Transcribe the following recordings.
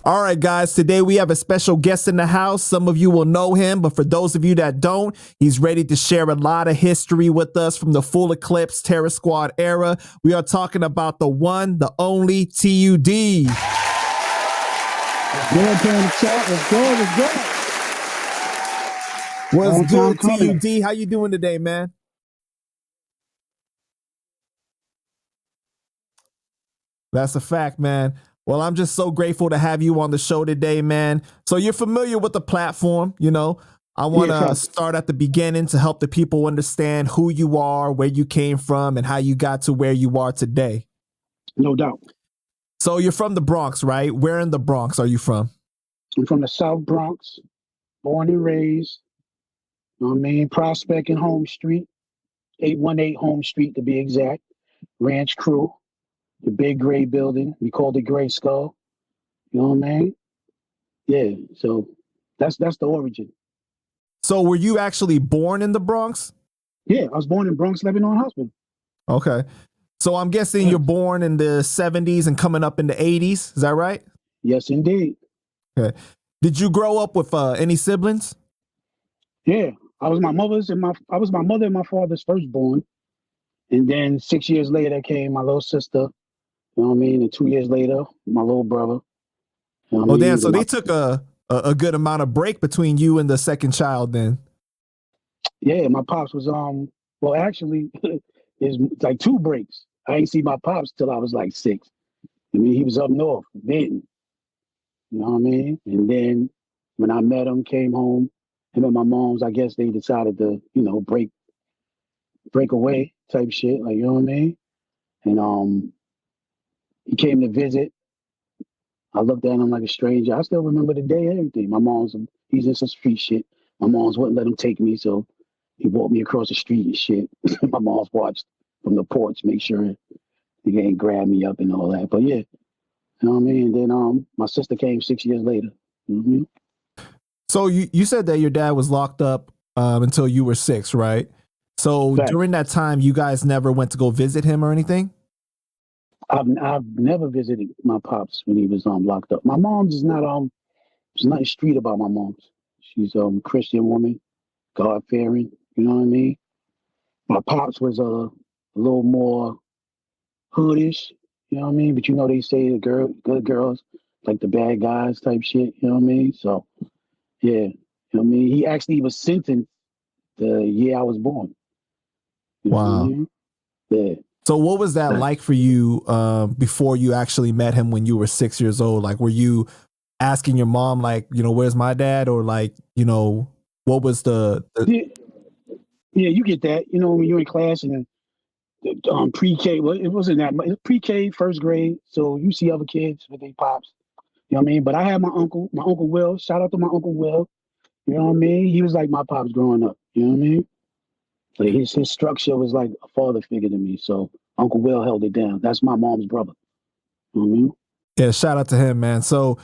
All right, guys, today we have a special guest in the house. Some of you will know him, but for those of you that don't, he's ready to share a lot of history with us from the Full Eclipse Terror Squad era. We are talking about the one, the only T.U.D. Good in the chat. What's good, T.U.D.? How you doing today, man? That's a fact, man. Well, I'm just so grateful to have you on the show today, man. So you're familiar with the platform, you know. I want to start at the beginning to help the people understand who you are, where you came from, and how you got to where you are today. No doubt. So you're from the Bronx, right? Where in the Bronx are you from? I'm from the South Bronx, born and raised. You know what I mean? Prospect and Home Street, 818 Home Street to be exact. Ranch Crew, the big gray building. We called it Gray Skull. You know what I mean? Yeah, so that's the origin. So were you actually born in the Bronx? Yeah, I was born in Bronx, Lebanon Hospital. Okay. So I'm guessing you're born in the 70s and coming up in the 80s. Is that right? Yes, indeed. Okay. Did you grow up with any siblings? Yeah, I was my mother and my father's firstborn. And then 6 years later came my little sister. You know what I mean? And 2 years later, my little brother. You know what I mean? Damn. So they took a good amount of break between you and the second child then. Yeah, my pops was well actually it's like 2 breaks. I ain't see my pops till I was like 6. I mean, he was up north, then. You know what I mean? And then when I met him, came home, him and my mom's, I guess they decided to, you know, break away type shit, like, you know what I mean? And he came to visit. I looked at him like a stranger. I still remember the day and everything. He's in some street shit. My mom's wouldn't let him take me, so he walked me across the street and shit. My mom's watched from the porch, make sure he ain't grab me up and all that. But yeah, you know what I mean? And then my sister came 6 years later. Mm-hmm. So you said that your dad was locked up until you were 6, right? So during that time, you guys never went to go visit him or anything? I've never visited my pops when he was locked up. My mom's is not there's nothing street about my mom's. She's a Christian woman, God fearing, you know what I mean? My pops was a little more hoodish, you know what I mean? But you know they say the good girls like the bad guys type shit, you know what I mean? So yeah, you know what I mean? He actually was sentenced the year I was born. You know wow. What I mean? Yeah. So what was that like for you before you actually met him when you were 6 years old? Like, were you asking your mom, like, you know, where's my dad? Or like, you know, what was the... Yeah, you get that. You know, when you're in class and pre-K, well, it wasn't that much. Pre-K, first grade. So you see other kids with their pops. You know what I mean? But I had my Uncle Will. Shout out to my Uncle Will. You know what I mean? He was like my pops growing up. You know what I mean? Like his structure was like a father figure to me. So Uncle Will held it down. That's my mom's brother. You know what I mean? Yeah, shout out to him, man. So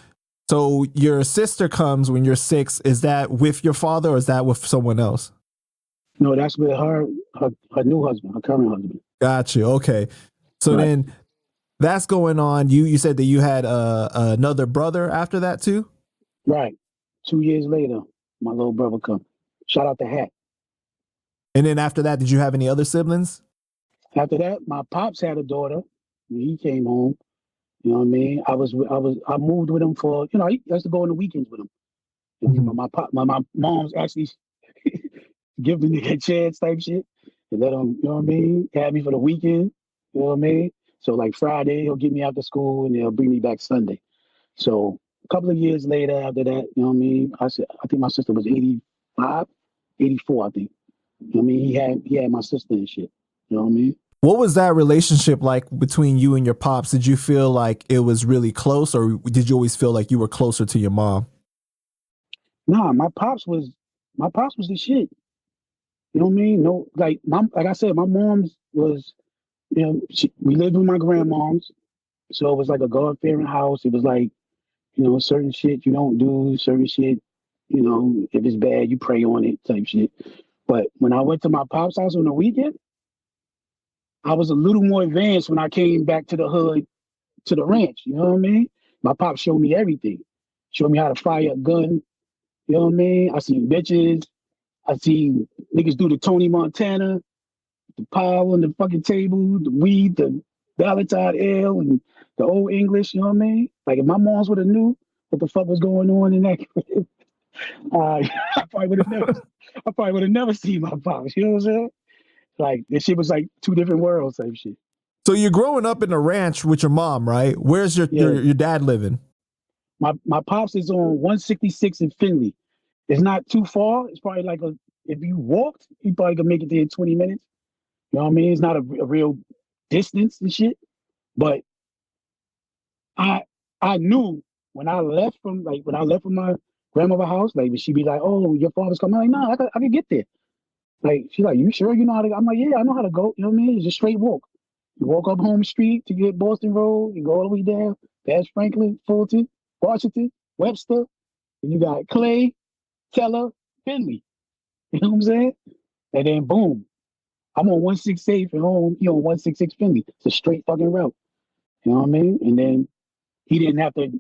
your sister comes when you're 6. Is that with your father or is that with someone else? No, that's with her new husband, her current husband. Got you. Okay. So then that's going on. You said that you had another brother after that too? Right. 2 years later, my little brother come. Shout out to Hat. And then after that, did you have any other siblings? After that, my pops had a daughter. When he came home, you know what I mean? I moved with him for, you know, I used to go on the weekends with him. You know, my mom's actually give the nigga a chance type shit. And let him, you know what I mean? Had me for the weekend, you know what I mean? So like Friday, he'll get me after school and he'll bring me back Sunday. So a couple of years later after that, you know what I mean? I think my sister was 85, 84, I think. You know what I mean? He had my sister and shit. You know what I mean? What was that relationship like between you and your pops? Did you feel like it was really close, or did you always feel like you were closer to your mom? Nah, my pops was the shit. You know what I mean? No, like I said, my mom's was, you know, we lived with my grandmoms, so it was like a God fearing house. It was like, you know, certain shit you don't do, certain shit, you know, if it's bad, you pray on it type shit. But when I went to my pop's house on the weekend, I was a little more advanced when I came back to the hood to the ranch. You know what I mean? My pop showed me everything. Showed me how to fire a gun. You know what I mean? I seen bitches. I seen niggas do the Tony Montana, the pile on the fucking table, the weed, the Valentine ale, and the old English. You know what I mean? Like if my moms would have knew what the fuck was going on in that crib, I probably would have never. I probably would have never seen my pops. You know what I'm saying? Like this shit was like two different worlds type shit. So you're growing up in a ranch with your mom, right? Where's your Yeah. your dad living? My pops is on 166 in Finley. It's not too far. It's probably like if you walked, you probably could make it there in 20 minutes. You know what I mean? It's not a real distance and shit. But I knew when I left from my grandmother's house, like when she be like, "Oh, your father's coming." I'm like, no, I can get there. Like she's like, "You sure you know how to go?" I'm like, "Yeah, I know how to go." You know what I mean? It's a straight walk. You walk up Home Street to get Boston Road. You go all the way down past Franklin, Fulton, Washington, Webster. And you got Clay, Teller, Finley. You know what I'm saying? And then boom, I'm on 168 from home. He on 166 Finley. It's a straight fucking route. You know what I mean? And then he didn't have to,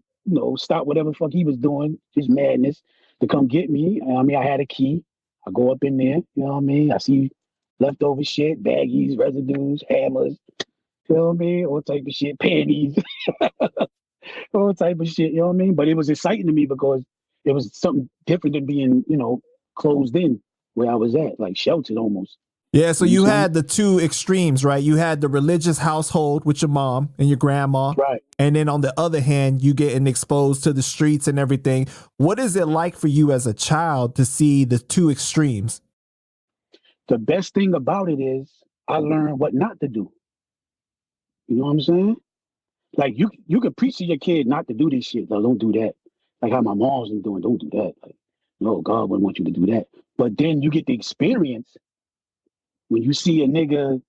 stop whatever the fuck he was doing, his madness, to come get me. I mean, I had a key. I go up in there. You know what I mean? I see leftover shit, baggies, residues, hammers. You know what I mean? All type of shit, panties, all type of shit. You know what I mean? But it was exciting to me because it was something different than being, closed in where I was at, like sheltered almost. Yeah, so You know you what I'm saying? had the two extremes, right? You had the religious household with your mom and your grandma. Right. And then on the other hand, you getting exposed to the streets and everything. What is it like for you as a child to see the two extremes? The best thing about it is I learned what not to do. You know what I'm saying? Like you could preach to your kid not to do this shit. Like, don't do that. Like how my mom's been doing, don't do that. Like, no, God wouldn't want you to do that. But then you get the experience when you see a nigga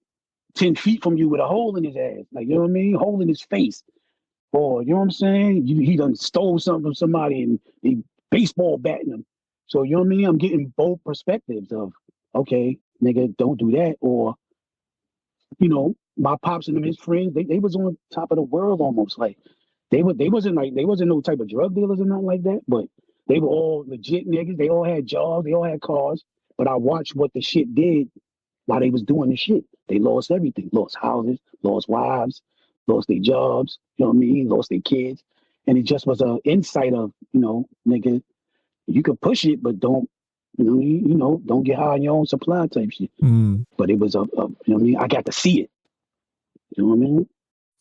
10 feet from you with a hole in his ass. Like, you know what I mean? Hole in his face. Or, you know what I'm saying? He done stole something from somebody and they baseball batting him. So, you know what I mean? I'm getting both perspectives of, okay, nigga, don't do that. Or, my pops and them, his friends, they was on top of the world almost. Like they wasn't no type of drug dealers or nothing like that, but they were all legit niggas. They all had jobs, they all had cars. But I watched what the shit did while they was doing the shit. They lost everything, lost houses, lost wives, lost their jobs, you know what I mean, lost their kids. And it just was an insight of, nigga, you could push it, but don't, don't get high on your own supply type shit. Mm. But it was you know what I mean? I got to see it. You know what I mean?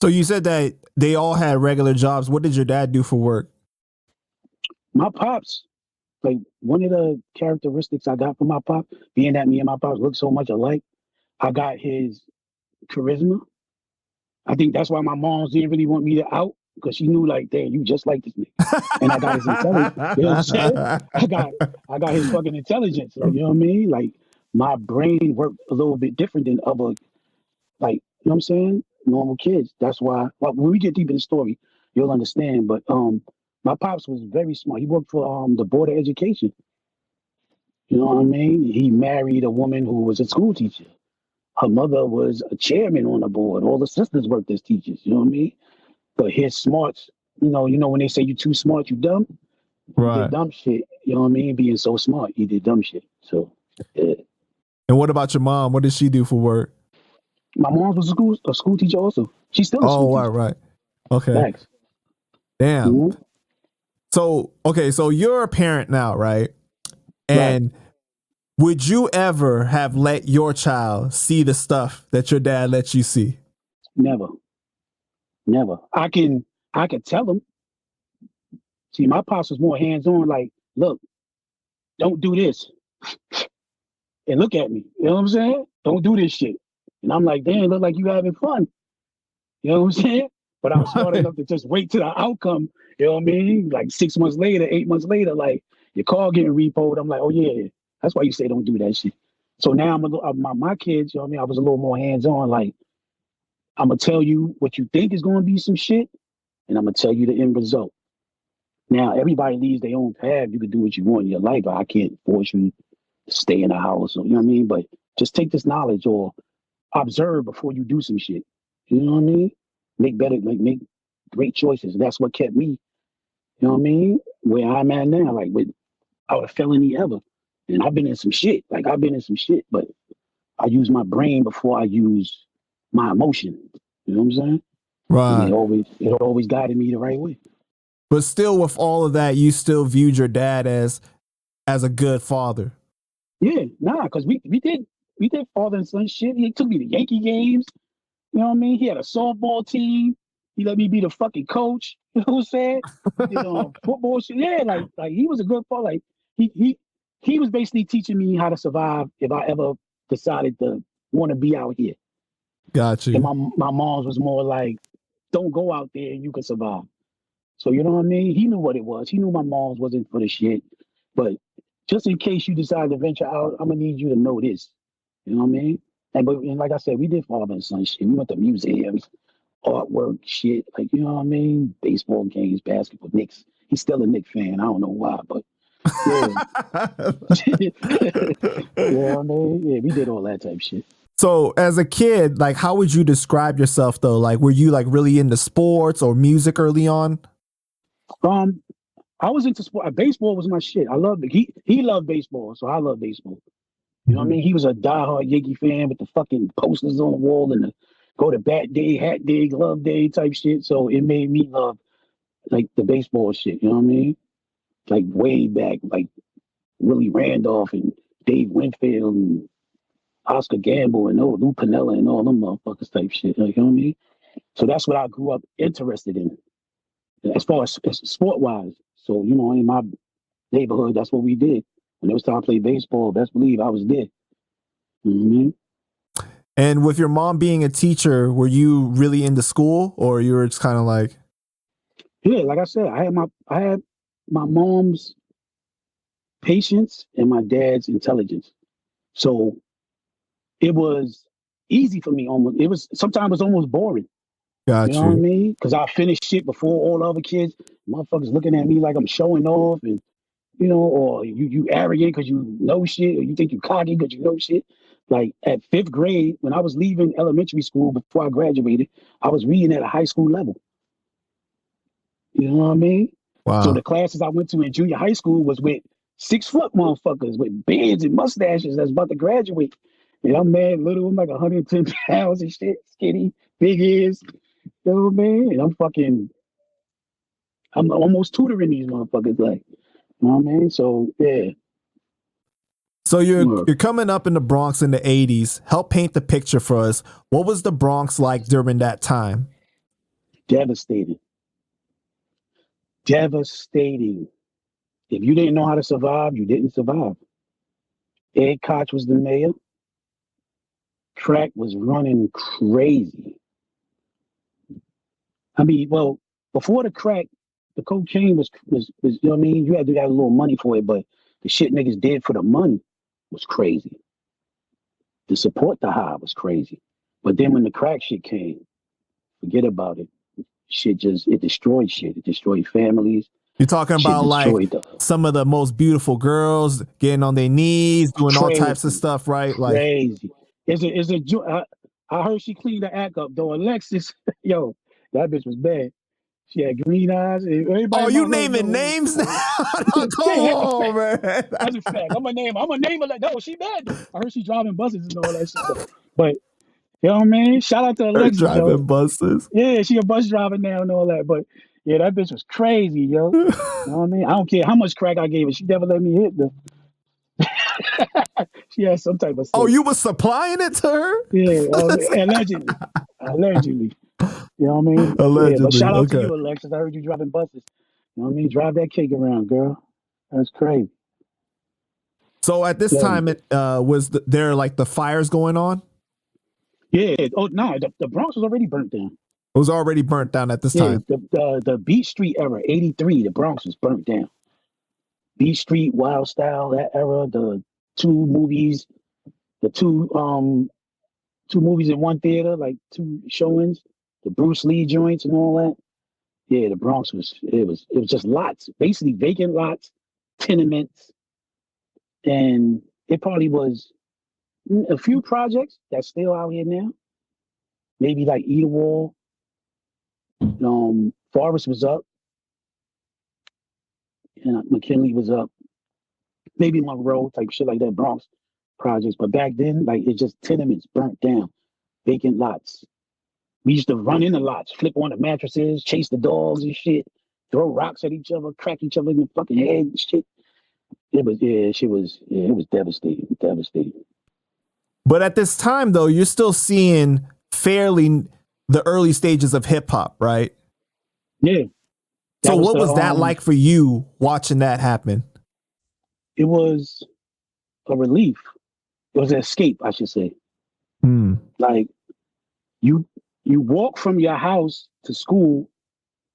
So you said that they all had regular jobs. What did your dad do for work? My pops, like one of the characteristics I got from my pop, being that me and my pops look so much alike, I got his charisma. I think that's why my moms didn't really want me to out because she knew like, damn, you just like this nigga. And I got his intelligence. You know what I'm saying? I got his fucking intelligence. Like, you know what I mean? Like my brain worked a little bit different than other, like, you know what I'm saying? Normal kids. That's why when we get deep in the story, you'll understand. But my pops was very smart. He worked for the Board of Education. You know what I mean? He married a woman who was a school teacher. Her mother was a chairman on the board. All the sisters worked as teachers. You know what I mean? But his smarts, when they say you too smart, you dumb. He did Right. dumb shit. You know what I mean? Being so smart, he did dumb shit. So, yeah. And what about your mom? What did she do for work? My mom was a school teacher also. She's still a Oh, school right, teacher. right. Okay. Facts. Damn. Mhm. So, okay, so you're a parent now, right? Right. And would you ever have let your child see the stuff that your dad let you see? Never. Never. I can tell them. See, my pops was more hands on, like, look, don't do this. And look at me. You know what I'm saying? Don't do this shit. And I'm like, damn, look like you having fun. You know what I'm saying? But I was smart enough to just wait to the outcome. You know what I mean? Like 6 months later, 8 months later, like your car getting repoed. I'm like, oh yeah, that's why you say don't do that shit. So now I'm a little, my kids. You know what I mean? I was a little more hands on. Like I'm gonna tell you what you think is gonna be some shit, and I'm gonna tell you the end result. Now everybody leaves their own path. You can do what you want in your life, but I can't force you to stay in the house. Or, you know what I mean? But just take this knowledge or observe before you do some shit. You know what I mean? Make better, like make great choices. That's what kept me, you know what I mean, where I'm at now, like without a felony ever. And I've been in some shit. Like I've been in some shit, but I use my brain before I use my emotion. You know what I'm saying? And Right. it always guided me the right way. But still, with all of that, you still viewed your dad as a good father. Yeah, nah, because we did father and son shit. He took me to Yankee games. You know what I mean? He had a softball team. He let me be the fucking coach. You know what I'm saying? We did football shit. Yeah, like he was a good father. Like he was basically teaching me how to survive if I ever decided to want to be out here. Got And you. my mom's was more like, don't go out there and you can survive. So you know what I mean? He knew what it was. He knew my mom's wasn't for the shit. But just in case you decide to venture out, I'm gonna need you to know this. You know what I mean? And like I said, we did father and son shit. We went to museums, artwork, shit. Like, you know what I mean? Baseball games, basketball, Knicks. He's still a Knicks fan. I don't know why, but yeah. You know what I mean? Yeah, we did all that type of shit. So, as a kid, like, how would you describe yourself though? Like, were you like really into sports or music early on? Um, I was into sport. Baseball was my shit. I loved it. He loved baseball, so I love baseball. You know what I Mhm. mean? He was a diehard Yankee fan with the fucking posters on the wall and the go to bat day, hat day, glove day type shit. So it made me love like the baseball shit. You know what I mean? Like way back, like Willie Randolph and Dave Winfield and Oscar Gamble and Lou Piniella and all them motherfuckers type shit. Like, you know what I mean? So that's what I grew up interested in as far as sport wise. So, you know, in my neighborhood, that's what we did. When it was time to play baseball, best believe I was there. You know what I mean? And with your mom being a teacher, were you really into school, or you were just kind of like, Yeah, like I said, I had my mom's patience and my dad's intelligence. So it was easy for me almost. It was sometimes it was almost boring. You got know what I you? mean? Because I finished shit before all the other kids. Motherfuckers looking at me like I'm showing off and or you arrogant because you know shit, or you think you cocky because you know shit. Like at fifth grade, when I was leaving elementary school before I graduated, I was reading at a high school level. You know what I mean? So the Wow. classes I went to in junior high school was with 6 foot motherfuckers with beards and mustaches that's about to graduate. And I'm mad little, I'm like 110 pounds and shit, skinny, big ears. You know what I mean? And I'm almost tutoring these motherfuckers, like, you know what I mean? So yeah. So you're coming up in the Bronx in the '80s. Help paint the picture for us. What was the Bronx like during that time? Devastating. Devastating. If you didn't know how to survive, you didn't survive. Ed Koch was the mayor. Crack was running crazy. I mean, well, before the crack, the cocaine was you know what I mean? You had to have a little money for it, but the shit niggas did for the money was crazy. The support the high was crazy. But then when the crack shit came, forget about it. Shit just it destroyed shit. It destroyed families. You're talking Shit about like destroyed the some of the most beautiful girls getting on their knees, doing all types of crazy, stuff, right? Like, crazy. I heard she cleaned the act up though. Alexis, yo, that bitch was bad. She had green eyes. Everybody oh, in my you hood naming know. names now? Come Yeah, that's a on, fact. man. That's a fact. I'm a name. I'm a name of like, no, she bad though. I heard she driving buses and all that shit though. But you know what I mean? Shout out to Her Alexis though. driving buses. Yeah, she a bus driver now and all that. But yeah, that bitch was crazy, yo. You know what I mean? I don't care how much crack I gave her. She never let me hit though. She had some type of Oh, sense. you was supplying it to her? Yeah, allegedly. Allegedly. You know what I mean? Yeah, but Allegedly. shout out to Okay. you, Alexis. I heard you driving buses. You know what I mean? Drive that cake around, girl. That's crazy. So at this Yeah. time, it there like the fires going on? Yeah. Oh no, the Bronx was already burnt down. It was already burnt down at this Yeah, time. the Beach Street era, '83, the Bronx was burnt down. Beach Street, Wild Style, that era, the two movies, the two movies in one theater, like two showings, the Bruce Lee joints and all that. Yeah, the Bronx was just lots, basically vacant lots, tenements, and it probably was a few projects that's still out here now. Maybe like Eat Wall, Forest was up, and McKinley was up, maybe Monroe type shit like that, Bronx projects. But back then, like it's just tenements burnt down, vacant lots. We used to run in the lots, flip on the mattresses, chase the dogs and shit, throw rocks at each other, crack each other in the fucking head and shit. It was devastating, devastating. But at this time, though, you're still seeing fairly the early stages of hip hop, right? Yeah. So what was that like for you watching that happen? It was a relief. It was an escape, I should say. Like you walk from your house to school,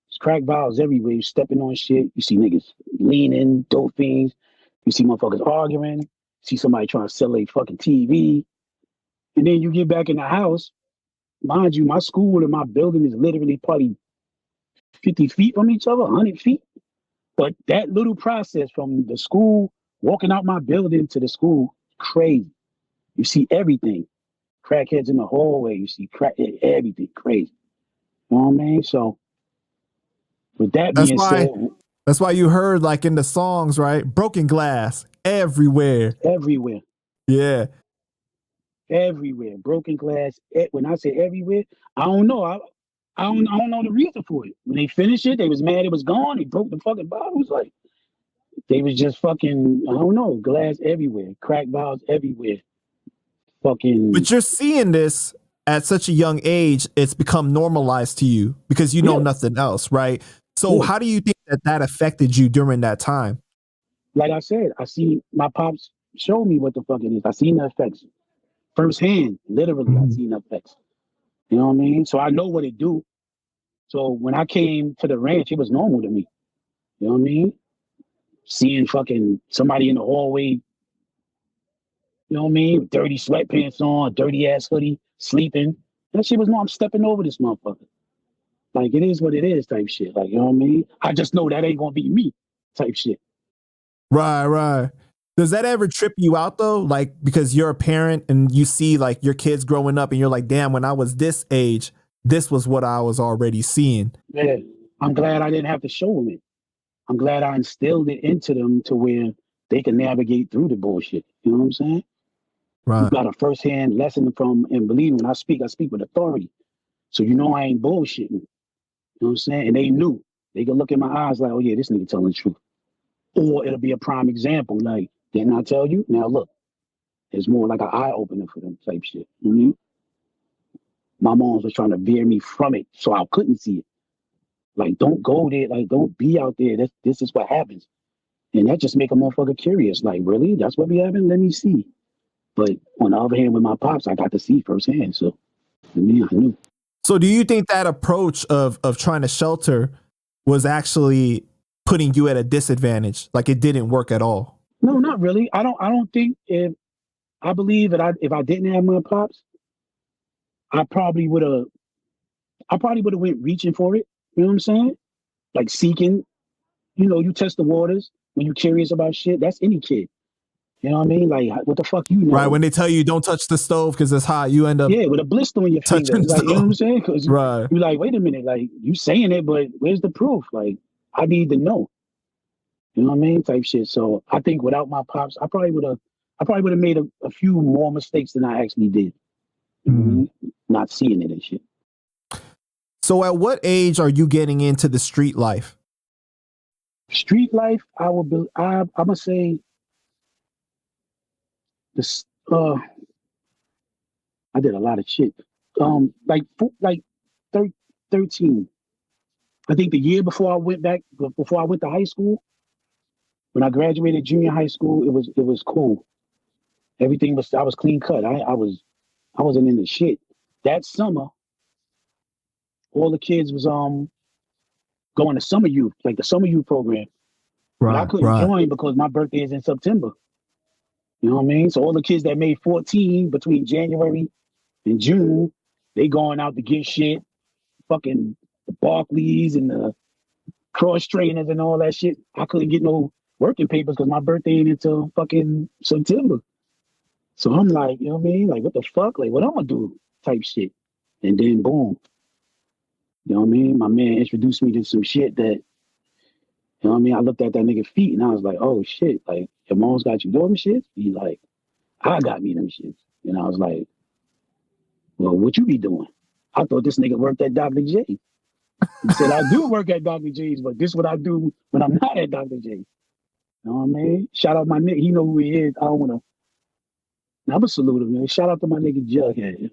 there's crack vials everywhere. You stepping on shit. You see niggas leaning, dope fiends. You see motherfuckers arguing. See somebody trying to sell a fucking TV. And then you get back in the house. Mind you, my school and my building is literally probably 50 feet from each other, 100 feet. But that little process from the school, walking out my building to the school, crazy. You see everything. Crackheads in the hallway. You see everything crazy. You know what I mean? So with that being said, that's why you heard like in the songs, right? Broken glass everywhere. Everywhere. Yeah. Everywhere. Broken glass. When I say everywhere, I don't know. I don't know the reason for it. When they finished it, they was mad it was gone. They broke the fucking bottles. Like they was just fucking, I don't know, glass everywhere, crack vials everywhere. Fucking. But you're seeing this at such a young age, it's become normalized to you because you know nothing else, right? So how do you think that affected you during that time? Like I said, I see my pops show me what the fuck it is. I seen the effects firsthand. Literally, I seen the effects. You know what I mean? So I know what it do. So when I came to the ranch, it was normal to me. You know what I mean? Seeing fucking somebody in the hallway, you know what I mean? Dirty sweatpants on, dirty ass hoodie, sleeping. That shit was no, I'm stepping over this motherfucker. Like it is what it is type shit. Like, you know what I mean? I just know that ain't gonna be me type shit. Right. Does that ever trip you out though? Like, because you're a parent and you see like your kids growing up and you're like, damn, when I was this age, this was what I was already seeing. Yeah. I'm glad I didn't have to show them it. I'm glad I instilled it into them to where they can navigate through the bullshit. You know what I'm saying? Right. You got a firsthand lesson from, and believe me, when I speak with authority. So you know I ain't bullshitting. You know what I'm saying? And they knew. They could look in my eyes like, oh yeah, this nigga telling the truth. Or it'll be a prime example, like, didn't I tell you? Now look, it's more like an eye opener for them type shit. You know what I mean? My mom was trying to veer me from it so I couldn't see it. Like, don't go there. Like, don't be out there. This is what happens. And that just make a motherfucker curious. Like, really? That's what be happening? Let me see. But on the other hand, with my pops, I got to see firsthand. So, I mean, I knew. So do you think that approach of trying to shelter was actually putting you at a disadvantage? Like it didn't work at all? No, not really. I don't think I believe that if I didn't have my pops, I probably would have went reaching for it. You know what I'm saying? Like seeking, you test the waters when you're curious about shit. That's any kid. You know what I mean? Like, what the fuck you know? Right, when they tell you don't touch the stove because it's hot, you end up with a blister on your finger. Like, you know what I'm saying? Because right. You're like, wait a minute, like you saying it, but where's the proof? Like, I need to know. You know what I mean? Type shit. So I think without my pops, I probably would have made a few more mistakes than I actually did. Not seeing it and shit. So at what age are you getting into the street life? Street life, I'm gonna say this. I did a lot of shit. Like 13. I think the year before I went to high school, when I graduated junior high school, it was cool. I was clean cut. I wasn't in the shit. That summer, all the kids was going to summer youth, like the summer youth program. But I couldn't join because my birthday is in September. You know what I mean? So all the kids that made 14 between January and June, they going out to get shit. Fucking the Barclays and the cross trainers and all that shit. I couldn't get no working papers because my birthday ain't until fucking September. So I'm like, you know what I mean? Like, what the fuck? Like, what I'm gonna do? Type shit. And then boom. You know what I mean? My man introduced me to some shit that, you know what I mean? I looked at that nigga feet and I was like, oh shit, like your mom's got you doing them shit? He like, I got me them shits. And I was like, well, what you be doing? I thought this nigga worked at Dr. J. He said, I do work at Dr. J's, but this is what I do when I'm not at Dr. J. You know what I mean? Shout out my nigga. He know who he is. I don't want to. I'm a salute him, man. Shout out to my nigga Jughead.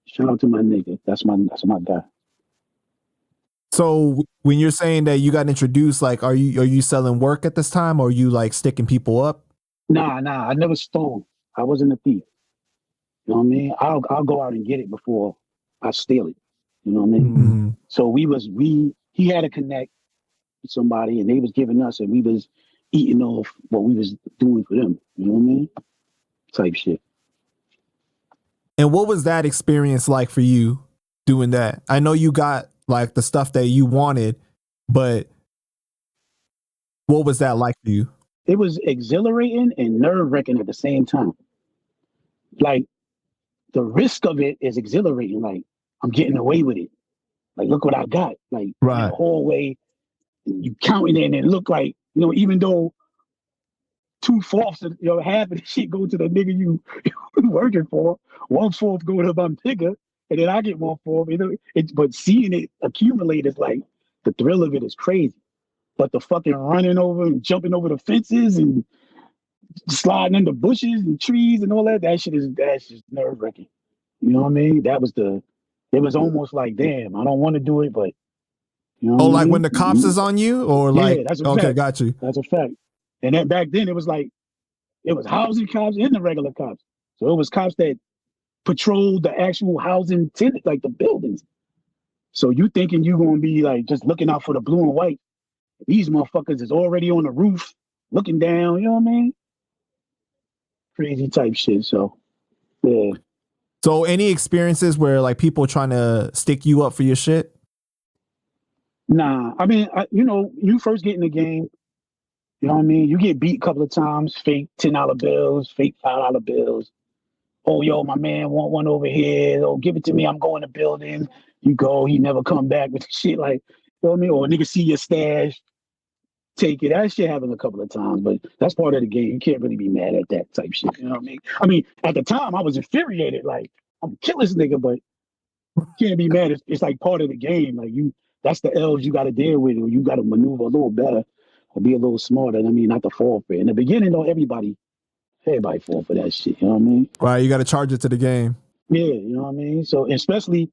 Shout out to my nigga. That's my guy. So when you're saying that you got introduced, like, are you selling work at this time, or are you like sticking people up? Nah. I never stole. I wasn't a thief. You know what I mean? I'll go out and get it before I steal it. You know what I mean? Mm-hmm. So he had to connect with somebody, and they was giving us, and we was eating off what we was doing for them. You know what I mean? Type shit. And what was that experience like for you doing that? I know you got like the stuff that you wanted, but what was that like for you? It was exhilarating and nerve-wracking at the same time. Like, the risk of it is exhilarating. Like, I'm getting away with it. Like, look what I got. Like, in the hallway, you counting it, and it look like, you know, even though 2/4 of, you know, half of the shit go to the nigga you working for, 1/4 go to my nigga, and then I get 1/4. You know, but seeing it accumulate is like, the thrill of it is crazy. But the fucking running over and jumping over the fences and sliding into bushes and trees and all that's just nerve wracking. You know what I mean? It was almost like, damn, I don't want to do it, but you know what I like mean? when the cops is on you, or like, yeah, that's a okay, fact. got you. That's a fact. And then back then it was like, it was housing cops and the regular cops. So it was cops that patrolled the actual housing tenant, like the buildings. So you thinking you're gonna be like just looking out for the blue and white. These motherfuckers is already on the roof looking down, you know what I mean? Crazy type shit. So yeah. So any experiences where like people trying to stick you up for your shit? Nah, I mean, you know, you first get in the game, you know what I mean? You get beat a couple of times, fake $10 bills, fake $5 bills. Oh, yo, my man want one over here. Oh, give it to me. I'm going to building. You go, he never come back with shit like, you know what I mean? Or a nigga see your stash, take it. That shit happened a couple of times, but that's part of the game. You can't really be mad at that type shit. You know what I mean? I mean, at the time, I was infuriated. Like, I'm killing this nigga, but you can't be mad. It's like part of the game. Like, that's the L's you got to deal with, or you got to maneuver a little better or be a little smarter. I mean, not to fall for it. In the beginning, though, everybody fall for that shit. You know what I mean? Right, you got to charge it to the game. Yeah, you know what I mean? So, especially,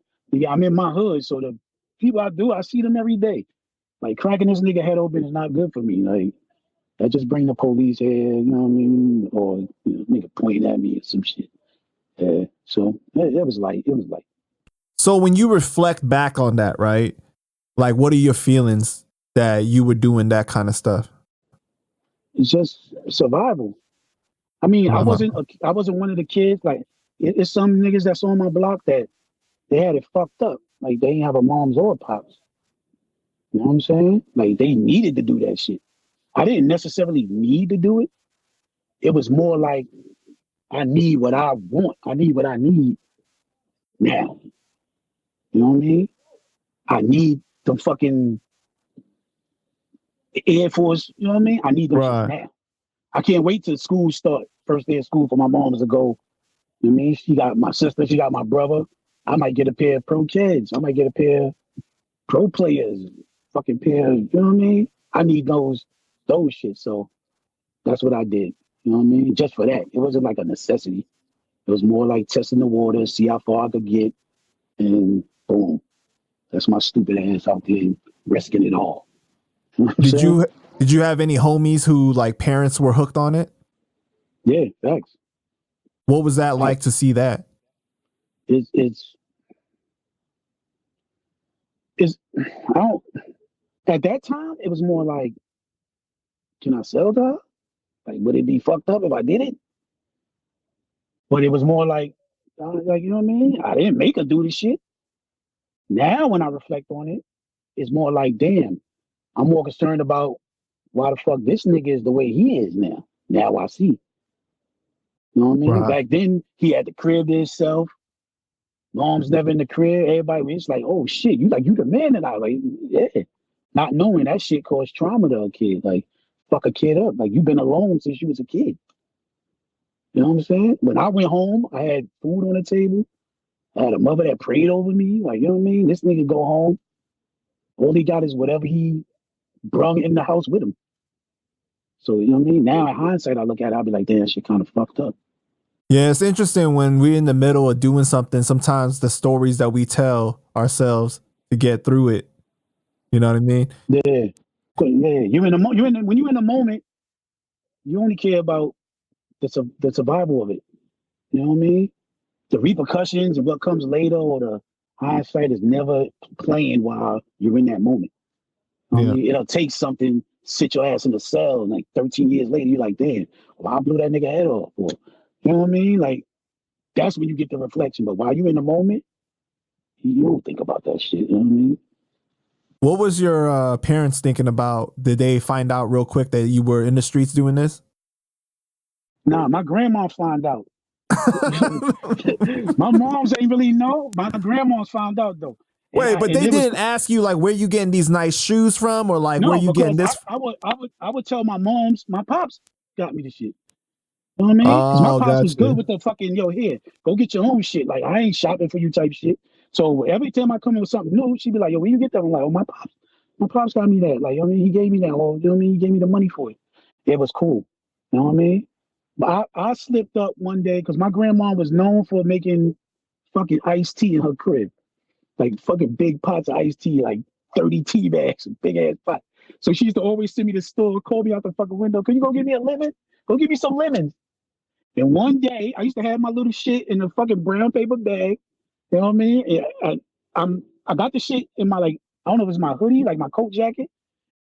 I'm in my hood, so the people I see them every day. Like, cracking this nigga head open is not good for me. Like, that just bring the police here, you know what I mean? Or, you know, nigga pointing at me or some shit. Yeah. So, it was like. So when you reflect back on that, right? Like, what are your feelings that you were doing that kind of stuff? It's just survival. I mean, I wasn't one of the kids. Like, it's some niggas that's on my block that they had it fucked up. Like, they didn't have a moms or a pops. You know what I'm saying? Like, they needed to do that shit. I didn't necessarily need to do it. It was more like, I need what I want. I need what I need now. You know what I mean? I need the fucking Air Force. You know what I mean? I need them shits now. I can't wait till school start. First day of school for my mom to go. You know what I mean? She got my sister. She got my brother. I might get a pair of pro kids. I might get a pair of pro players. Fucking pair. You know what I mean? I need those shit. So that's what I did. You know what I mean? Just for that. It wasn't like a necessity. It was more like testing the water, see how far I could get, and boom. That's my stupid ass out there risking it all. You know Did you have any homies who like parents were hooked on it? Yeah, thanks. What was that like to see that? It's I don't, at that time it was more like, can I sell that? Like, would it be fucked up if I did it? But it was more like you know what I mean? I didn't make her do this shit. Now when I reflect on it, it's more like, damn, I'm more concerned about why the fuck this nigga is the way he is now. Now I see. You know what I mean? Back then he had the crib to himself. Mom's never in the crib. Everybody, it's like, oh shit, you the man tonight. Like, yeah. Not knowing that shit caused trauma to a kid. Like, fuck a kid up. Like, you've been alone since you was a kid. You know what I'm saying? When I went home, I had food on the table. I had a mother that prayed over me. Like, you know what I mean? This nigga go home. All he got is whatever he brung in the house with him. So, you know what I mean? Now, in hindsight, I look at it, I'll be like, damn, that shit kind of fucked up. Yeah, it's interesting when we're in the middle of doing something. Sometimes the stories that we tell ourselves to get through it. You know what I mean? Yeah. Yeah. When you're in the moment, you only care about the survival of it. You know what I mean? The repercussions and what comes later or the hindsight is never playing while you're in that moment. I mean, it'll take something, sit your ass in the cell, and like 13 years later, you're like, damn, well, I blew that nigga head off. Or, you know what I mean? Like, that's when you get the reflection. But while you're in the moment, you don't think about that shit. You know what I mean? What was your parents thinking about? Did they find out real quick that you were in the streets doing this? Nah, my grandma found out. My moms ain't really know. My grandma's found out though. Wait, but they didn't ask you like where you getting these nice shoes from, or like where no, you getting because this? I would tell my moms, my pops got me the shit. You know what I mean? Because my Oh, pops was good gotcha. with the fucking, yo, here, go get your own shit. Like, I ain't shopping for you type shit. So every time I come in with something new, she'd be like, yo, where you get that? I'm like, oh, my pops got me that. Like, you know what I mean? He gave me that. Or, you know what I mean? He gave me the money for it. It was cool. You know what I mean? But I slipped up one day because my grandma was known for making fucking iced tea in her crib. Like fucking big pots of iced tea, like 30 tea bags, big ass pot. So she used to always send me to the store, call me out the fucking window. Can you go get me a lemon? Go get me some lemons. And one day, I used to have my little shit in a fucking brown paper bag. You know what I mean? I got the shit in my, like, I don't know if it's my hoodie, like my coat jacket.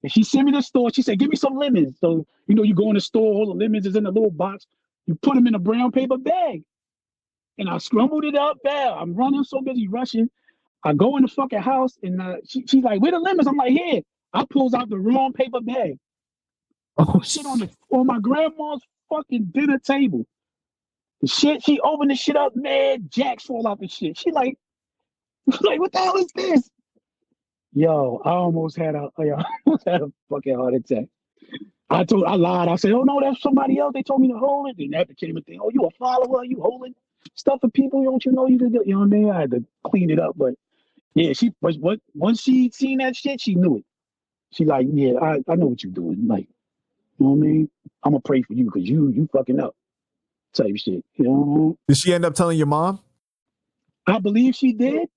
And she sent me to the store. She said, give me some lemons. So, you know, you go in the store, all the lemons is in a little box. You put them in a brown paper bag. And I scrambled it up there. I'm running so busy rushing. I go in the fucking house and she's like, where the lemons? I'm like, here. I pulls out the wrong paper bag. Oh, Shit on my grandma's fucking dinner table. The shit, she opened the shit up, man, jacks fall out the shit. She like, like, what the hell is this? Yo, I almost had a fucking heart attack. I lied. I said, oh no, that's somebody else. They told me to hold it. Then that became a thing. Oh, you a follower? You holding stuff for people? Don't you know you can do? You know what I mean? I had to clean it up, but yeah, she was what once she seen that shit, she knew it. She like, yeah, I know what you're doing. Like, you know what I mean? I'm gonna pray for you because you fucking up type shit. You know? did she end up telling your mom? I believe she did.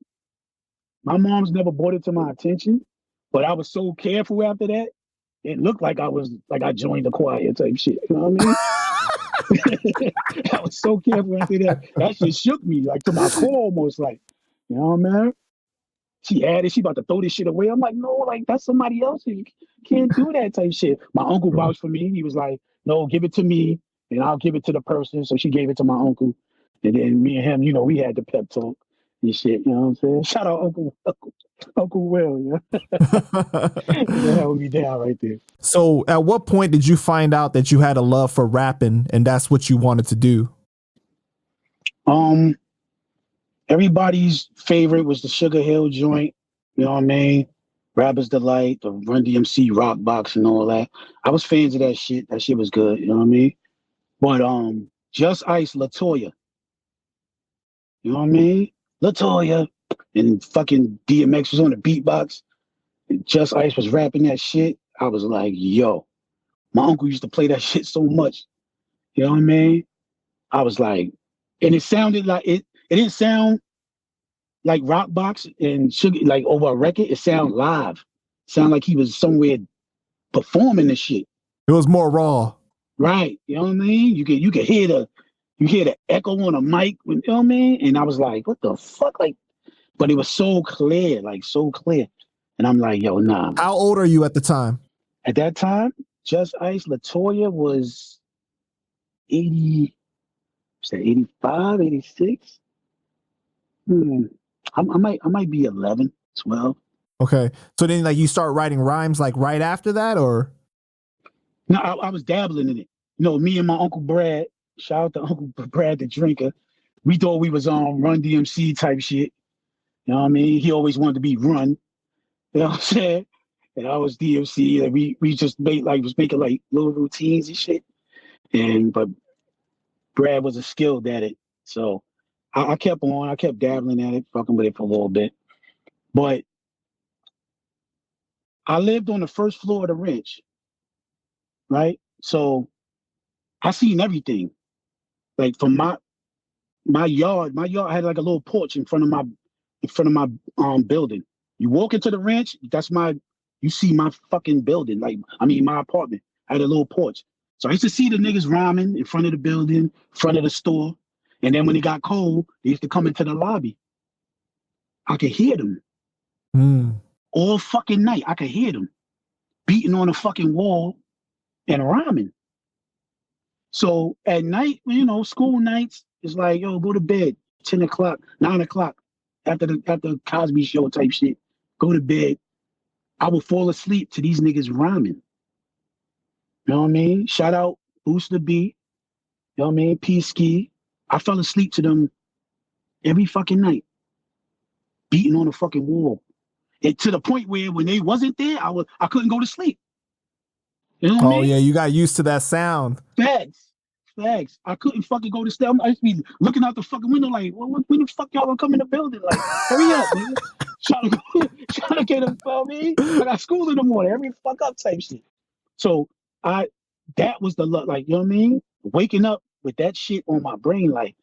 My mom's never brought it to my attention, but I was so careful after that. It looked like I joined the choir type shit. You know what I mean? I was so careful after that. That shit shook me like to my core almost like, you know what I mean? She about to throw this shit away. I'm like, no, like that's somebody else. You can't do that type shit. My uncle vouched for me. He was like, no, give it to me and I'll give it to the person. So she gave it to my uncle. And then me and him, you know, we had the pep talk and shit. You know what I'm saying? Shout out Uncle Will. You know? That held me down right there. So at what point did you find out that you had a love for rapping and that's what you wanted to do? Everybody's favorite was the Sugar Hill joint. You know what I mean? Rapper's Delight, the Run DMC Rock Box and all that. I was fans of that shit. That shit was good. You know what I mean? But Just Ice Latoya. You know what I mean? Latoya. And fucking DMX was on the beatbox. And Just Ice was rapping that shit. I was like, yo. My uncle used to play that shit so much. You know what I mean? I was like, and it sounded like it didn't sound like rock box and sugar like over a record. It sound live. Sound like he was somewhere performing the shit. It was more raw. Right. You know what I mean? You could hear the echo on a mic, you know what I mean? And I was like, what the fuck? Like, but it was so clear, like so clear. And I'm like, yo, nah. How old are you at the time? At that time, Just Ice Latoya was 80, was that 85, 86? I might be 11, 12. Okay. So then like you start writing rhymes like right after that or? No, I was dabbling in it. You know, me and my Uncle Brad, shout out to Uncle Brad the drinker. We thought we was on Run DMC type shit. You know what I mean? He always wanted to be Run. You know what I'm saying? And I was DMC. And we just was making like little routines and shit. But Brad was a skilled at it. So I kept on. I kept dabbling at it, fucking with it for a little bit. But I lived on the first floor of the ranch, right? So I seen everything. Like from my yard had like a little porch in front of my building. You walk into the ranch, you see my fucking building, my apartment. I had a little porch. So I used to see the niggas rhyming in front of the building, front of the store. And then when it got cold, they used to come into the lobby. I could hear them. All fucking night. I could hear them beating on the fucking wall and rhyming. So at night, school nights, it's like, yo, go to bed, 10 o'clock, 9 o'clock, after the Cosby Show type shit. Go to bed. I would fall asleep to these niggas rhyming. You know what I mean? Shout out Booster B. You know what I mean? P-Ski. I fell asleep to them every fucking night, beating on the fucking wall. And to the point where when they wasn't there, I couldn't go to sleep. You know what I mean? Yeah, you got used to that sound. Facts. I couldn't fucking go to sleep. I used to be looking out the fucking window like, when the fuck y'all gonna come in the building? Like, hurry up, nigga. Trying to get them, feel me? I got school in the morning, every fuck up type shit. So that was the luck, like, you know what I mean? Waking up with that shit on my brain, like,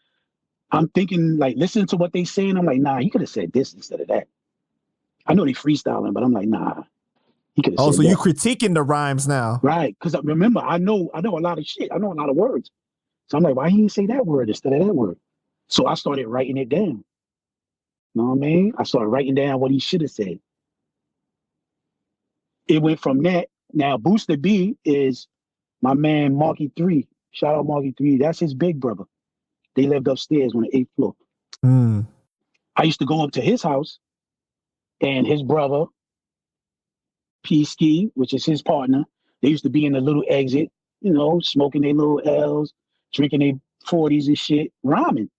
I'm thinking, like, listening to what they saying, I'm like, nah, he could have said this instead of that. I know they freestyling, but I'm like, nah, he could have said so that. you critiquing the rhymes now. Right, because remember, I know a lot of shit. I know a lot of words. So I'm like, why he didn't say that word instead of that word? So I started writing it down. You know what I mean? I started writing down what he should have said. It went from that. Now, Booster B is my man, Marky 3. Shout out Marky 3. That's his big brother. They lived upstairs on the 8th floor. I used to go up to his house, and his brother, P-Ski, which is his partner, they used to be in the little exit, smoking their little L's, drinking their 40s and shit, rhyming.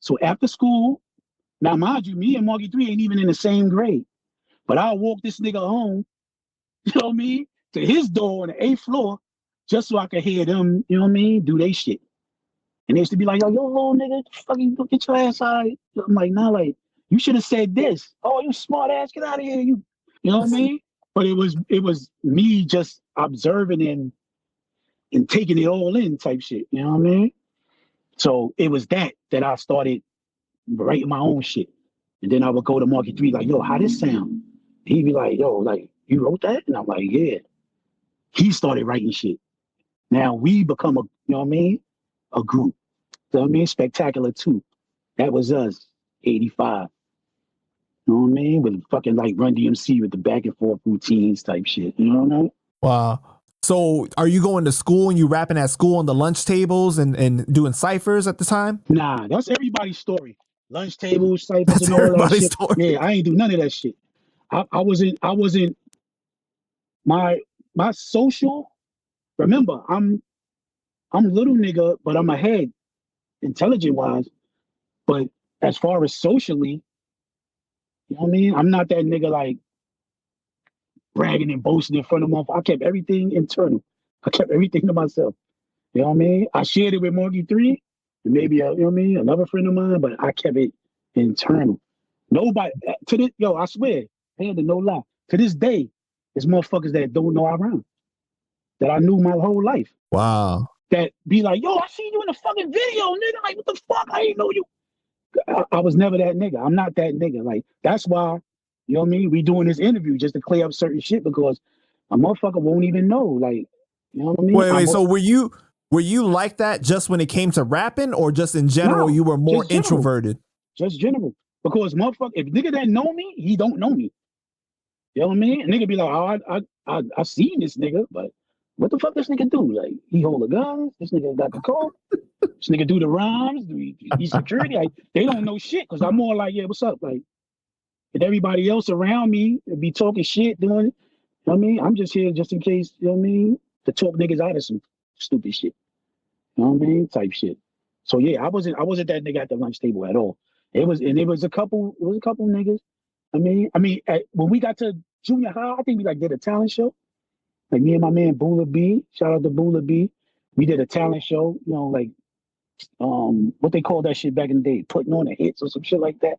So after school, now mind you, me and Marky 3 ain't even in the same grade, but I'll walk this nigga home, you know what I mean, to his door on the 8th floor, just so I could hear them, you know what I mean, do they shit. And they used to be like, yo, little nigga, fucking get your ass out. I'm like, nah, like, you should have said this. Oh, you smart ass, get out of here. You know what I mean? But it was me just observing and taking it all in type shit. You know what I mean? So it was that I started writing my own shit. And then I would go to Marky 3 like, yo, how this sound? He'd be like, yo, like, you wrote that? And I'm like, yeah. He started writing shit. Now we become a group. You know what I mean? Spectacular 2. That was us, 85. You know what I mean? With fucking like Run DMC with the back and forth routines type shit. You know what I mean? Wow. So are you going to school and you rapping at school on the lunch tables and doing ciphers at the time? Nah, that's everybody's story. Lunch tables, ciphers, and all that shit. Story. Yeah, I ain't do none of that shit. I wasn't my social. Remember, I'm little nigga, but I'm ahead, intelligent wise. But as far as socially, you know what I mean? I'm not that nigga like bragging and boasting in front of them. I kept everything internal. I kept everything to myself. You know what I mean? I shared it with Marky 3 and maybe another friend of mine, but I kept it internal. Nobody I swear, and no lie. To this day, there's motherfuckers that don't know I rhyme. That I knew my whole life. Wow. That be like, yo, I seen you in the fucking video, nigga. Like, what the fuck? I ain't know you. I was never that nigga. I'm not that nigga. Like, that's why, you know what I mean? We doing this interview just to clear up certain shit because a motherfucker won't even know. Like, you know what I mean? Wait. So were you like that just when it came to rapping, or just in general you were more introverted? Just general. Because motherfucker, if nigga that know me, he don't know me. You know what I mean? A nigga be like, oh, I seen this nigga, but what the fuck this nigga do? Like, he hold a gun, this nigga got the code, this nigga do the rhymes, he security. Like, they don't know shit, because I'm more like, yeah, what's up? Like, and everybody else around me be talking shit, doing, you know what I mean? I'm just here just in case, you know what I mean? To talk niggas out of some stupid shit. You know what I mean? Type shit. So yeah, I wasn't that nigga at the lunch table at all. It was a couple niggas. When we got to junior high, I think we like did a talent show. Like me and my man Bula B, shout out to Bula B. We did a talent show, like what they called that shit back in the day, putting on the hits or some shit like that.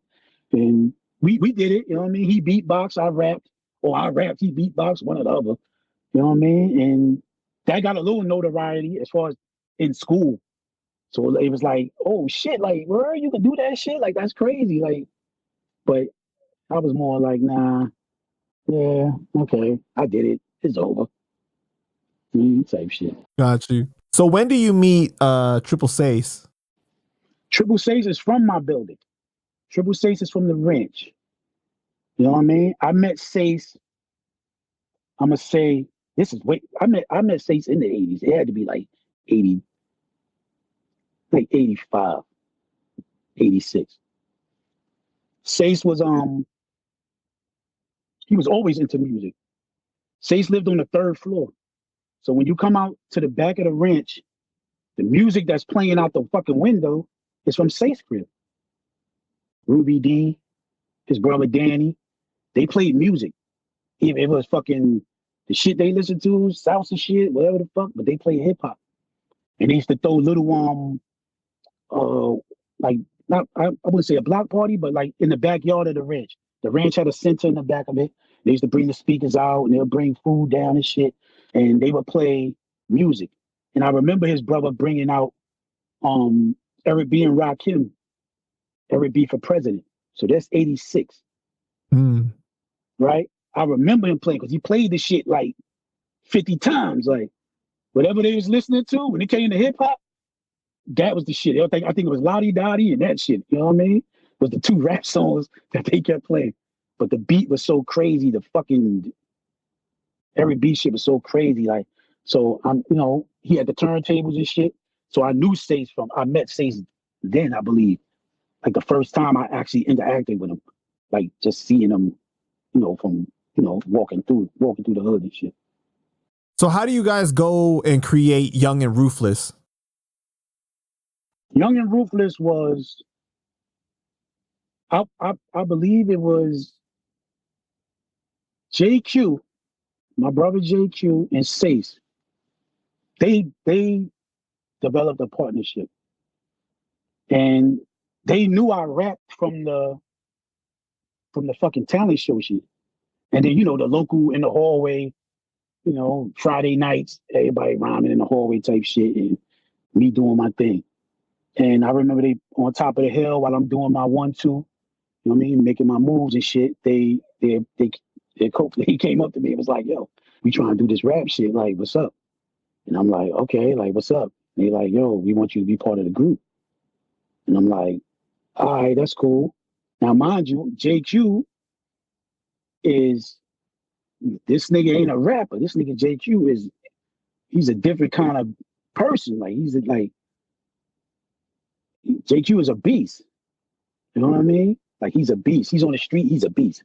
And we did it, you know what I mean? He beatbox, I rapped, or I rapped, he beatbox, one or the other. You know what I mean? And that got a little notoriety as far as in school. So it was like, oh shit, like, where you can do that shit? Like, that's crazy. Like, but I was more like, nah, yeah, okay, I did it. It's over. Type shit. Got you. So when do you meet Triple Seis? Triple Seis is from my building. Triple Seis is from the ranch. You know what I mean? I met Seis. I'm gonna say this is wait. I met Seis in the 80s. It had to be like 80, like 85, 86. Seis was he was always into music. Seis lived on the third floor. So when you come out to the back of the ranch, the music that's playing out the fucking window is from Seis crib. Ruby D, his brother Danny, they played music. Even if it was fucking the shit they listened to, salsa shit, whatever the fuck, but they played hip hop. And they used to throw little like not I wouldn't say a block party, but like in the backyard of the ranch. The ranch had a center in the back of it. They used to bring the speakers out and they'll bring food down and shit. And they would play music. And I remember his brother bringing out Eric B and Rakim, Eric B for president. So that's 86, right? I remember him playing because he played the shit like 50 times. Like whatever they was listening to when it came to hip hop, that was the shit. I think it was Lottie Dottie and that shit. You know what I mean? Was the two rap songs that they kept playing. But the beat was so crazy. The fucking every beat shit was so crazy. Like, so he had the turntables and shit. So I knew I met Seis then, I believe. Like the first time I actually interacted with him. Like just seeing him, from walking through the hood and shit. So how do you guys go and create Young and Ruthless? Young and Ruthless was, I believe it was JQ, my brother JQ and Seis. They developed a partnership, and they knew I rapped from the fucking talent show shit. And then the local in the hallway, Friday nights, everybody rhyming in the hallway type shit, and me doing my thing. And I remember they on top of the hill while I'm doing my 1-2, you know what I mean, making my moves and shit. Their coach, he came up to me and was like, "Yo, we trying to do this rap shit. Like, what's up?" And I'm like, "Okay, like, what's up?" And they like, "Yo, we want you to be part of the group." And I'm like, "All right, that's cool." Now, mind you, JQ is this nigga ain't a rapper. This nigga JQ he's a different kind of person. Like JQ is a beast. You know what I mean? Like he's a beast. He's on the street. He's a beast.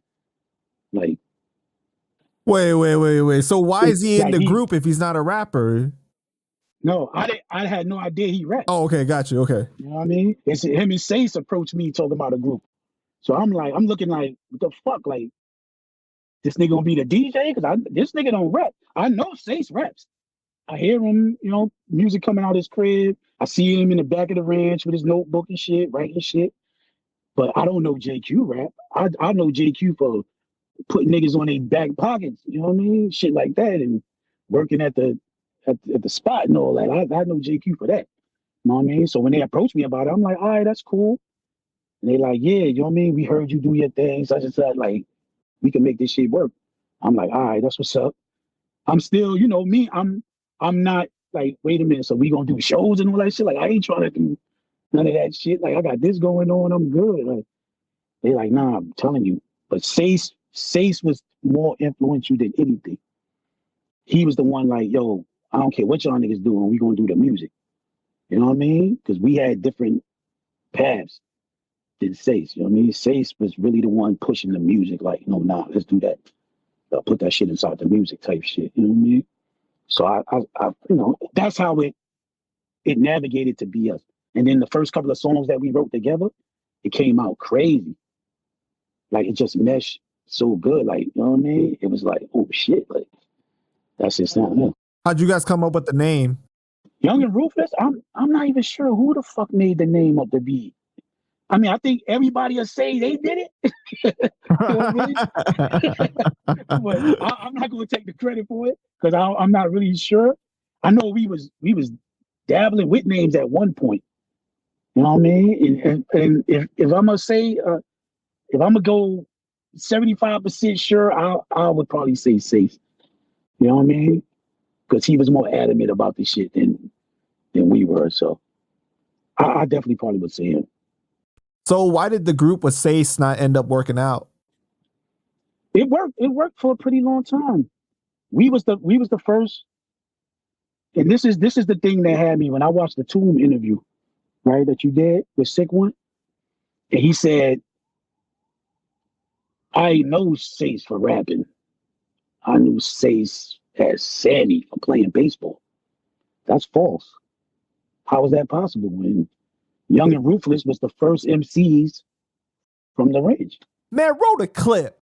Like Wait. So why is he in like the group if he's not a rapper? No, I had no idea he rapped. Oh, okay, got you. Okay. You know what I mean? It's him and Seis approached me talking about a group. So I'm looking like, what the fuck? Like, this nigga gonna be the DJ? Because this nigga don't rap. I know Seis raps. I hear him, music coming out his crib. I see him in the back of the ranch with his notebook and shit, writing shit. But I don't know JQ rap. I know JQ for putting niggas on their back pockets, you know what I mean? Shit like that, and working at the spot and all that. I know JQ for that. You know what I mean? So when they approached me about it, I'm like, all right, that's cool. And they like, yeah, you know what I mean? We heard you do your thing, such and such. Like, we can make this shit work. I'm like, all right, that's what's up. I'm still, me, I'm not like, wait a minute, so we gonna do shows and all that shit? Like, I ain't trying to do none of that shit. Like, I got this going on, I'm good. Like, they like, nah, I'm telling you. But Seis was more influential than anything. He was the one like, yo, I don't care what y'all niggas doing, we gonna do the music. You know what I mean? Because we had different paths than Seis. You know what I mean? Seis was really the one pushing the music, like, no, nah, let's do that. Put that shit inside the music type shit. You know what I mean? So I that's how it navigated to be us. And then the first couple of songs that we wrote together, it came out crazy. Like it just meshed so good. Like, you know what I mean? It was like, oh shit, like that's just something else. How'd you guys come up with the name? Young and Ruthless, I'm not even sure who the fuck made the name of the beat. I mean, I think everybody will say they did it. You know what I mean? But I'm not going to take the credit for it because I'm not really sure. I know we was dabbling with names at one point. You know what I mean? And if I'm gonna say, if I'm gonna go 75% sure, I would probably say Safe. You know what I mean? Because he was more adamant about this shit than we were. So I definitely probably would say him. So why did the group with Sace not end up working out? It worked. It worked for a pretty long time. We was the first, and this is the thing that had me when I watched the Tomb interview, right, that you did with Sick One, and he said, "I know Sace for rapping. I knew Sace as Sammy for playing baseball." That's false. How is that possible when Young and Ruthless was the first MCs from the range? Man, roll the clip.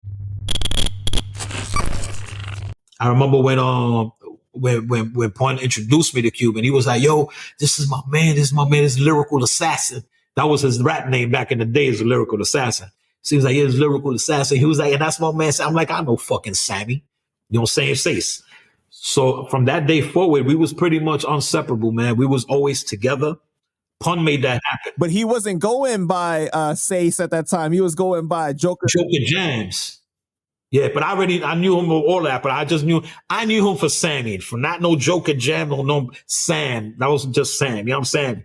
I remember when Pun introduced me to Cuban, he was like, "Yo, this is my man. This is my man. This is Lyrical Assassin." That was his rap name back in the days, the Lyrical Assassin. So he was like, "Yeah, it's Lyrical Assassin." He was like, "And that's my man." I'm like, "I know fucking Sammy." You know what I'm saying? Sace. So from that day forward, we was pretty much inseparable, man. We was always together. Pun made that happen. But he wasn't going by Sace at that time. He was going by Joker Jams. Yeah, but I knew him for all that, but I knew him for Sammy, for not no Joker Jam, no Sam. That was just Sam. You know what I'm saying?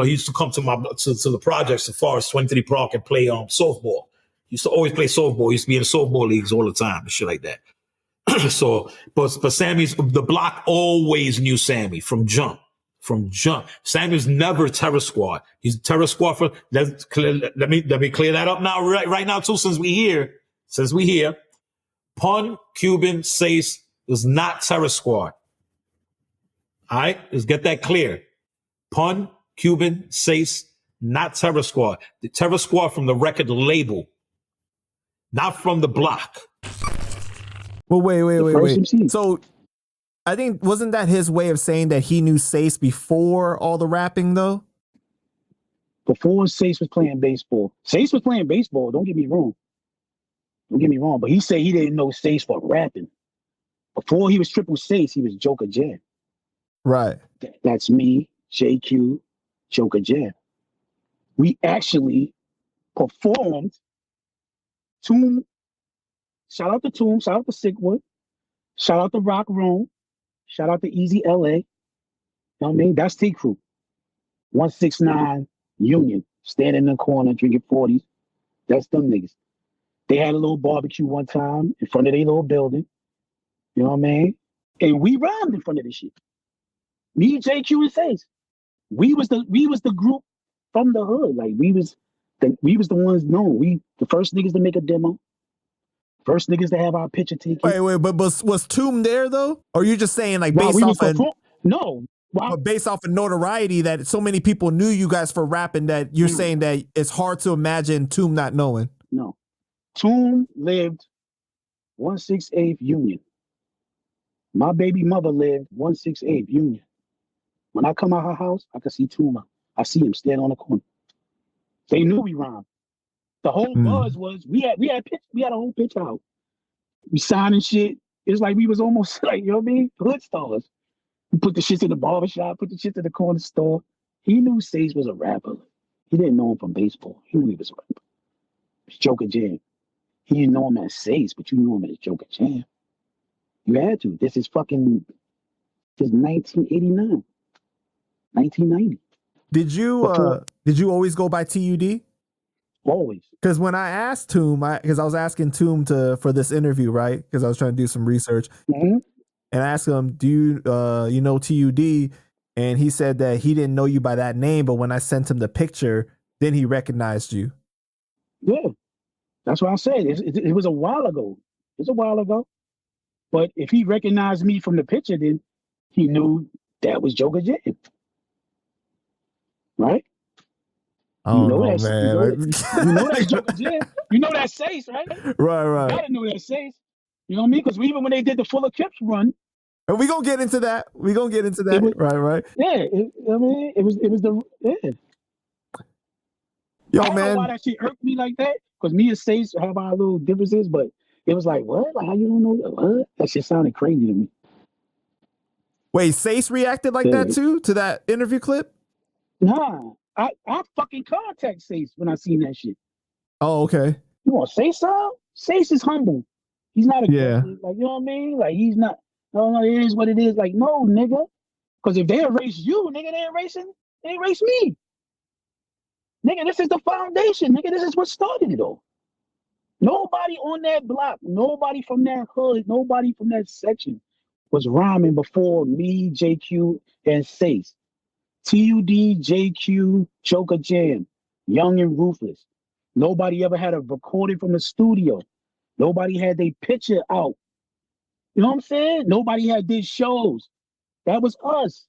He used to come to the projects as far as 23 Park and play softball. He used to always play softball. He used to be in softball leagues all the time and shit like that. So, but Sammy's the block always knew Sammy from jump. Sammy's never Terror Squad. He's Terror Squad for let me clear that up now, right now too, since we here. Pun, Cuban, Sace is not Terror Squad. All right, let's get that clear. Pun, Cuban, Sace, not Terror Squad. The Terror Squad from the record label, not from the block. Well, wait. So I think, wasn't that his way of saying that he knew Sace before all the rapping, though? Before Sace was playing baseball. Sace was playing baseball, don't get me wrong. But he said he didn't know Sace for rapping. Before he was Triple Seis, he was Joker Jam. Right. That's me, JQ, Joker Jam. We actually performed Tomb. Shout out to Tomb, shout out to Sickwood, shout out to Rock Room, shout out to Easy LA. You know what I mean? That's T Crew. 169 Union, standing in the corner drinking 40s. That's them niggas. They had a little barbecue one time in front of their little building. You know what I mean? And we rhymed in front of this shit. Me, JQ, and Sace. We was the group from the hood. Like we was the ones known. We the first niggas to make a demo. First niggas to have our picture taken. Wait, but was Tomb there though? Or are you just saying like based off of no? But based off of notoriety that so many people knew you guys for rapping that you're saying that it's hard to imagine Tomb not knowing. No. Tomb lived 168th Union. My baby mother lived 168th Union. When I come out her house, I can see Tomb. I see him standing on the corner. They knew we rhymed. The whole buzz was we had a whole pitch out. We signing shit. It's like we was almost like, you know what I mean? Hood stars. We put the shit in the barbershop, put the shit in the corner store. He knew Sace was a rapper. He didn't know him from baseball. He knew he was a rapper. It's Joker Jam. He didn't know him as Sace, but you knew him as Joker Jam. You had to. This is 1989, 1990. Did you always go by TUD? Always. Because when I asked Tomb, because I was asking Tomb for this interview, right? Because I was trying to do some research, and I asked him, "Do you know TUD?" And he said that he didn't know you by that name, but when I sent him the picture, then he recognized you. Yeah, that's what I said. It was a while ago. It was a while ago. But if he recognized me from the picture, then he knew that was Joker Jam. right? I don't know, man. You know that's Joker Jam. You know that Seis, right? Right, You right. gotta know that Seis. You know what I mean? Because even when they did the Full Eclipse run, and we gonna get into that. We gonna get into that. was, Right, right. Yeah, I mean, it was the Yo, I don't know why man. that shit irked me like that. Because me and Seis have our little differences, but it was like, what? Like, how you don't know that? What? That shit sounded crazy to me. Wait, Seis reacted like that too to that interview clip? Nah, I fucking contact Seis when I seen that shit. Oh, okay. You want to say so? Seis is humble. He's not aggressive. Yeah. Like, you know what I mean? Like, he's not, no, it is what it is. Like, no, nigga. Because if they erase you, nigga, they erase me. Nigga, this is the foundation. Nigga, this is what started it all. Nobody on that block, nobody from that hood, nobody from that section was rhyming before me, JQ, and Seis. TUD, JQ, Joker Jam, Young and Ruthless. Nobody ever had a recording from the studio. Nobody had their picture out. You know what I'm saying? Nobody had did shows. That was us.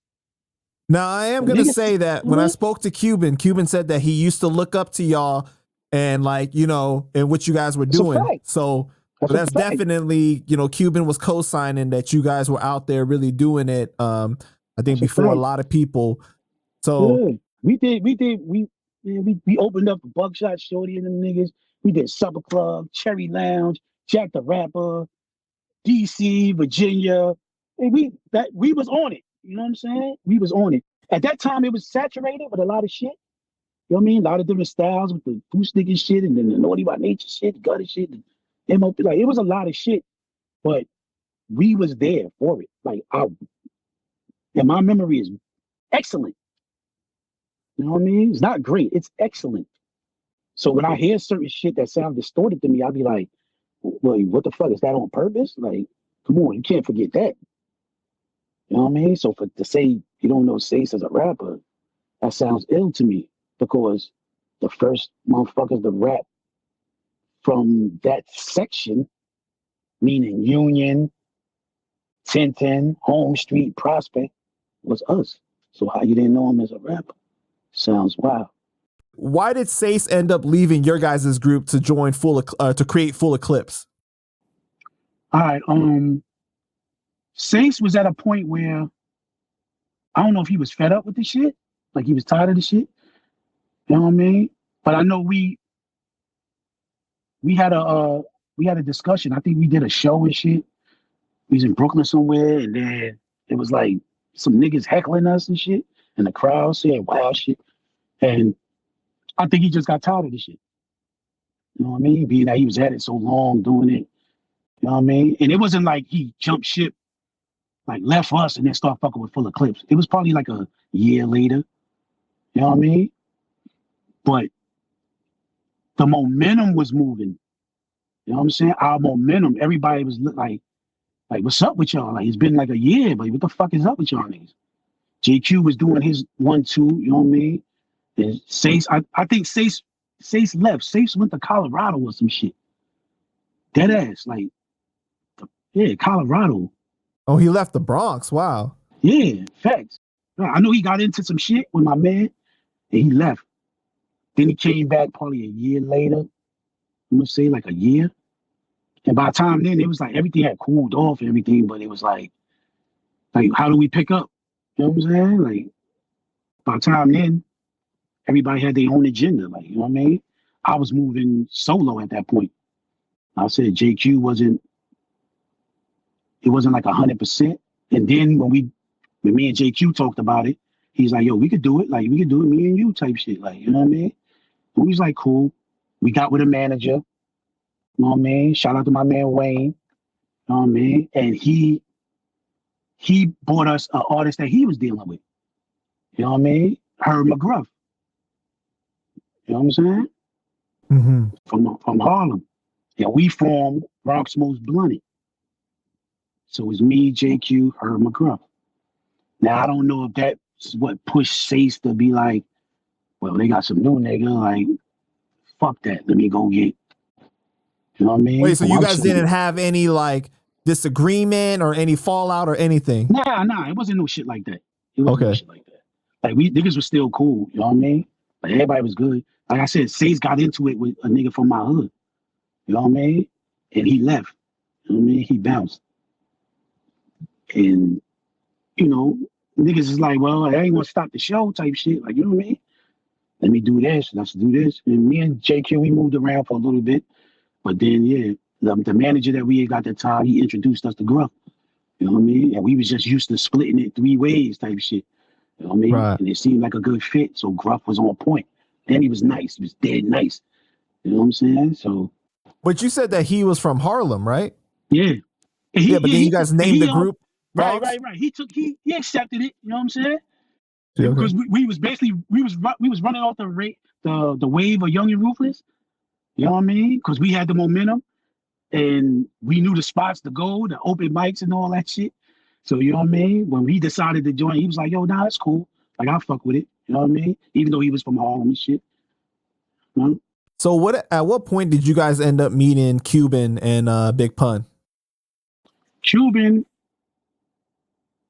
Now, I am going to say that when I spoke to Cuban said that he used to look up to y'all and like, you know, and what you guys were doing. So that's definitely, you know, Cuban was co-signing that you guys were out there really doing it. I think before a lot of people. So yeah. we opened up the Buckshot Shorty and them niggas. We did Supper Club, Cherry Lounge, Jack the Rapper, DC, Virginia. And we was on it. You know what I'm saying? We was on it. At that time, it was saturated with a lot of shit. You know what I mean? A lot of different styles with the goose nigga shit and then the naughty by nature shit, the gutter shit, and MOP. Like, it was a lot of shit, but we was there for it. Like, and my memory is excellent. You know what I mean? It's not great. It's excellent. So when I hear certain shit that sounds distorted to me, I'll be like, well, what the fuck? Is that on purpose? Like, come on, you can't forget that. You know what I mean? So to say you don't know Seis as a rapper, that sounds ill to me because the first motherfuckers to rap from that section, meaning Union, Tintin, Home Street, Prospect, was us. So how you didn't know him as a rapper? Sounds wild. Why did Seis end up leaving your guys' group to join to create Full Eclipse? All right, Seis was at a point where I don't know if he was fed up with the shit, like he was tired of the shit. You know what I mean? But I know we had a discussion. I think we did a show and shit. We was in Brooklyn somewhere, and then it was like some niggas heckling us and shit, and the crowd saying wild shit. And I think he just got tired of the shit. You know what I mean? Being that he was at it so long doing it. You know what I mean? And it wasn't like he jumped ship, like left us and then start fucking with Full Eclipse. It was probably like a year later. You know what I mean? But the momentum was moving. You know what I'm saying? Our momentum, everybody was like, what's up with y'all? Like, it's been like a year, but what the fuck is up with y'all niggas? JQ was doing his 1-2, you know what I mean? And Seis, I think Seis left. Seis went to Colorado or some shit. Dead ass, like, yeah, Colorado. Oh, he left the Bronx. Wow. Yeah, facts. I know he got into some shit with my man, and he left. Then he came back probably a year later. I'm gonna say like a year. And by the time then, it was like everything had cooled off and everything, but it was like how do we pick up? You know what I'm saying? Like, by the time then, everybody had their own agenda. Like, you know what I mean? I was moving solo at that point. I said JQ wasn't like 100%. And then when me and JQ talked about it, he's like, yo, we could do it. Like, we could do it, me and you type shit. Like, you know what I mean? And we was like, cool. We got with a manager. You know what I mean? Shout out to my man Wayne. You know what I mean? And he bought us an artist that he was dealing with. You know what I mean? Herb McGruff. You know what I'm saying? Mm-hmm. From Harlem. And we formed Bronx Most Blunted. So it's me, JQ, Herb McGruff. Now, I don't know if that's what pushed Seis to be like, well, they got some new nigga, like, fuck that. Let me go get, you know what I mean? Wait, so you guys didn't have any, like, disagreement or any fallout or anything? Nah, it wasn't no shit like that. It wasn't no shit like that. Like we niggas was still cool, you know what I mean? Like everybody was good. Like I said, Sace got into it with a nigga from my hood, you know what I mean? And he left. You know what I mean? He bounced. And, you know, niggas is like, well, I ain't gonna stop the show type shit. Like, you know what I mean? Let me do this, let's do this. And me and JQ, we moved around for a little bit. But then, yeah, the manager that we had got at the time, he introduced us to Gruff. You know what I mean? And we was just used to splitting it 3 ways type shit. You know what I mean? Right. And it seemed like a good fit. So Gruff was on point. And he was nice. He was dead nice. You know what I'm saying? So. But you said that he was from Harlem, right? Yeah. And yeah, but then you guys named the group. Right. He accepted it. You know what I'm saying? Yeah, okay. Because we was basically, we was running off the wave of Young and Ruthless. You know what I mean? Because we had the momentum. And we knew the spots to go, the open mics and all that shit. So, you know what I mean? When he decided to join, he was like, yo, nah, that's cool. Like, I'll fuck with it. You know what I mean? Even though he was from Harlem and shit. You know? So at what point did you guys end up meeting Cuban and Big Pun? Cuban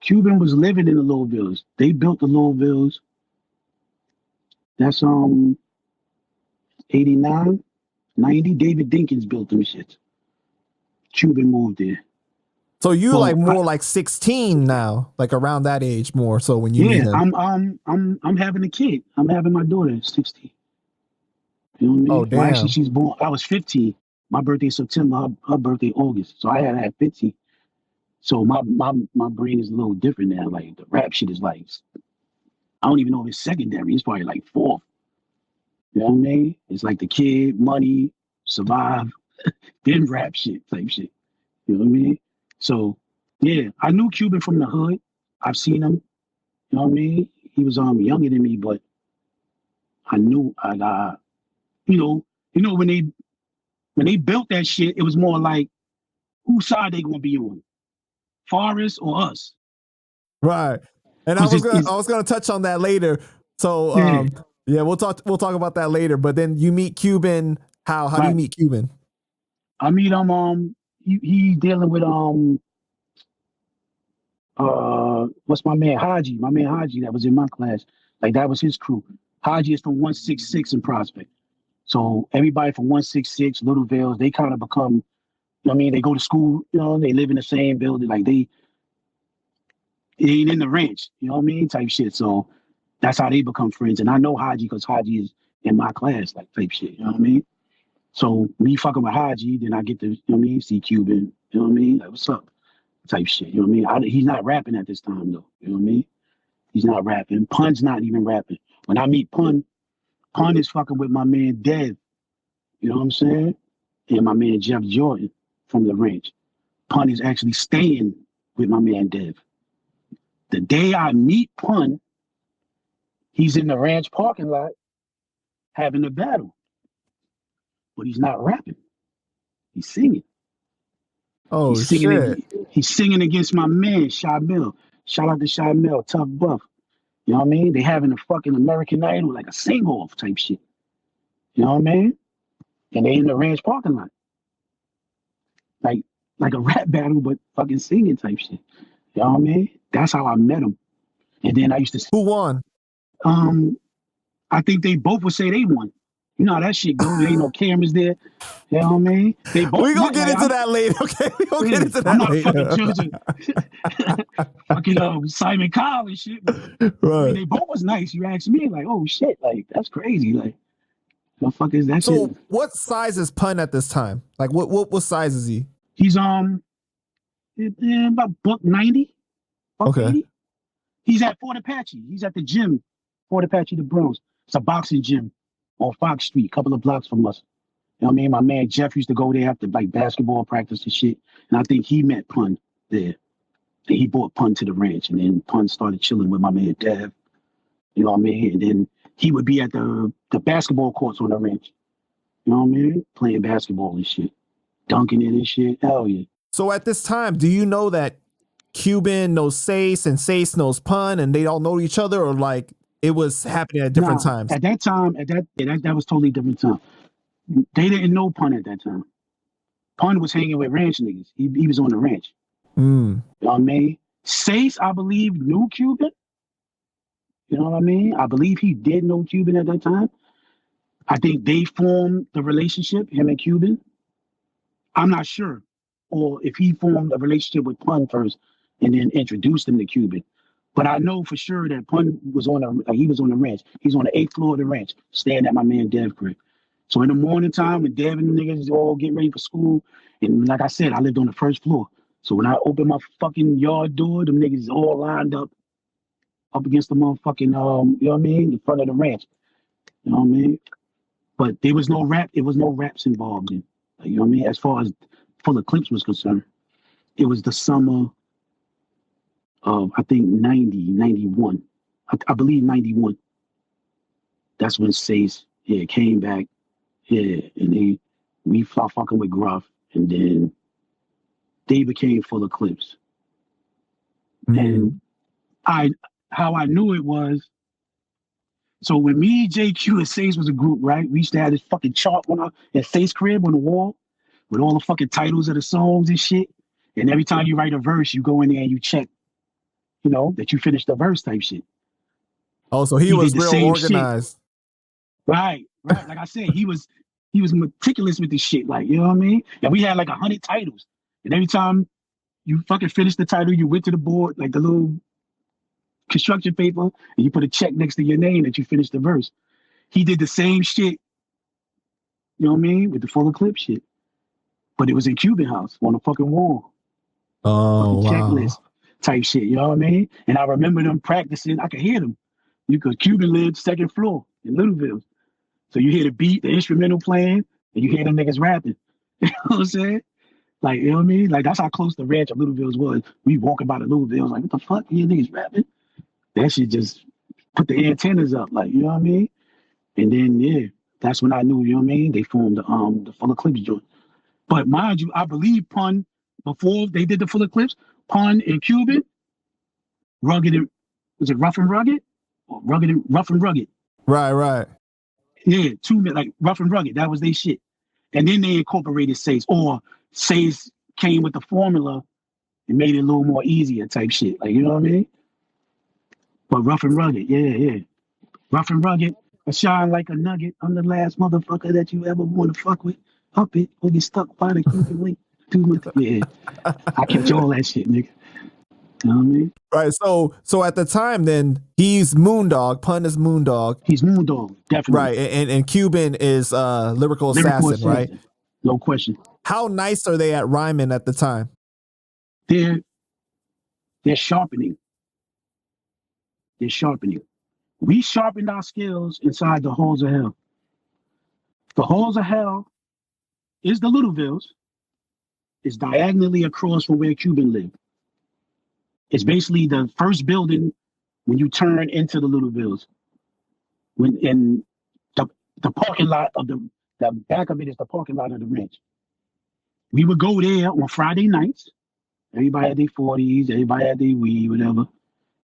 was living in the Louisvilles. They built the Louisvilles. That's 89, 90. David Dinkins built them shits. Cuban moved there. So you like 16 now, like around that age more. So when you meet him. I'm having a kid. I'm having my daughter at 16. You know what I mean? Oh, damn. Well, actually, she's born. I was 15. My birthday is September. Her birthday August. So I had her at 15. So my brain is a little different now. Like the rap shit is like, I don't even know if it's secondary. It's probably like fourth. You know what I mean? It's like the kid, money, survive, then rap shit type shit. You know what I mean? So yeah, I knew Cuban from the hood. I've seen him. You know what I mean? He was younger than me, but I knew you know when they built that shit, it was more like whose side they gonna be on, Forrest or us? Right. And I was gonna touch on that later. So yeah, we'll talk about that later. But then you meet Cuban. How do you meet Cuban? I meet him. He dealing with what's my man Haji? My man Haji that was in my class. Like that was his crew. Haji is from 166 in Prospect. So everybody from 166, Little Vales, they kind of become, you know what I mean? They go to school, you know, they live in the same building. Like they ain't in the ranch, you know what I mean? Type shit. So that's how they become friends. And I know Haji because Haji is in my class, like type shit, you know what I mean? So me fucking with Haji, then I get to, you know what I mean, see Cuban, you know what I mean? Like, what's up? Type shit, you know what I mean? He's not rapping at this time though, you know what I mean? He's not rapping. Pun's not even rapping. When I meet Pun is fucking with my man Dev, you know what I'm saying? And my man Jeff Jordan from the ranch. Pun is actually staying with my man Dev. The day I meet Pun, he's in the ranch parking lot having a battle. But he's not rapping. He's singing. Oh, he's singing. shit. He's singing against my man, Shy Mill. Shout out to Shy Mill, tough buff. You know what I mean? They having a fucking American Idol, like a sing-off type shit. You know what I mean? And they in the ranch parking lot. Like a rap battle, but fucking singing type shit. You know what I mean? That's how I met him. And then I used to. Who won? I think they both would say they won. You know how that shit go. There ain't no cameras there. You know what I mean? They both. We gonna get into that later, okay? We gonna get into that I'm not later. fucking fucking Simon Cowell and shit. But, right. I mean, they both was nice. You ask me, like, oh shit, like that's crazy. Like, what the fuck is that so shit? What size is Pun at this time? Like, what size is he? He's about $190. Okay. 80. He's at Fort Apache. He's at the gym, Fort Apache, the Bronx. It's a boxing gym on Fox Street, a couple of blocks from us. You know what I mean? My man Jeff used to go there after like basketball practice and shit. And I think he met Pun there. And he brought Pun to the ranch. And then Pun started chilling with my man Dev. You know what I mean? And then he would be at the basketball courts on the ranch. You know what I mean? Playing basketball and shit. Dunking it and shit. Hell yeah. So at this time, do you know that Cuban knows Sace and Sace knows Pun and they all know each other, or like it was happening at different times? At that time, that was totally different time. They didn't know Pun at that time. Pun was hanging with ranch niggas. He was on the ranch. You know what I mean? Sace, I believe, knew Cuban. You know what I mean? I believe he did know Cuban at that time. I think they formed the relationship, him and Cuban. I'm not sure. Or if he formed a relationship with Pun first and then introduced him to Cuban. But I know for sure that Pun was he was on the ranch. He's on the 8th floor of the ranch, staying at my man Dev crib. So in the morning time when Dev and the niggas is all getting ready for school, and like I said, I lived on the 1st floor. So when I opened my fucking yard door, them niggas is all lined up against the motherfucking you know what I mean, the front of the ranch. You know what I mean? But there was no rap, there was no raps involved in. Like, you know what I mean? As far as Full of Clips was concerned, it was the summer of I think 90, 91. I believe 91. That's when Sace came back. Yeah, and we started fucking with Gruff, and then they became Full of Clips. And how I knew it was, so when me, JQ, and Sace was a group, right? We used to have this fucking chart at Sace crib on the wall with all the fucking titles of the songs and shit. And every time you write a verse, you go in there and you check, you know, that you finished the verse type shit. Oh, so he was did the real same organized. Shit. Right. Like I said, he was meticulous with this shit. Like, you know what I mean? And we had like 100 titles. And every time you fucking finished the title, you went to the board, like the little construction paper, and you put a check next to your name that you finished the verse. He did the same shit, you know what I mean, with the Full of Clip shit. But it was in Cuban house on the fucking wall. Oh, fucking wow. checklist type shit, you know what I mean? And I remember them practicing. I could hear them because Cuban lived 2nd floor in Littleville. So you hear the beat, the instrumental playing, and you hear them niggas rapping. You know what I'm saying? Like, you know what I mean? Like, that's how close the ranch of Littleville was. We walking by the Littleville, like, what the fuck? You niggas rapping? That shit just put the antennas up, like, you know what I mean? And then, that's when I knew, you know what I mean? They formed the Full of Clips joint. But mind you, I believe Pun, before they did the Full of Clips, Pun and Cuban, rugged and, was it Rough and Rugged? Or Rough and Rugged. Right. Yeah, like Rough and Rugged, that was their shit. And then they incorporated Sace, or Sace came with the formula and made it a little more easier type shit. Like, you know what I mean? But Rough and Rugged, yeah. Rough and Rugged, I shine like a nugget. I'm the last motherfucker that you ever want to fuck with. Up it or get stuck by the Cuban link. Yeah, I catch all that shit, nigga. You know what I mean? Right. So at the time, then he's Moondog. Pun is Moondog. He's Moondog, definitely. Right. And Cuban is lyrical assassin, right? No question. How nice are they at rhyming at the time? They're sharpening. They're sharpening. We sharpened our skills inside the halls of hell. The halls of hell is the Littlevilles. It's diagonally across from where Cuban lived. It's basically the first building when you turn into the Littlevilles. When in the parking lot of the back of it is the parking lot of the ranch. We would go there on Friday nights. Everybody had their 40s, everybody had their weed, whatever.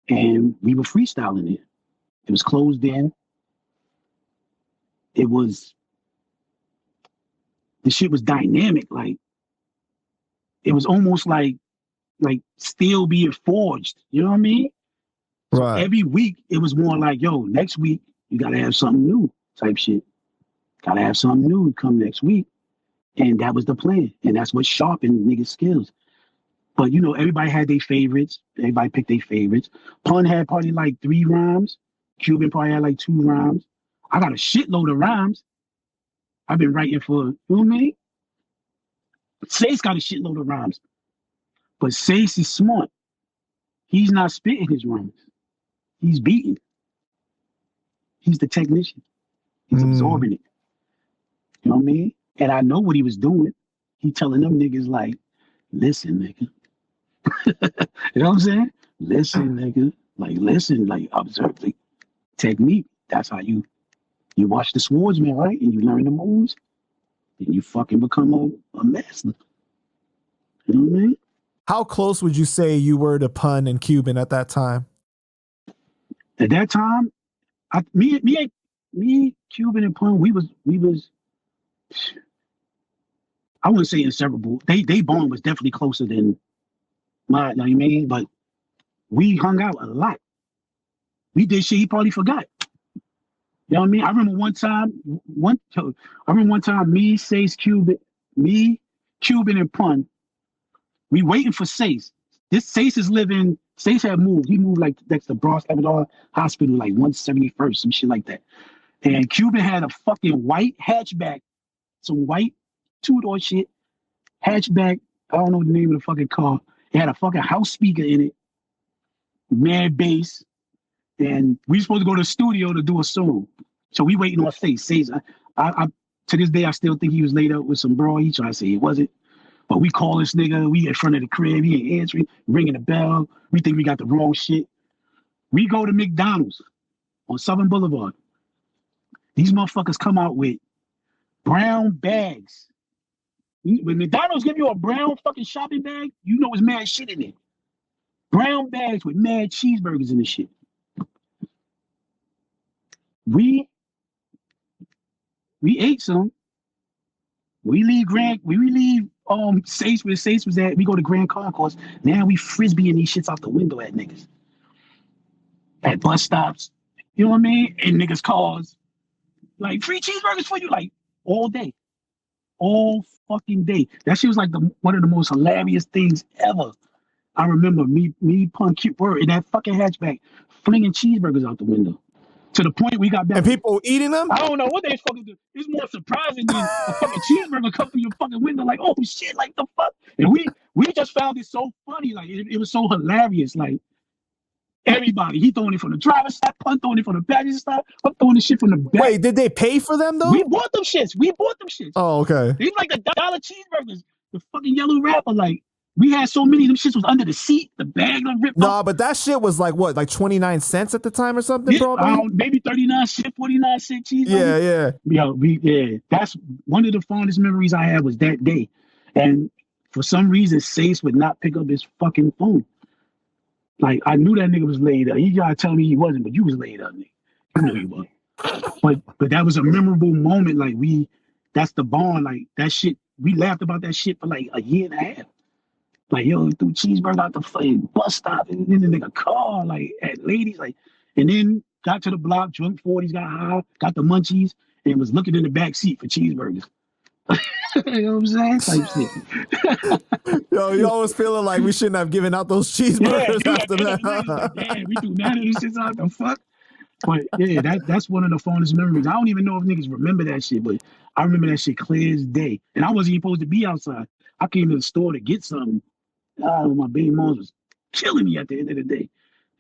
And we were freestyling there. It was closed in. The shit was dynamic. Like, it was almost like steel being forged. You know what I mean? Right. So every week, it was more like, yo, next week, you got to have something new type shit. Got to have something new come next week. And that was the plan. And that's what sharpened niggas' skills. But, you know, everybody had their favorites. Everybody picked their favorites. Pun had probably like 3 rhymes. Cuban probably had like 2 rhymes. I got a shitload of rhymes. I've been writing for, you know what I mean? Sace got a shitload of rhymes. But Sace is smart. He's not spitting his rhymes. He's beating. He's the technician. He's absorbing it. You know what I mean? And I know what he was doing. He telling them niggas like, listen, nigga. You know what I'm saying? Listen, nigga. Like, listen, like, observe the technique. That's how you watch the swordsman, right? And you learn the moves. And you fucking become a master. You know what I mean? How close would you say you were to Pun and Cuban at that time? At that time, me, Cuban, and Pun, we was. I wouldn't say inseparable. They bond was definitely closer than mine. You know what I mean? But we hung out a lot. We did shit he probably forgot. You know what I mean? I remember one time, me, Sace, Cuban, and Pun. We waiting for Sace. This Sace had moved. He moved like next to Bronx Avenue Hospital, like 171st, some shit like that. And Cuban had a fucking white hatchback, some white two-door shit, hatchback. I don't know the name of the fucking car. It had a fucking house speaker in it, mad bass. And we supposed to go to the studio to do a song. So we waiting on Sace. I to this day, I still think he was laid up with some bro. He tried to say he wasn't. But we call this nigga. We in front of the crib. He ain't answering, ringing the bell. We think we got the wrong shit. We go to McDonald's on Southern Boulevard. These motherfuckers come out with brown bags. When McDonald's give you a brown fucking shopping bag, you know it's mad shit in it. Brown bags with mad cheeseburgers in the shit. We ate some. We leave Sace where Sace was at. We go to Grand Concourse. Now we frisbeeing these shits out the window at niggas. At bus stops. You know what I mean? In niggas' cars. Like, free cheeseburgers for you, like, all day. All fucking day. That shit was like one of the most hilarious things ever. I remember me Pun Cute Word in that fucking hatchback flinging cheeseburgers out the window. To the point we got back. And people eating them? I don't know what they fucking do. It's more surprising than a fucking cheeseburger come through your fucking window. Like, oh shit, like the fuck. And we just found it so funny. Like it was so hilarious. Like everybody, he throwing it from the driver's side, Pun throwing it from the passenger side, I'm throwing the shit from the back. Wait, did they pay for them though? We bought them shits. Oh, okay. These like the dollar cheeseburgers, the fucking yellow wrapper. Like we had so many of them shits was under the seat. The bag done ripped off. But that shit was like what, like 29 cents at the time or something, yeah, probably? Maybe 39 cent, 49 cent cheeseburger. Yeah. That's one of the fondest memories I had was that day. And for some reason, Sace would not pick up his fucking phone. Like I knew that nigga was laid up. He gotta tell me he wasn't, but you was laid up, nigga. You know he was. But that was a memorable moment. Like that's the bond. Like that shit. We laughed about that shit for like a year and a half. Like, yo, threw cheeseburger out the fucking bus stop and then the nigga car, like, at ladies, like, and then got to the block, drunk 40s, got high, got the munchies, and was looking in the back seat for cheeseburgers. You know what I'm saying? Type shit. Yo, you always feeling like we shouldn't have given out those cheeseburgers after that. Damn, we threw none of this shit out the fuck. But yeah, that's one of the fondest memories. I don't even know if niggas remember that shit, but I remember that shit clear as day. And I wasn't even supposed to be outside. I came to the store to get something. My baby mom was killing me at the end of the day.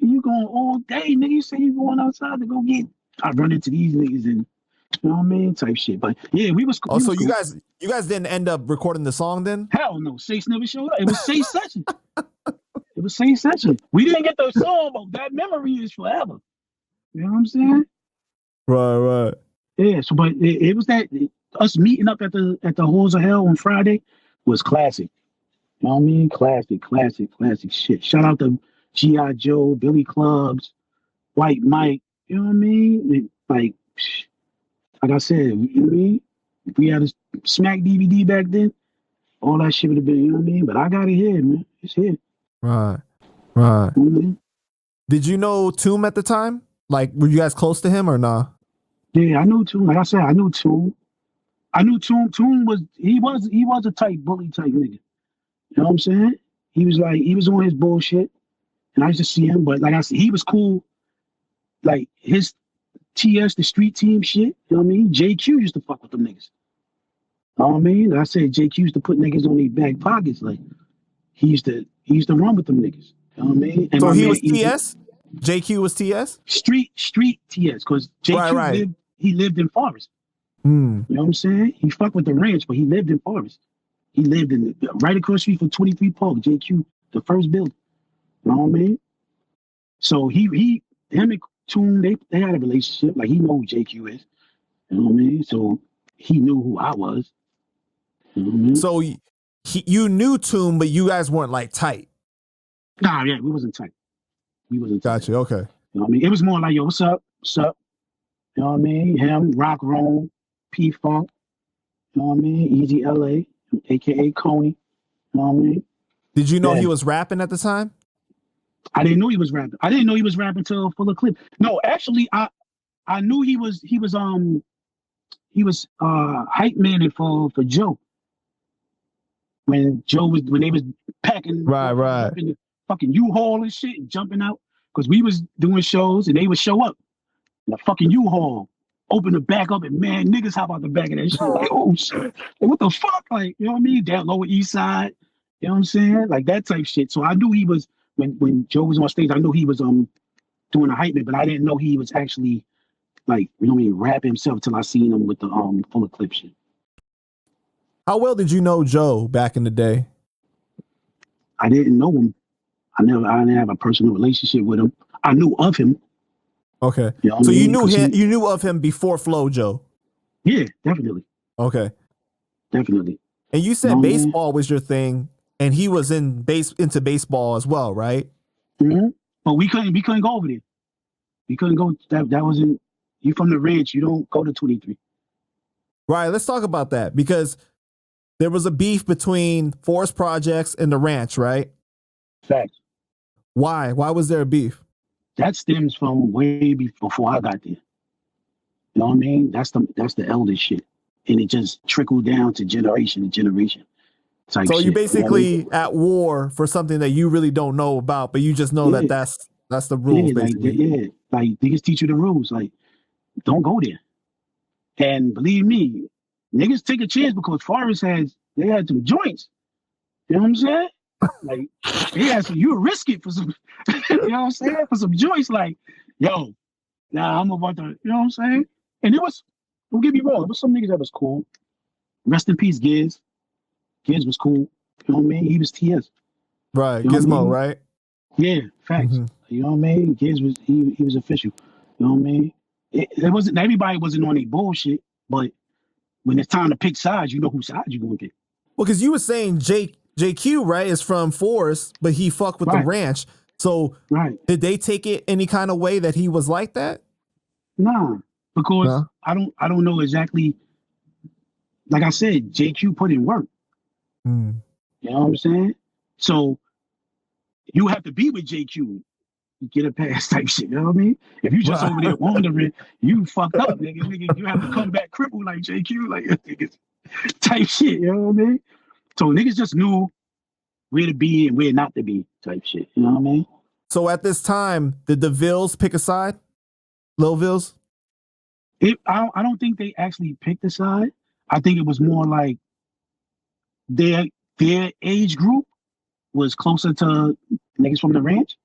And you going all day, nigga. You say you going outside to go get. I run into these niggas and you know what I mean, type shit. But yeah, we was. Oh, so you guys didn't end up recording the song then? Hell no, Sace never showed up. It was Sace session. It was Sace session. We didn't get the song, but that memory is forever. You know what I'm saying? Right. Yeah. So, but it was that us meeting up at the Halls of Hell on Friday was classic. You know what I mean? Classic shit. Shout out to G.I. Joe, Billy Clubs, White Mike. You know what I mean? Like I said, you know what I mean? If we had a Smack DVD back then, all that shit would have been, you know what I mean? But I got it here, man. It's here. Right. Mm-hmm. Did you know T.U.D at the time? Like, were you guys close to him or nah? Yeah, I knew T.U.D. Like I said, I knew T.U.D. T.U.D. was a tight bully type nigga. You know what I'm saying? He was on his bullshit, and I used to see him. But like I said, he was cool. Like his TS, the street team shit. You know what I mean? JQ used to fuck with them niggas. You know what I mean? I said JQ used to put niggas on their back pockets. Like he used to run with them niggas. You know what I mean? And so he was TS. JQ was TS. Street TS, because JQ lived in Forest. You know what I'm saying? He fucked with the ranch, but he lived in Forest. He lived in right across the street from 23 Park, JQ, the first building. You know what I mean? So him and T.U.D, they had a relationship. Like he know who JQ is. You know what I mean? So he knew who I was. You know what I mean? So you knew T.U.D, but you guys weren't like tight. Nah, yeah, we wasn't tight. Gotcha. Okay. You know what I mean? It was more like, yo, what's up? What's up? You know what I mean? Him, Rock Rome, P Funk. You know what I mean? Easy LA. AKA Coney. You know what I mean? Did you know he was rapping at the time? I didn't know he was rapping. I didn't know he was rapping till Full of Clip. No, actually, I knew he was hype man for Joe when they was packing Right. up in the fucking U-Haul and shit and jumping out because we was doing shows and they would show up in the fucking U-Haul, open the back up and man, niggas hop out the back of that shit like, oh shit, like, what the fuck, like, you know what I mean? Down Lower East Side, you know what I'm saying? Like that type shit. So I knew he was when Joe was on stage. I knew he was doing a hype man, but I didn't know he was actually like, you know what I mean, rap himself till I seen him with the Full of Clip shit. How well did you know Joe back in the day? I didn't know him. I didn't have a personal relationship with him. I knew of him. Okay. You know so I you mean? knew him. You knew of him before Flo Joe. Yeah, definitely. Okay. Definitely. And you said baseball was your thing, and he was into baseball as well, right? Mm-hmm. But we couldn't go over there. We couldn't go. That wasn't. You from the ranch. You don't go to 23. Right. Let's talk about that because there was a beef between Forest Projects and the ranch, right? Facts. Why? Why was there a beef? That stems from way before I got there. You know what I mean? That's the elder shit, and it just trickled down to generation to generation. So you basically at war for something that you really don't know about, but you just know that's the rules, basically. Like niggas teach you the rules. Like, don't go there. And believe me, niggas take a chance because Forrest had some joints. You know what I'm saying? Like, you risk it for some, you know what I'm saying? For some joints, like, yo, nah, I'm about to, you know what I'm saying? And don't get me wrong, there was some niggas that was cool. Rest in peace, Giz. Giz was cool. You know what I mean? He was TS. Right, you know Gizmo, I mean? right? Yeah, facts. Mm-hmm. You know what I mean? Giz was he was official. You know what I mean? It wasn't everybody wasn't on any bullshit, but when it's time to pick sides, you know whose side you gonna pick. Well, because you were saying JQ, right, is from Forest, but he fucked with the ranch. So did they take it any kind of way that he was like that? Nah, because I don't know exactly. Like I said, JQ put in work. You know what I'm saying? So you have to be with JQ to get a pass type shit. You know what I mean? If you just over there wandering, you fucked up, nigga. You have to come back crippled like JQ, like niggas type shit. You know what I mean? So niggas just knew where to be and where not to be type shit. You know what I mean? So at this time, did the Vills pick a side? Lil Vills? I don't think they actually picked a side. I think it was more like their age group was closer to niggas from the ranch.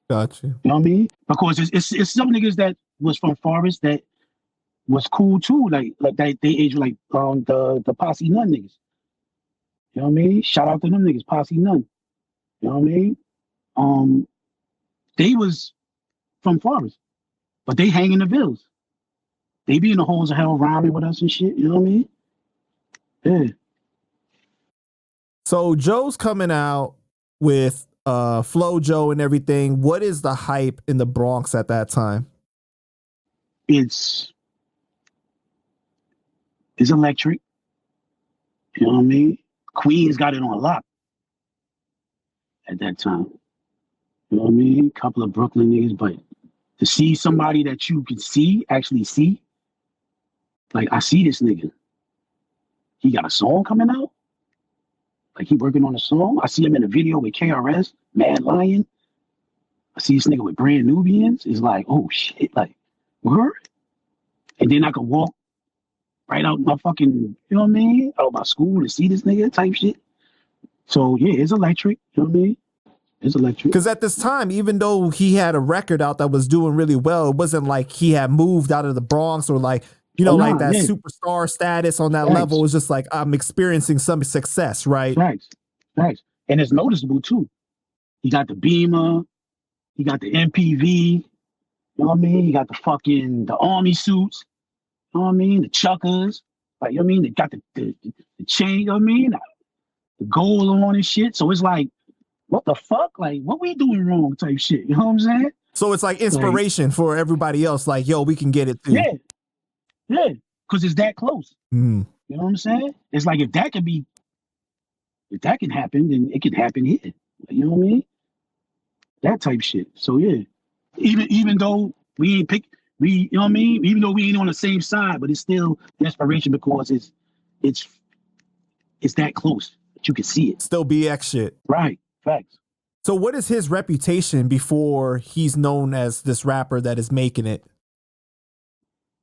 Gotcha. You know what I mean? Because it's some niggas that was from Forest that was cool too. Like they age like the Posse None niggas. You know what I mean? Shout out to them niggas, Posse None. You know what I mean? They was from Forest, but they hang in the Vills. They be in the holes of hell rhyming with us and shit. You know what I mean? Yeah. So Joe's coming out with Flo Joe and everything. What is the hype in the Bronx at that time? It's electric. You know what I mean? Queens got it on lock at that time. You know what I mean? Couple of Brooklyn niggas, but to see somebody that you can actually see, like I see this nigga. He got a song coming out. Like he working on a song. I see him in a video with KRS, Mad Lion. I see this nigga with Brand Nubians. It's like, oh shit, like, word? And then I could walk right out my fucking, you know what I mean? Out my school and see this nigga type shit. So yeah, it's electric. You know what I mean? It's electric. Because at this time, even though he had a record out that was doing really well, it wasn't like he had moved out of the Bronx or like, you know, like that superstar status on that level. It was just like, I'm experiencing some success, right? Facts. And it's noticeable too. He got the Beamer. He got the MPV. You know what I mean? He got the army suits. You know what I mean? The chuckers. Like, you know what I mean? They got the chain, you know what I mean? The gold on and shit. So it's like, what the fuck? Like, what we doing wrong type shit? You know what I'm saying? So it's like inspiration for everybody else. Like, yo, we can get it too. Yeah. Because it's that close. Mm. You know what I'm saying? It's like, if that can happen, then it can happen here. You know what I mean? that type shit. So yeah, even though we ain't you know what I mean? Even though we ain't on the same side, but it's still inspiration because it's that close that you can see it. Still BX shit. Right. Facts. So what is his reputation before he's known as this rapper that is making it?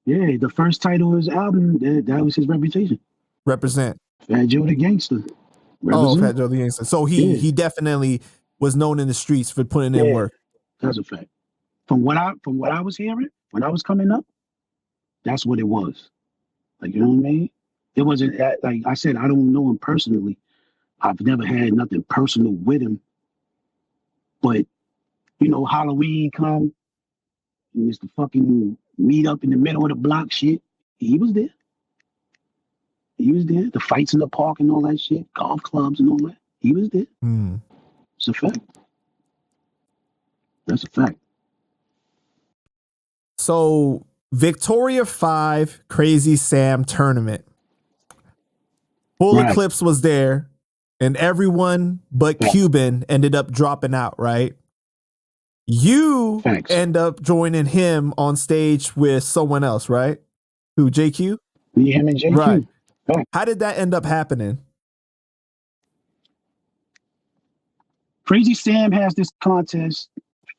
Yeah, the first title of his album, that was his reputation. Represent. Fat Joe the Gangster. Oh, Represent. Fat Joe the Gangster. So he definitely was known in the streets for putting in work. That's a fact. From what I was hearing when I was coming up, that's what it was. Like, you know what I mean? It wasn't like I said, I don't know him personally. I've never had nothing personal with him. But, you know, Halloween come, and it's the fucking meet up in the middle of the block shit. He was there. He was there. The fights in the park and all that shit, golf clubs and all that. He was there. It's a fact. That's a fact. So Victoria 5 Crazy Sam tournament. Full Eclipse was there, and everyone but Cuban ended up dropping out, right? You end up joining him on stage with someone else, right? Who, JQ? Me, him, and JQ. Right. How did that end up happening? Crazy Sam has this contest.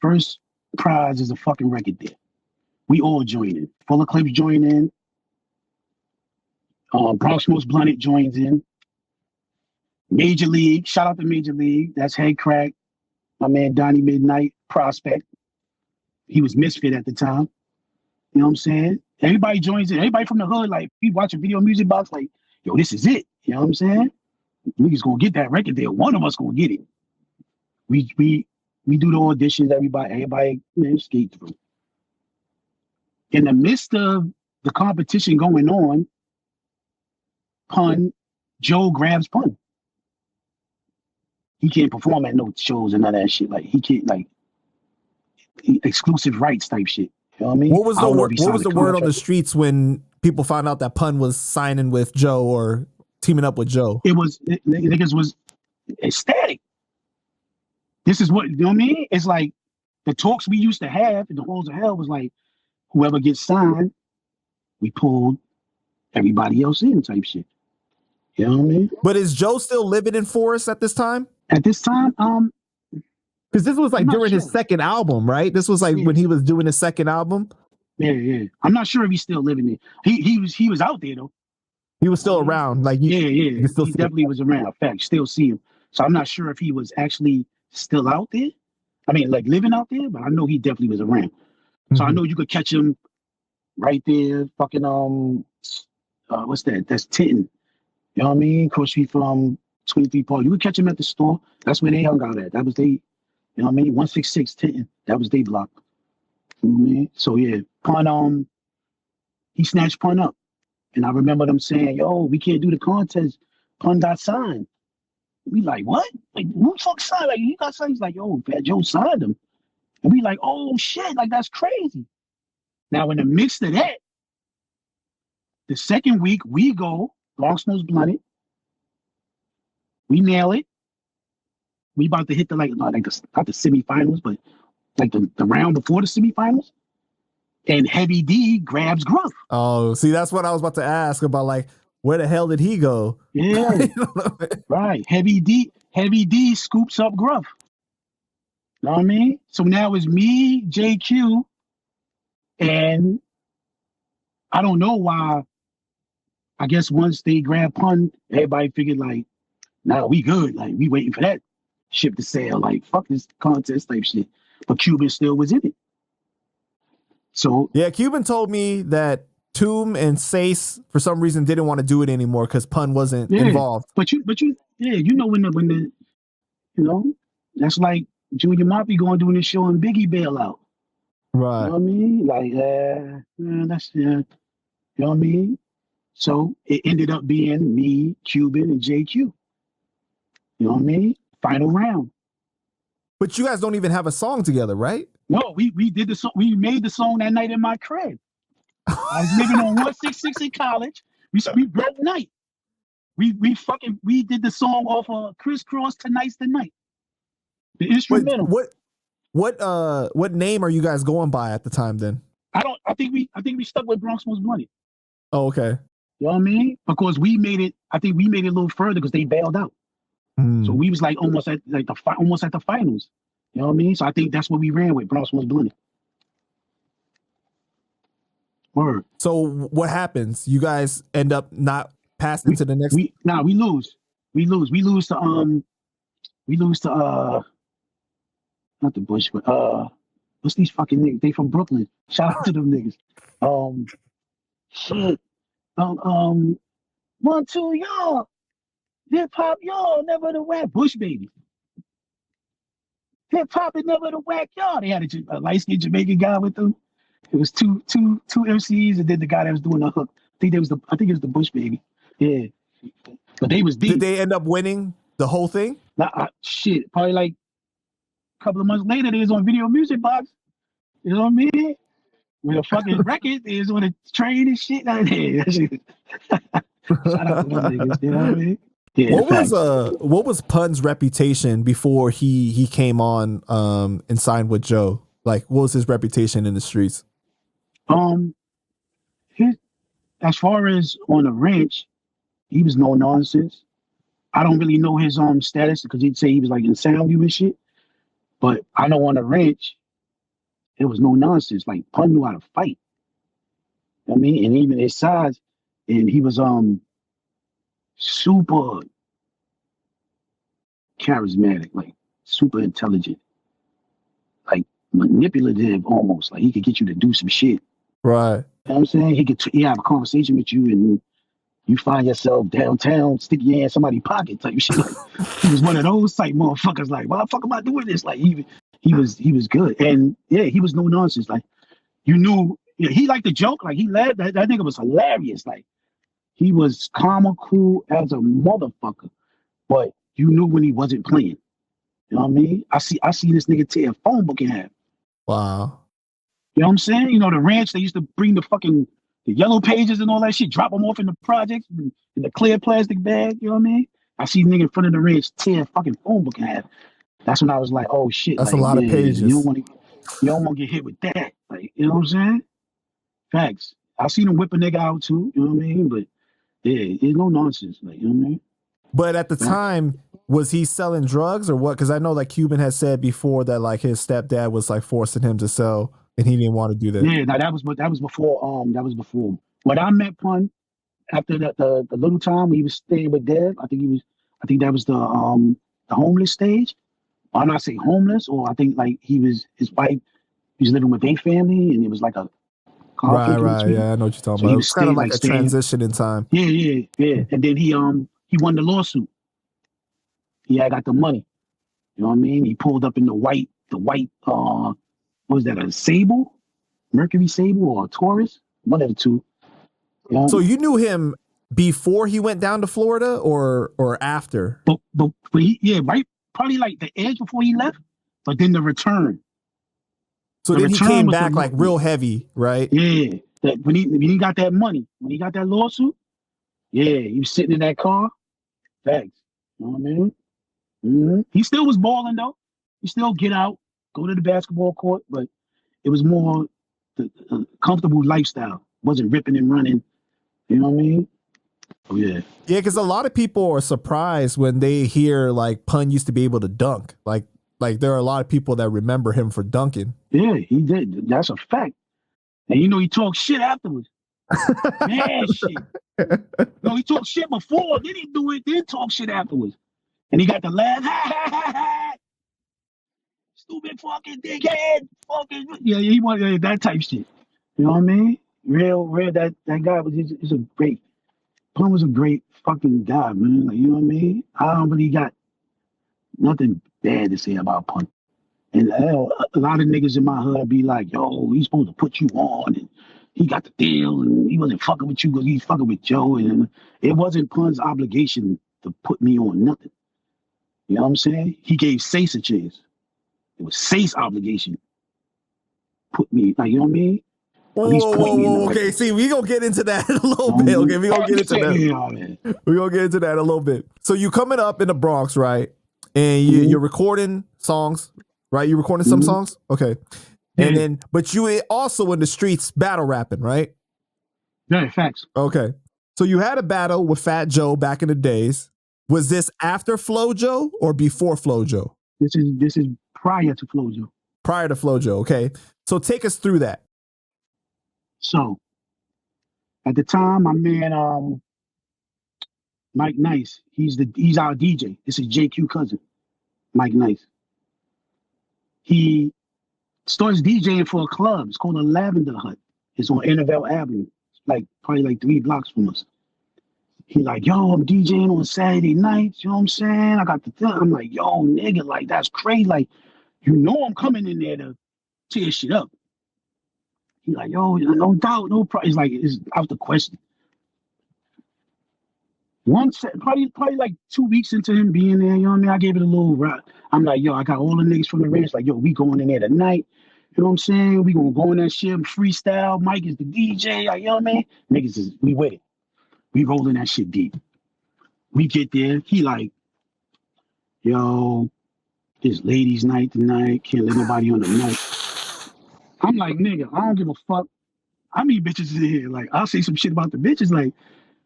First prize is a fucking record deal. We all join in. Full Eclipse join in. Bronx Most Blunted joins in. Major League, shout out to Major League. That's Head Crack. My man Donnie Midnight, Prospect. He was Misfit at the time. You know what I'm saying? Everybody joins in. Everybody from the hood, like, we watch a video music box, like, yo, this is it. You know what I'm saying? Niggas gonna get that record deal. One of us gonna get it. We do the auditions, everybody man, skate through. In the midst of the competition going on, Joe grabs Pun. He can't perform at no shows and none of that shit. Like, he can't, like, exclusive rights type shit. You know what I mean? What was the word on the streets when people found out that Pun was signing with Joe or teaming up with Joe? Niggas was ecstatic. This is what, you know what I mean? It's like the talks we used to have in the halls of hell was like, whoever gets signed, we pulled everybody else in type shit. You know what I mean? But is Joe still living in Forest at this time? At this time, because this was like during his second album, right? This was like when he was doing his second album. Yeah. I'm not sure if he's still living there. He was out there though. He was still around. Like he definitely was around. In fact, still see him. So I'm not sure if he was actually still out there. I mean, like living out there, but I know he definitely was around. So I know you could catch him right there. Fucking what's that? That's Tinton. You know what I mean? Across street from 23 Park. You could catch him at the store. That's where they hung out at. That was they. You know what I mean? 166 Tinton. That was they block. You know what I mean? So yeah, Pun he snatched Pun up. And I remember them saying, yo, we can't do the contest. Pun got signed. We like, what? Like, who the fuck signed? Like, he got signed. He's like, yo, Fat Joe signed him. And we like, oh shit, like that's crazy. Now in the midst of that, the second week we go, Bronx Most Blunted. We nail it. We about to hit the not the semifinals, but like the round before the semifinals. And Heavy D grabs Gruff. Oh, see, that's what I was about to ask about. Like, where the hell did he go? Yeah, right. Heavy D scoops up Gruff. Know what I mean? So now it's me, JQ, and I don't know why. I guess once they grab Pun, everybody figured like, nah, we good. Like, we waiting for that ship to sail. Like, fuck this contest type shit. But Cuban still was in it. So yeah, Cuban told me that Toom and Seis for some reason didn't want to do it anymore because Pun wasn't involved. But you know when the you know, that's like Junior Mafia going doing this show and Biggie bail out. Right. You know what I mean? Like that's you know what I mean? So it ended up being me, Cuban, and JQ. You know what I mean? Final round. But you guys don't even have a song together, right? No, we did the song. We made the song that night in my crib. I was living on 166 in college. We broke night. We did the song off of Crisscross Tonight's the Night. The instrumental. What name are you guys going by at the time then? I think we stuck with Bronx Most Money. Oh, okay. You know what I mean? Because we made it. I think we made it a little further because they bailed out. So we was like almost at the finals. You know what I mean? So I think that's what we ran with, Bronx Most Money. Word. So what happens? You guys end up not passing to the next. We lose. We lose to not the Bush, but what's these fucking niggas? They from Brooklyn. Shout out to them niggas. Shit. 1, 2, y'all. Hip hop, y'all never the whack. Bush baby. Hip hop is never the whack, y'all. They had a light skinned Jamaican guy with them. It was two MCs, and then the guy that was doing the hook. I think it was the Bush baby. Yeah, but they was deep. Did they end up winning the whole thing? Shit, probably like a couple of months later, they was on Video Music Box. You know what I mean? With a fucking record, they was on a train and shit. Like that. Shout out to them niggas. You know what I mean? Yeah, what was Pun's reputation before he came on and signed with Joe? Like, what was his reputation in the streets? As far as on the ranch, he was no nonsense. I don't really know his status because he'd say he was like in Soundview and shit. But I know on the ranch, it was no nonsense. Like Pun knew how to fight. I mean, and even his size, and he was super charismatic, like super intelligent, like manipulative almost. Like he could get you to do some shit. Right. You know what I'm saying? He have a conversation with you and you find yourself downtown, stick your hand in somebody's pocket type shit. Like, he was one of those type motherfuckers. Like, why the fuck am I doing this? Like he was good. And yeah, he was no nonsense. Like you knew he liked the joke. Like he laughed. That nigga was hilarious. Like he was calm and cool as a motherfucker. But you knew when he wasn't playing. You know what I mean? I see this nigga tear a phone book in half. Wow. You know what I'm saying? You know, the ranch, they used to bring the yellow pages and all that shit, drop them off in the projects in the clear plastic bag. You know what I mean? I see nigga in front of the ranch tear a fucking phone book in half. That's when I was like, oh shit. That's like, a lot of pages. You don't want to get hit with that. Like, you know what I'm saying? Facts. I seen him whip a nigga out too. You know what I mean? But yeah, there's no nonsense. Like, you know what I mean? But at the time, was he selling drugs or what? Because I know like Cuban has said before that like his stepdad was like forcing him to sell. And he didn't want to do that. Yeah, that was before. That was before. When I met Pun after the little time when he was staying with Dev, I think that was the homeless stage. Or I'm not saying homeless, or I think like his wife, he was living with their family, and it was like a conflict. Right. Yeah, I know what you're talking about. It was kind of like a transition in time. Yeah. And then he won the lawsuit. He had got the money. You know what I mean? He pulled up in the white. What was that, a Sable? Mercury Sable or a Taurus? One of the two. So you knew him before he went down to Florida or after? But right, probably like the edge before he left, but then the return. So then he came back like real heavy, right? Yeah. When he got that money, when he got that lawsuit, yeah, he was sitting in that car. Thanks. You know what I mean? Mm-hmm. He still was balling though. He still get out, go to the basketball court, but it was more the comfortable lifestyle. Wasn't ripping and running. You know what I mean? Oh, yeah. Yeah, because a lot of people are surprised when they hear like Pun used to be able to dunk. Like there are a lot of people that remember him for dunking. Yeah, he did. That's a fact. And you know he talked shit afterwards. Man, shit. No, he talked shit before, then he do it, then talk shit afterwards. And he got the laugh. Stupid fucking dickhead. Fucking he wanted that type shit. You know what I mean? Real that guy is a great Pun was a great fucking guy, man. Like, you know what I mean? I don't really got nothing bad to say about Pun. And a lot of niggas in my hood be like, yo, he's supposed to put you on and he got the deal and he wasn't fucking with you because he's fucking with Joe. And it wasn't Pun's obligation to put me on nothing. You know what I'm saying? He gave Sace a chance. It was Sace's obligation. Put me, like, you know what I mean? Whoa. Okay, see, we gonna get into that in a little bit. Okay, we gonna get into that. We gonna get into that in a little bit. So you coming up in the Bronx, right? And you're recording songs right? You recording some songs? Okay. And then, but you also in the streets battle rapping, right? Yeah, facts. Okay. So you had a battle with Fat Joe back in the days. Was this after Flo Joe or before Flo Joe? This is prior to Flo Joe. Prior to Flo Joe, okay. So take us through that. So at the time, my man Mike Nice, he's our DJ. This is JQ cousin, Mike Nice. He starts DJing for a club. It's called the Lavender Hut. It's on Annabelle Avenue. It's probably like 3 blocks from us. He like, yo, I'm DJing on Saturday nights. You know what I'm saying? I got I'm like, yo, nigga, like that's crazy. Like, you know, I'm coming in there to tear shit up. He like, yo, no doubt, no problem. It's like, it's out the question. Probably like 2 weeks into him being there, you know what I mean? I gave it a little rock. I'm like, yo, I got all the niggas from the ranch. Like, yo, we going in there tonight. You know what I'm saying? We gonna go in that shit, freestyle. Mike is the DJ. Like, you know what I mean? Niggas we with it. We rolling that shit deep. We get there. He like, yo, it's ladies' night tonight. Can't let nobody on the night. I'm like, nigga, I don't give a fuck. I mean, bitches in here. Like, I'll say some shit about the bitches. Like,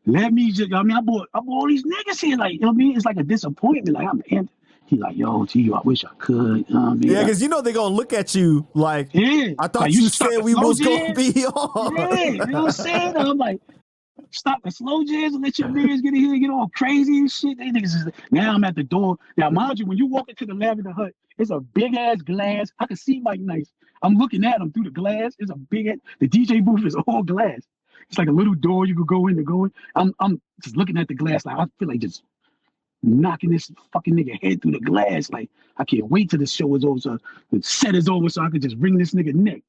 let me just, I mean, I bought all these niggas here. Like, you know what I mean? It's like a disappointment. Like, he like, yo, T.U, I wish I could. You know what I mean? Yeah, because you know they're going to look at you like, yeah, I thought like, you said we was going to be on. Yeah, you know what I'm saying? I'm like, stop the slow jams and let your niggas get in here and get all crazy and shit. They niggas is, now I'm at the door. Now, mind you, when you walk into the Lavender Hut, it's a big ass glass. I can see Mike Nice. I'm looking at him through the glass. It's a big ass, the DJ booth is all glass. It's like a little door you could go in to go in. I'm just looking at the glass like I feel like just knocking this fucking nigga head through the glass. Like I can't wait till the show is over, so the set is over, so I could just wring this nigga neck.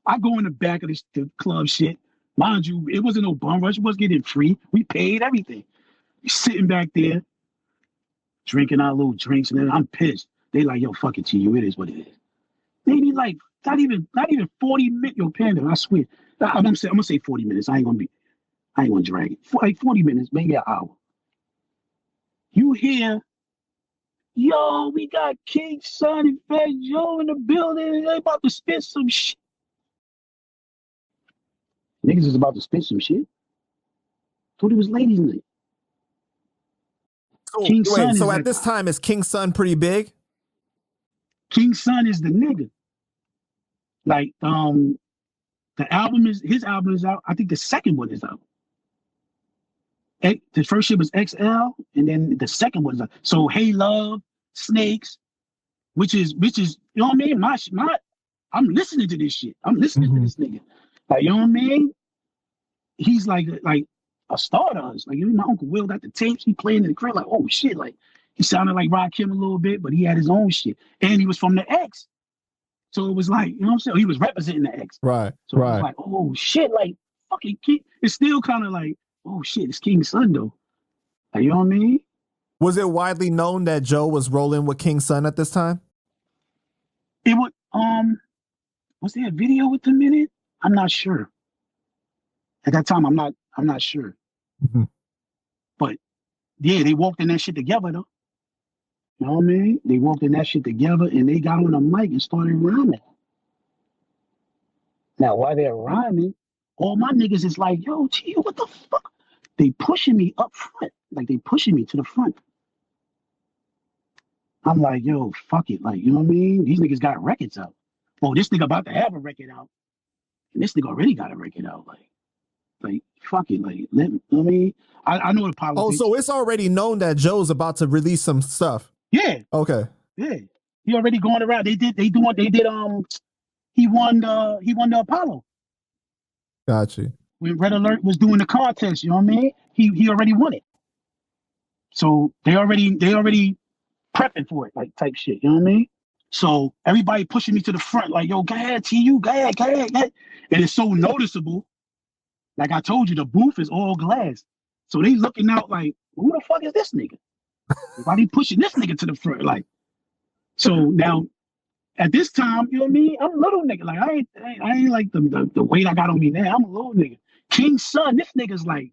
I go in the back of the club shit. Mind you, it wasn't no bum rush. It wasn't getting free. We paid everything. We sitting back there, drinking our little drinks, and then I'm pissed. They like, yo, fuck it, T.U. It is what it is. Maybe like not even 40 minutes. Yo, Panda, I swear. I'm gonna say 40 minutes. I ain't gonna drag it. Like 40 minutes, maybe an hour. You hear, yo, we got King Son and Fat Joe in the building. They about to spit some shit. Niggas is about to spit some shit. Thought it was ladies' night. So at this time, is King Son pretty big? King Son is the nigga. Like, his album is out. I think the second one is out. The first shit was XL, and then the second one is out. So Hey Love, Snakes, which is, you know what I mean? I'm listening to this shit. I'm listening to this nigga. Like, you know what I mean? He's like a star to us. Like, my Uncle Will got the tapes. He playing in the crib. Like, oh shit. Like, he sounded like Rakim a little bit, but he had his own shit. And he was from the X. So it was like, you know what I'm saying? He was representing the X. Right. So it was like, oh shit, like fucking King. It's still kind of like, oh shit, it's King Son though. Like, you know what I mean? Was it widely known that Joe was rolling with King Son at this time? It would was there a video with him in it? I'm not sure. At that time, I'm not sure. Mm-hmm. But yeah, they walked in that shit together though. You know what I mean? They walked in that shit together and they got on a mic and started rhyming. Now, while they're rhyming, all my niggas is like, yo, T.U, what the fuck? They pushing me up front. Like, they pushing me to the front. I'm like, yo, fuck it. Like, you know what I mean? These niggas got records out. Oh, this nigga about to have a record out. And this nigga already got a record out. Like, fuck it. Like, you know what I mean? I know the politics. Oh, so it's already known that Joe's about to release some stuff. Yeah. Okay. Yeah. He already going around. He won the Apollo. Got you. When Red Alert was doing the contest, you know what I mean? He already won it. So they already prepping for it, like type shit, you know what I mean? So everybody pushing me to the front, like, yo, go ahead, T.U, go ahead. And it's so noticeable. Like I told you, the booth is all glass. So they looking out like, who the fuck is this nigga? Why they pushing this nigga to the front? Like, so now at this time, you know what I mean? I'm a little nigga. Like I ain't like the weight I got on me now. I'm a little nigga. King Son, this nigga's like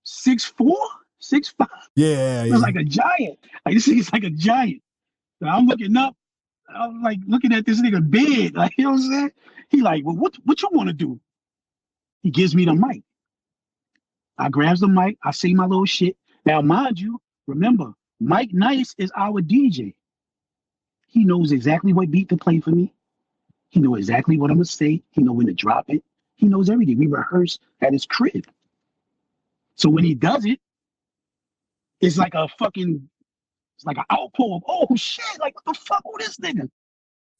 6'4", 6'5". Yeah. He's like a giant. Like this nigga's like a giant. So I'm looking up. I'm like looking at this nigga bed, like, you know what I'm saying? He like, well, what you want to do? He gives me the mic. I grabs the mic. I say my little shit. Now, mind you, remember, Mike Nice is our DJ. He knows exactly what beat to play for me. He knows exactly what I'm gonna say. He know when to drop it. He knows everything. We rehearse at his crib. So when he does it, it's like a fucking, it's like an outpour of, oh shit, like what the fuck with this nigga?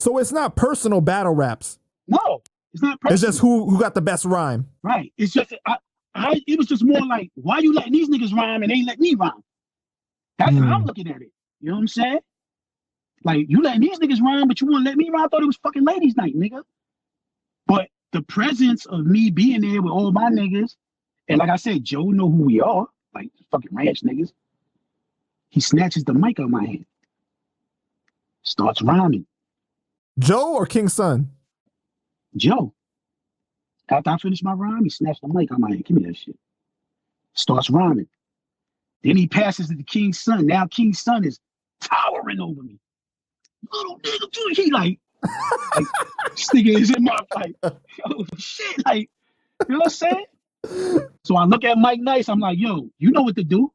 So it's not personal battle raps. No, it's not personal. It's just who got the best rhyme. Right. It's just it was just more like, why you letting these niggas rhyme and they ain't let me rhyme? That's how I'm looking at it. You know what I'm saying? Like, you letting these niggas rhyme, but you won't let me rhyme. I thought it was fucking ladies' night, nigga. But the presence of me being there with all my niggas, and like I said, Joe know who we are, like fucking ranch niggas. He snatches the mic out of my hand, starts rhyming. Joe or King's son? Joe. After I finish my rhyme, he snatched the mic out of my hand. Give me that shit. Starts rhyming. Then he passes it to King's son. Now King's son is towering over me. Little nigga, dude, he like this nigga is in my like, oh shit, like, you know what I'm saying? So I look at Mike Nice, I'm like, yo, you know what to do.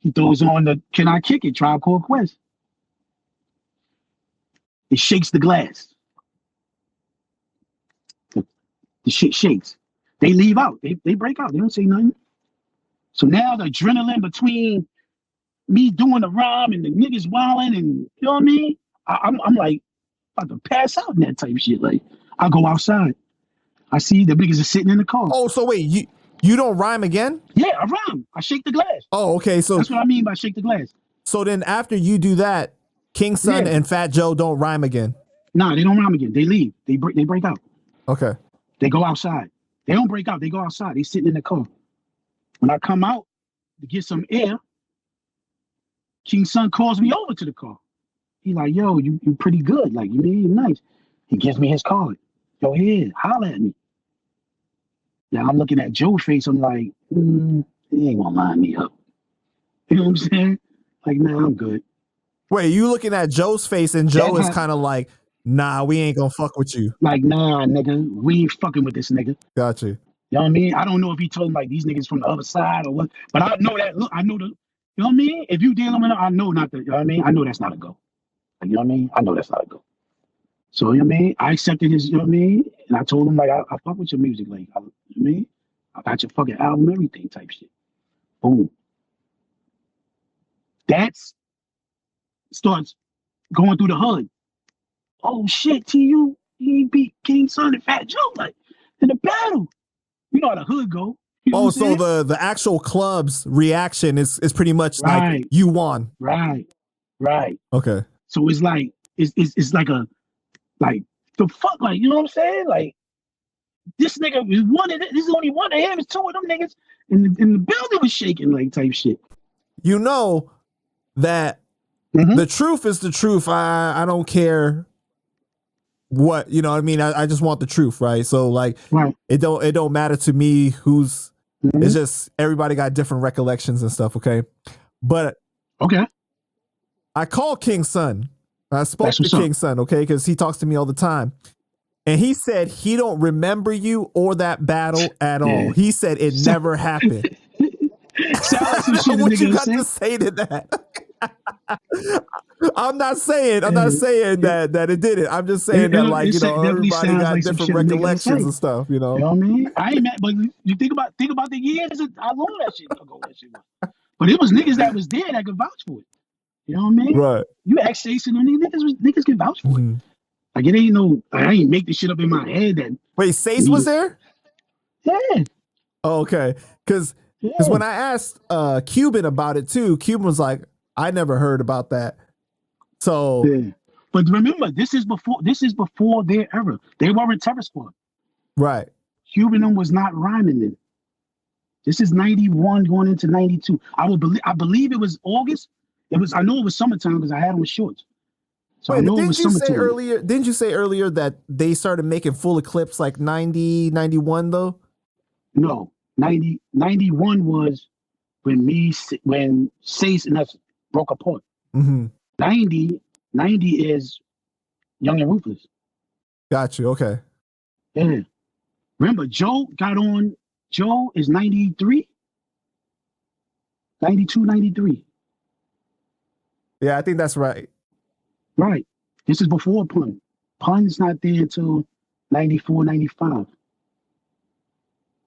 He throws on the Can I Kick It? Tribe Called Quest. It shakes the glass. The shit shakes. They leave out. They break out. They don't say nothing. So now the adrenaline between me doing the rhyme and the niggas wilding, and you know what I mean? I'm like about to pass out in that type of shit. Like, I go outside. I see the niggas are sitting in the car. Oh, so wait, you don't rhyme again? Yeah, I rhyme. I shake the glass. Oh, okay. So that's what I mean by shake the glass. So then after you do that, King's son and Fat Joe don't rhyme again. Nah, they don't rhyme again. They leave. They break out. Okay. They go outside. They don't break out. They go outside. They sitting in the car. When I come out to get some air, King's son calls me over to the car. He like, yo, you pretty good. Like, you mean nice. He gives me his card. Yo, here, holler at me. Now I'm looking at Joe's face. I'm like, he ain't gonna line me up. You know what I'm saying? Like, nah, I'm good. Wait, you looking at Joe's face and Joe is kind of like, nah, we ain't gonna fuck with you. Like, nah, nigga, we ain't fucking with this nigga. Got you. You know what I mean? I don't know if he told him like these niggas from the other side or what, but I know that. Look, I know the. You know what I mean? If you dealing with it, I know not to. You know what I mean? I know that's not a go. Like, you know what I mean? I know that's not a go. So, you know what I mean? I accepted his, you know what I mean? And I told him, like, I fuck with your music. Like, you know what I mean? I got your fucking album, everything type shit. Boom. That's starts going through the hood. Oh, shit, T.U. He beat King's son and Fat Joe, like, in the battle. You know how the hood go. You know so the actual club's reaction is pretty much right. Like, you won. Right. Okay. So it's like, it's like a, like, the fuck, like, you know what I'm saying? Like, this nigga is one of this is only one of him, it's two of them niggas, and the building was shaking, like, type shit. You know that the truth is the truth. I don't care what, you know what I mean? I just want the truth, right? So, like, it don't matter to me who's, it's just everybody got different recollections and stuff, okay? But I called King's son. I spoke to King's son, okay? Because he talks to me all the time. And he said he don't remember you or that battle at all. He said it never happened. What you got to say to that? I'm not saying that it didn't. I'm just saying that, like, you know, everybody got like different recollections and stuff, you know. You know what I mean? I ain't mad, but you think about the years. I love that shit. But it was niggas that was there that could vouch for it. You know what I mean? Right. You ask Jason and niggas can vouch for it. Like, it ain't no, I ain't make this shit up in my head. That wait, Sace was there? Yeah. Oh, okay. Because when I asked Cuban about it too, Cuban was like, I never heard about that. So, but remember, this is before their era. They weren't Terror Squad. Right. Cuban was not rhyming then. This is 91 going into 92. I believe it was August. I know it was summertime because I had on shorts. So wait, I know didn't it was you summertime. Didn't you say earlier that they started making full Eclipse like 90, 91 though? No, 90, 91 was when Sace and us broke apart. 90 is Young and Ruthless. Got you. Okay. Yeah. Remember, Joe is 93, 92, 93. Yeah, I think that's right. Right. This is before Pun. Pun's not there until 94, 95.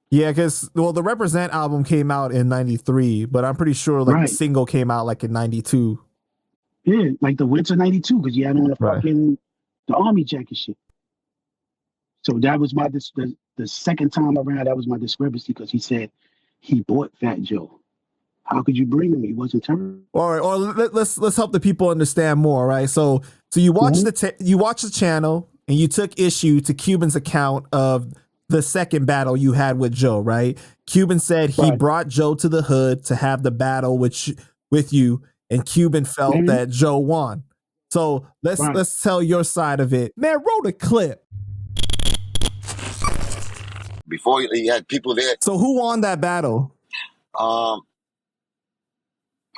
Yeah, because the Represent album came out in '93, but I'm pretty sure like the Right. single came out like in '92. Yeah, like the winter 92, because you had on the army jacket shit. So that was the second time around, that was my discrepancy, because he said he bought Fat Joe. How could you bring him? He wasn't terrible. Or let's help the people understand more, right? So you watch you watch the channel and you took issue to Cuban's account of the second battle you had with Joe, right? Cuban said he brought Joe to the hood to have the battle with you, and Cuban felt that Joe won. So let's tell your side of it. Man, roll the clip. Before he had people there. So who won that battle?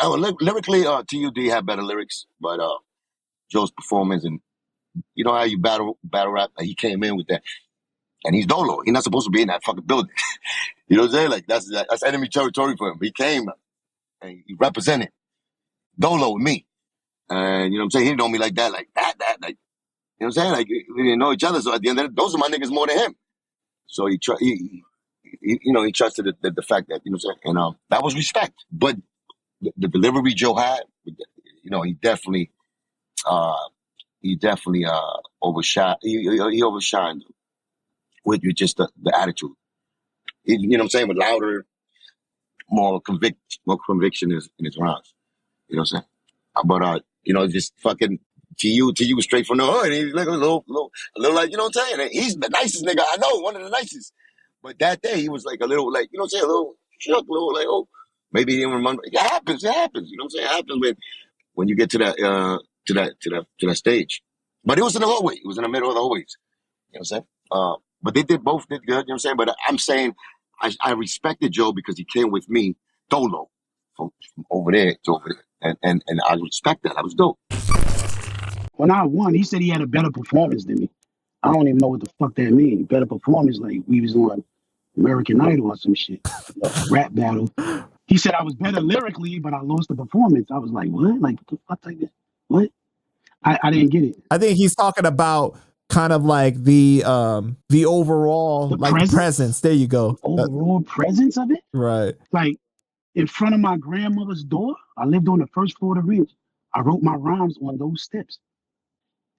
Lyrically, T.U.D had better lyrics, but Joe's performance, and you know how you battle rap, he came in with that, and he's Dolo. He's not supposed to be in that fucking building. You know what I'm saying? Like that's enemy territory for him. He came and he represented Dolo with me, and you know what I'm saying. He didn't know me like that, like, like, you know what I'm saying? Like, we didn't know each other. So at the end of it, those are my niggas more than him. So he trusted the fact that, you know what I'm saying, and that was respect. But the delivery Joe had, you know, he definitely overshot. He overshined with just the attitude. You know what I'm saying? With louder, more conviction in his rhymes. You know what I'm saying? But you know, just fucking TU straight from the hood. He's like a little like, you know what I'm saying? He's the nicest nigga I know, one of the nicest. But that day he was like a little, like, you know what I'm saying, a little shook, a little like, oh, maybe he didn't remember. It happens. You know what I'm saying? It happens when you get to that stage. But it was in the hallway. It was in the middle of the hallways. You know what I'm saying? But they both did good, you know what I'm saying? But I'm saying I respected Joe because he came with me, Dolo, from over there to over there. And I respect that. I was dope. When I won, he said he had a better performance than me. I don't even know what the fuck that means. Better performance, like we was on American Idol or some shit, rap battle. He said I was better lyrically, but I lost the performance. I was like, what? Like, what the fuck like that? What? I didn't get it. I think he's talking about kind of like the overall presence. There you go. Overall presence of it? Right. Like in front of my grandmother's door, I lived on the first floor of the ridge. I wrote my rhymes on those steps.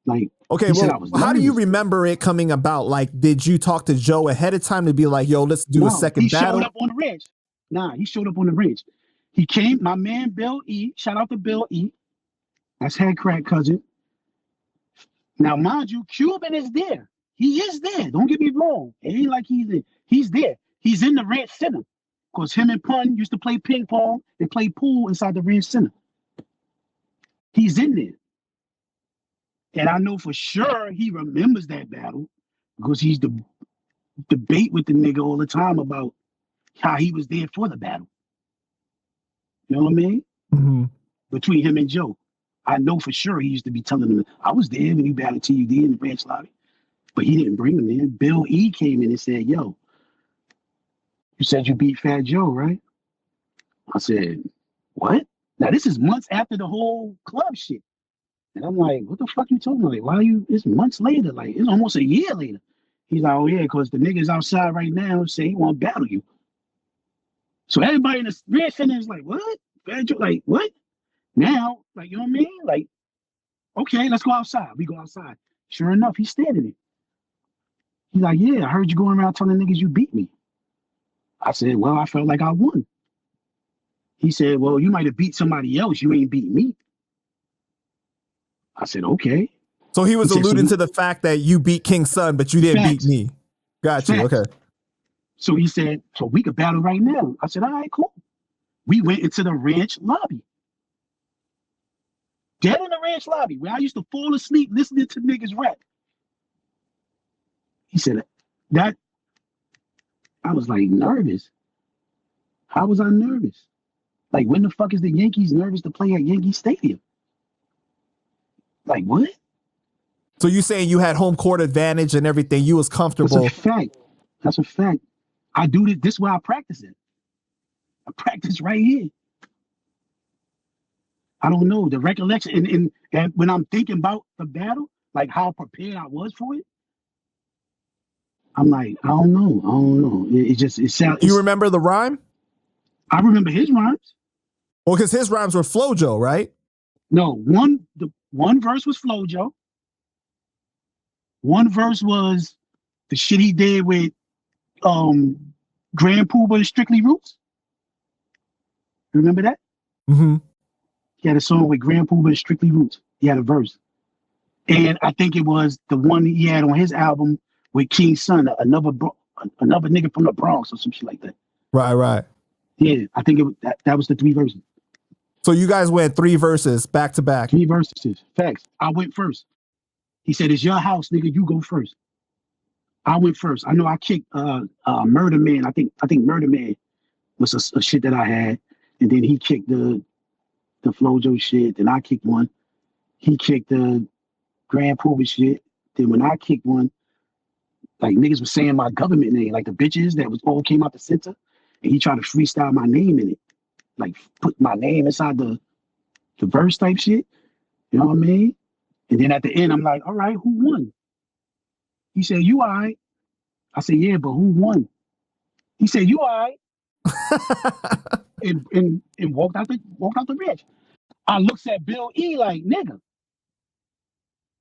Like, okay, well, how do you remember it coming about? Like, did you talk to Joe ahead of time to be like, yo, let's do a second battle? He showed up on the ridge. Nah, he showed up on the ridge. He came, my man Bill E, shout out to Bill E. That's Head Crack cousin. Now, mind you, Cuban is there. He is there. Don't get me wrong. It ain't like he's there. He's in the Ranch Center. Because him and Pun used to play ping pong and play pool inside the Ranch Center. He's in there. And I know for sure he remembers that battle because he's debate with the nigga all the time about how he was there for the battle. You know what I mean? Mm-hmm. Between him and Joe. I know for sure he used to be telling him, I was there when you battled T.U.D in the ranch lobby. But he didn't bring him in. Bill E came in and said, yo, you said you beat Fat Joe, right? I said, what? Now this is months after the whole club shit. And I'm like, what the fuck you talking about? Like, why are you, it's months later. Like, it's almost a year later. He's like, oh yeah, because the niggas outside right now say he want to battle you. So everybody in the red center is like, what? Fat Joe, like, what? Now, like, you know what I mean? Like, okay, let's go outside. We go outside. Sure enough, he's standing there. He's like, yeah, I heard you going around telling niggas you beat me. I said, well, I felt like I won. He said, well, you might have beat somebody else. You ain't beat me. I said, okay. So he was alluding to the fact that you beat King's son, but you didn't beat me. Got you. Okay. So he said, so we could battle right now. I said, all right, cool. We went into the ranch lobby. Dead in the ranch lobby where I used to fall asleep listening to niggas rap. He said that I was like nervous. How was I nervous? Like, when the fuck is the Yankees nervous to play at Yankee Stadium? Like, what? So you saying you had home court advantage and everything? You was comfortable. That's a fact. That's a fact. I do this. This is where I practice it. I practice right here. I don't know the recollection, and when I'm thinking about the battle, like how prepared I was for it, I'm like, I don't know. It sounds. You remember the rhyme? I remember his rhymes. Well, because his rhymes were Flojo, right? No, one verse was Flojo. One verse was the shit he did with Grand Puba and Strictly Roots. Remember that? Mm-hmm. He had a song with Grand Puba and Strictly Roots. He had a verse. And I think it was the one he had on his album with King's Son, another nigga from the Bronx or some shit like that. Right. Yeah, I think that was the 3 verses. So you guys went 3 verses back to back. 3 verses. Facts. I went first. He said, "It's your house, nigga. You go first." I went first. I know I kicked Murder Man. I think Murder Man was a shit that I had. And then he kicked the Flojo shit. Then I kicked one. He kicked the Grand Puba shit. Then when I kicked one, like niggas was saying my government name, like the bitches that was all came out the center. And he tried to freestyle my name in it. Like put my name inside the verse type shit. You know what I mean? And then at the end, I'm like, all right, who won? He said, you all right. I said, yeah, but who won? He said, you all right. and walked out the ranch. I looks at Bill E like, nigga.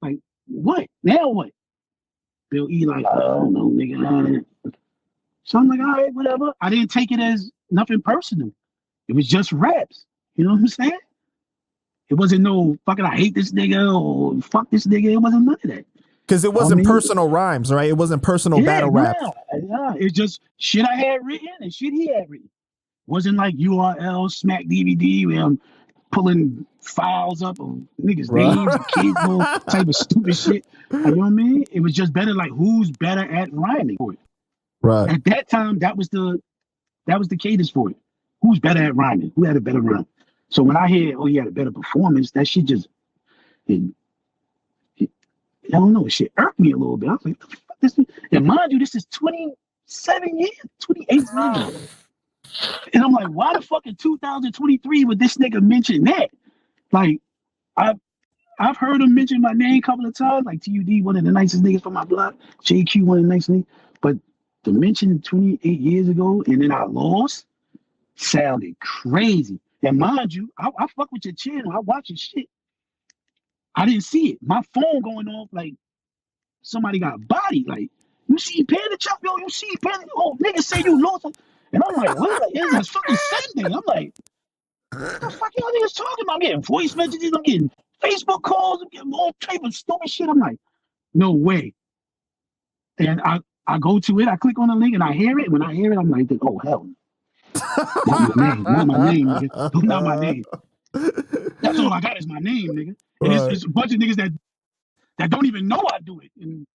Like, what? Now what? Bill E like, I don't know, nigga. So I'm like, all right, whatever. I didn't take it as nothing personal. It was just raps. You know what I'm saying? It wasn't no fucking I hate this nigga or fuck this nigga. It wasn't none of that. Because it wasn't personal rhymes, right? It wasn't personal battle raps. Yeah, it's just shit I had written and shit he had written. Wasn't like URL, Smack DVD, where I'm pulling files up of niggas' names and kids, all type of stupid shit. Like, you know what I mean? It was just better like who's better at rhyming for it. Right. At that time, that was the cadence for it. Who's better at rhyming? Who had a better rhyme? So when I hear, oh, he had a better performance, that shit just, I don't know, it shit irked me a little bit. I was like, fuck this? And mind you, this is 27 years, 28 years ago. And I'm like, why the fuck in 2023 would this nigga mention that? Like, I've heard him mention my name a couple of times, like T.U.D, one of the nicest niggas from my block, JQ, one of the nicest niggas. But to mention 28 years ago and then I lost sounded crazy. And mind you, I fuck with your channel. I watch your shit. I didn't see it. My phone going off like somebody got bodied. Like, you see Panda Chop, yo, you see Panda, oh, niggas say you lost. And I'm like, what? Like, it's a fucking Sunday. I'm like, what the fuck y'all niggas talking about? I'm getting voice messages, I'm getting Facebook calls, I'm getting all type of stupid shit. I'm like, no way. And I go to it, I click on the link and I hear it. When I hear it, I'm like, oh, hell no. Not my name, nigga. Not my name. That's all I got is my name, nigga. And it's a bunch of niggas that don't even know I do it. And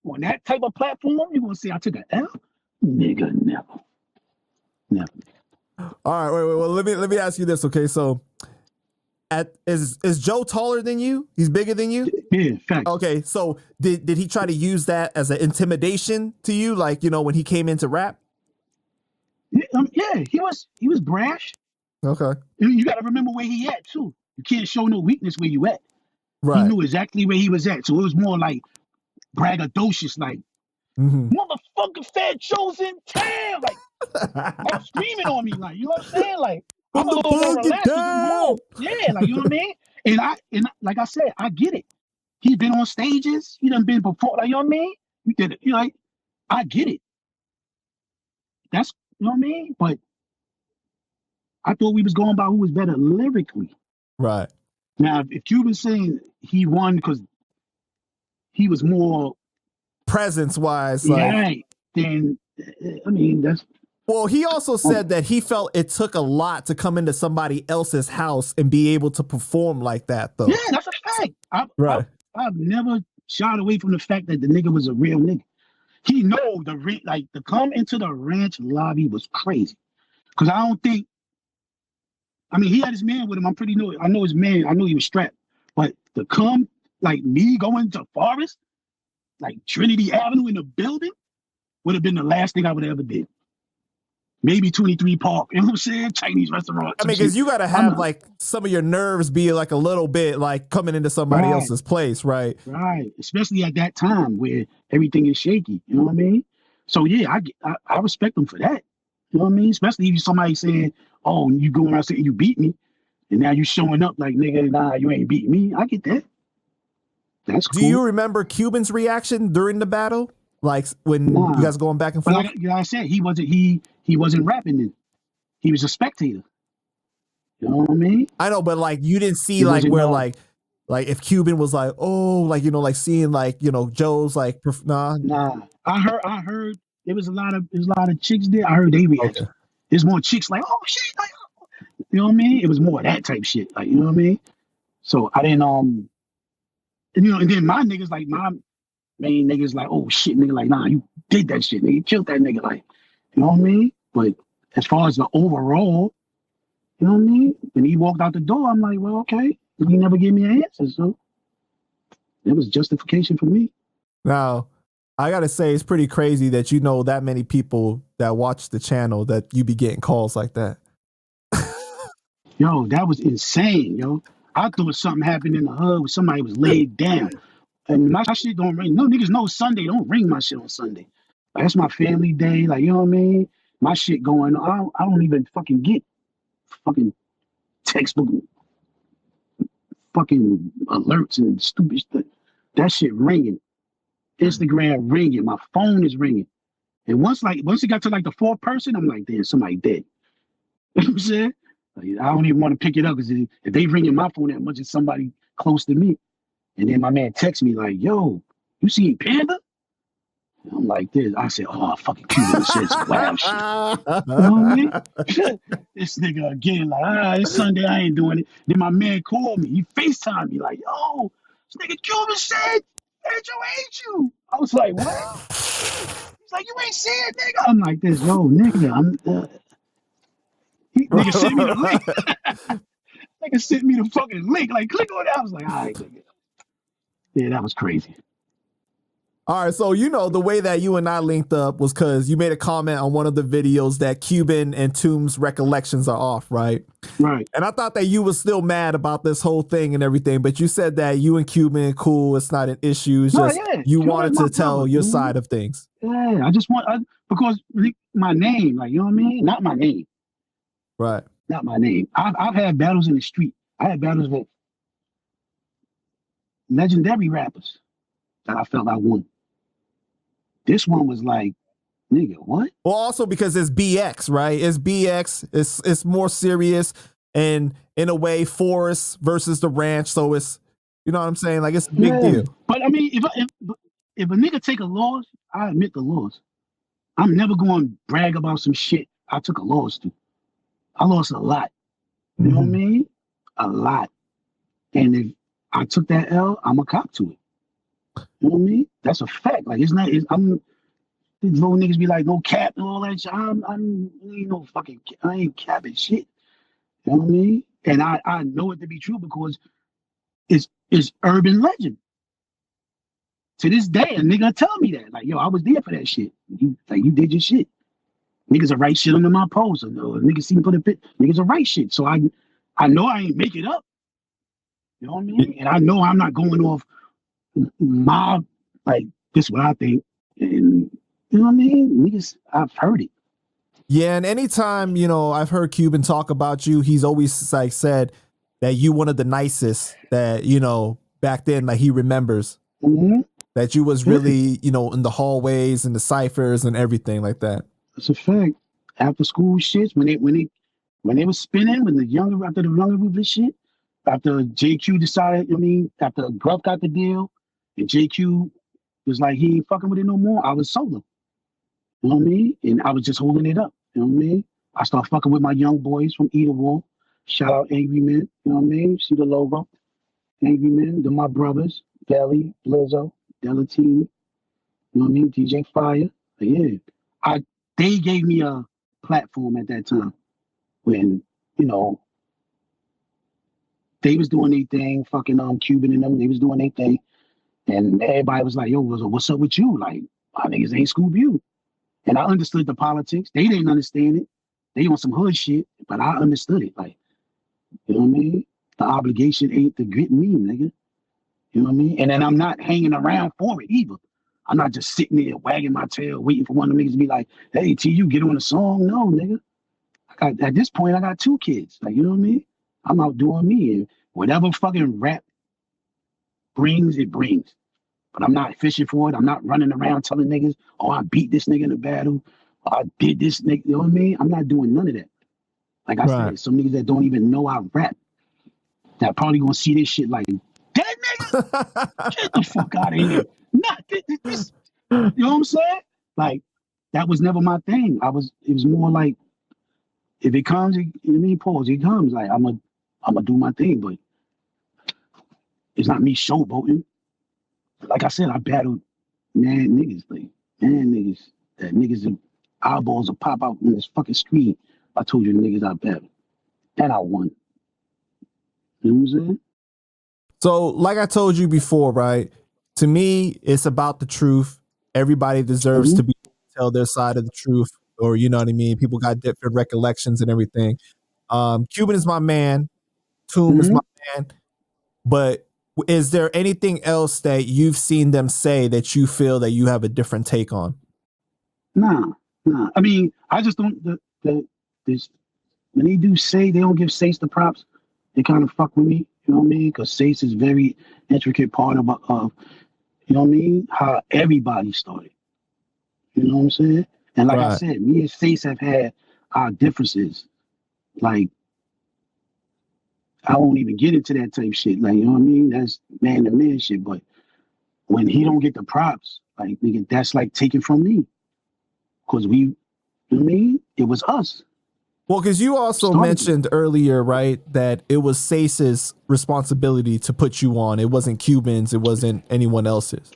on that type of platform, you gonna say I took an L? Nigga, never. All right, wait. Well, let me ask you this, okay? So, is Joe taller than you? He's bigger than you? Yeah, fact. Okay, so did he try to use that as an intimidation to you, like, you know, when he came into rap? Yeah, he was brash. Okay. You got to remember where he at too. You can't show no weakness where you at. Right. He knew exactly where he was at, so it was more like braggadocious, like motherfucking Fat Joe's in town, like screaming on me, like, you know what I'm saying, like I'm a little more relaxed. Yeah, like, you know what I mean. And like I said, I get it. He's been on stages. He done been before, like, you know what I mean. You did it. You know, like, I get it. That's, you know what I mean? But I thought we was going by who was better lyrically. Right. Now, if Cuban's saying he won because he was more presence-wise, right, then, I mean, that's... Well, he also said that he felt it took a lot to come into somebody else's house and be able to perform like that, though. Yeah, that's a fact. I've never shied away from the fact that the nigga was a real nigga. He know to come into the ranch lobby was crazy. Because I don't think, I mean, he had his man with him. I know his man. I know he was strapped. But to come Like me going to Forest, like Trinity Avenue in the building, would have been the last thing I would ever did. Maybe 23 Park, you know what I'm saying? Chinese restaurant. I mean, because you got to have like some of your nerves be like a little bit like coming into somebody else's place, right? Right. Especially at that time where everything is shaky. You know what I mean? So yeah, I respect them for that. You know what I mean? Especially if somebody saying, "Oh, you going around saying you beat me," and now you showing up like, "Nigga, nah, you ain't beat me." I get that. That's cool. Do you remember Cuban's reaction during the battle? Like when you guys going back and forth? But like I said, he wasn't rapping then. He was a spectator. You know what I mean? I know, but like you didn't see like where like if Cuban was like, oh, like like seeing like Joe's like nah. I heard there was a lot of chicks there. I heard they reaction. Okay. There's more chicks like, oh shit, like, you know what I mean? It was more of that type shit, like, you know what I mean? So I didn't and then my niggas, like my main niggas, like, oh shit, nigga, like, nah, you did that shit, nigga, you killed that nigga, like, you know what I mean? But as far as the overall, you know what I mean? When he walked out the door, I'm like, well, okay, he never gave me an answer, so it was justification for me. Now, I gotta say, it's pretty crazy that that many people that watch the channel that you be getting calls like that. Yo, that was insane, yo. I thought something happened in the hood where somebody was laid down. And my shit don't ring. No niggas know Sunday. Don't ring my shit on Sunday. Like, that's my family day. Like, you know what I mean? My shit going on. I don't even fucking get fucking textbook fucking alerts and stupid stuff. That shit ringing. Instagram ringing. My phone is ringing. And once it got to like the fourth person, I'm like, damn, somebody dead. You know what I'm saying? Like, I don't even want to pick it up because if they ringing my phone that much, it's somebody close to me. And then my man texts me like, yo, you seen Panda? And I'm like this. I said, oh, fucking Cuban said some wild shit. You know what I mean? This nigga again, like, it's Sunday, I ain't doing it. Then my man called me. He FaceTimed me like, yo, this nigga Cuban said, Joe hate you. I was like, what? He's like, you ain't see it, nigga. I'm like this, yo, nigga, nigga sent me the link. Nigga sent me the fucking link. Like, click on it. I was like, all right, nigga. Yeah, that was crazy. All right, so the way that you and I linked up was because you made a comment on one of the videos that Cuban and Tomb's recollections are off, right? Right. And I thought that you were still mad about this whole thing and everything, but you said that you and Cuban cool, it's not an issue. It's just you wanted to tell your side of things. Yeah, I just because my name, like, you know what I mean? Not my name. Right. Not my name. I've had battles in the street. I had battles with legendary rappers that I felt I won. This one was like, nigga, what? Well, also because it's BX, right? It's BX. It's more serious, and in a way, Forest versus the Ranch. So it's, you know what I'm saying? Like, it's a big deal. But I mean, if a nigga take a loss, I admit the loss. I'm never going to brag about some shit I took a loss to. I lost a lot. You know what I mean? A lot. And if I took that L, I'm a cop to it. You know what I mean? That's a fact. Like, it's not. These little niggas be like, no cap and all that shit. I ain't no fucking. I ain't capping shit. You know what I mean? And I know it to be true because it's urban legend. To this day, a nigga tell me that, like, yo, I was there for that shit. You did your shit. Niggas are write shit under my post. Or niggas see me put a bit. Niggas are write shit. So I know I ain't make it up. You know what I mean? And I know I'm not going off my, like, this is what I think. And you know what I mean? Niggas, I've heard it. Yeah, and anytime, I've heard Cuban talk about you, he's always like said that you one of the nicest that, back then, like, he remembers. Mm-hmm. That you was really, in the hallways and the ciphers and everything like that. That's a fact. After school shits, when they was spinning, after the younger Ruthless shit, after JQ decided, after Gruff got the deal, and JQ was like, he ain't fucking with it no more, I was solo. You know what I mean? And I was just holding it up. You know what I mean? I started fucking with my young boys from Either War. Shout out Angry Men. You know what I mean? See the logo. Angry Men. They're my brothers. Belly, Blizzo, Delatini. You know what I mean? DJ Fire. But yeah. They gave me a platform at that time when, they was doing their thing, fucking Cuban and them, they was doing their thing. And everybody was like, yo, what's up with you? Like, my niggas ain't Scoob you. And I understood the politics. They didn't understand it. They on some hood shit, but I understood it. Like, you know what I mean? The obligation ain't to get me, nigga. You know what I mean? And then I'm not hanging around for it either. I'm not just sitting there wagging my tail, waiting for one of them niggas to be like, hey, T.U, get on the song. No, nigga. At this point, I got 2 kids. Like, you know what I mean? I'm out doing me. And whatever fucking rap brings, it brings. But I'm not fishing for it. I'm not running around telling niggas, oh, I beat this nigga in a battle. I did this nigga. You know what I mean? I'm not doing none of that. Like I said, some niggas that don't even know I rap, that probably gonna see this shit like, that nigga, get the fuck out of here. Not this, you know what I'm saying? Like, that was never my thing. It was more like, if it comes, you know what I mean, pause, it comes. Like, I'm gonna do my thing, but it's not me showboating. Like I said, I battled mad niggas, that niggas' eyeballs will pop out in this fucking screen. I told you the niggas I battled. And I won. You know what I'm saying? So, like I told you before, right? To me, it's about the truth. Everybody deserves to be tell their side of the truth, or you know what I mean. People got different recollections and everything. Cuban is my man. Toom is my man. But is there anything else that you've seen them say that you feel that you have a different take on? Nah. I mean, I just don't. This when they do say they don't give Sace the props, they kind of fuck with me. You know what I mean? Because Sace is very intricate part of you know what I mean, how everybody started. You know what I'm saying? And like I said, me and Sace have had our differences. Like, I won't even get into that type shit. Like, you know what I mean? That's man to man shit. But when he don't get the props, like, nigga, that's like taken from me. Because we, you know what I mean? It was us. Well, because you also mentioned earlier, right, that it was Sace's responsibility to put you on. It wasn't Cuban's. It wasn't anyone else's.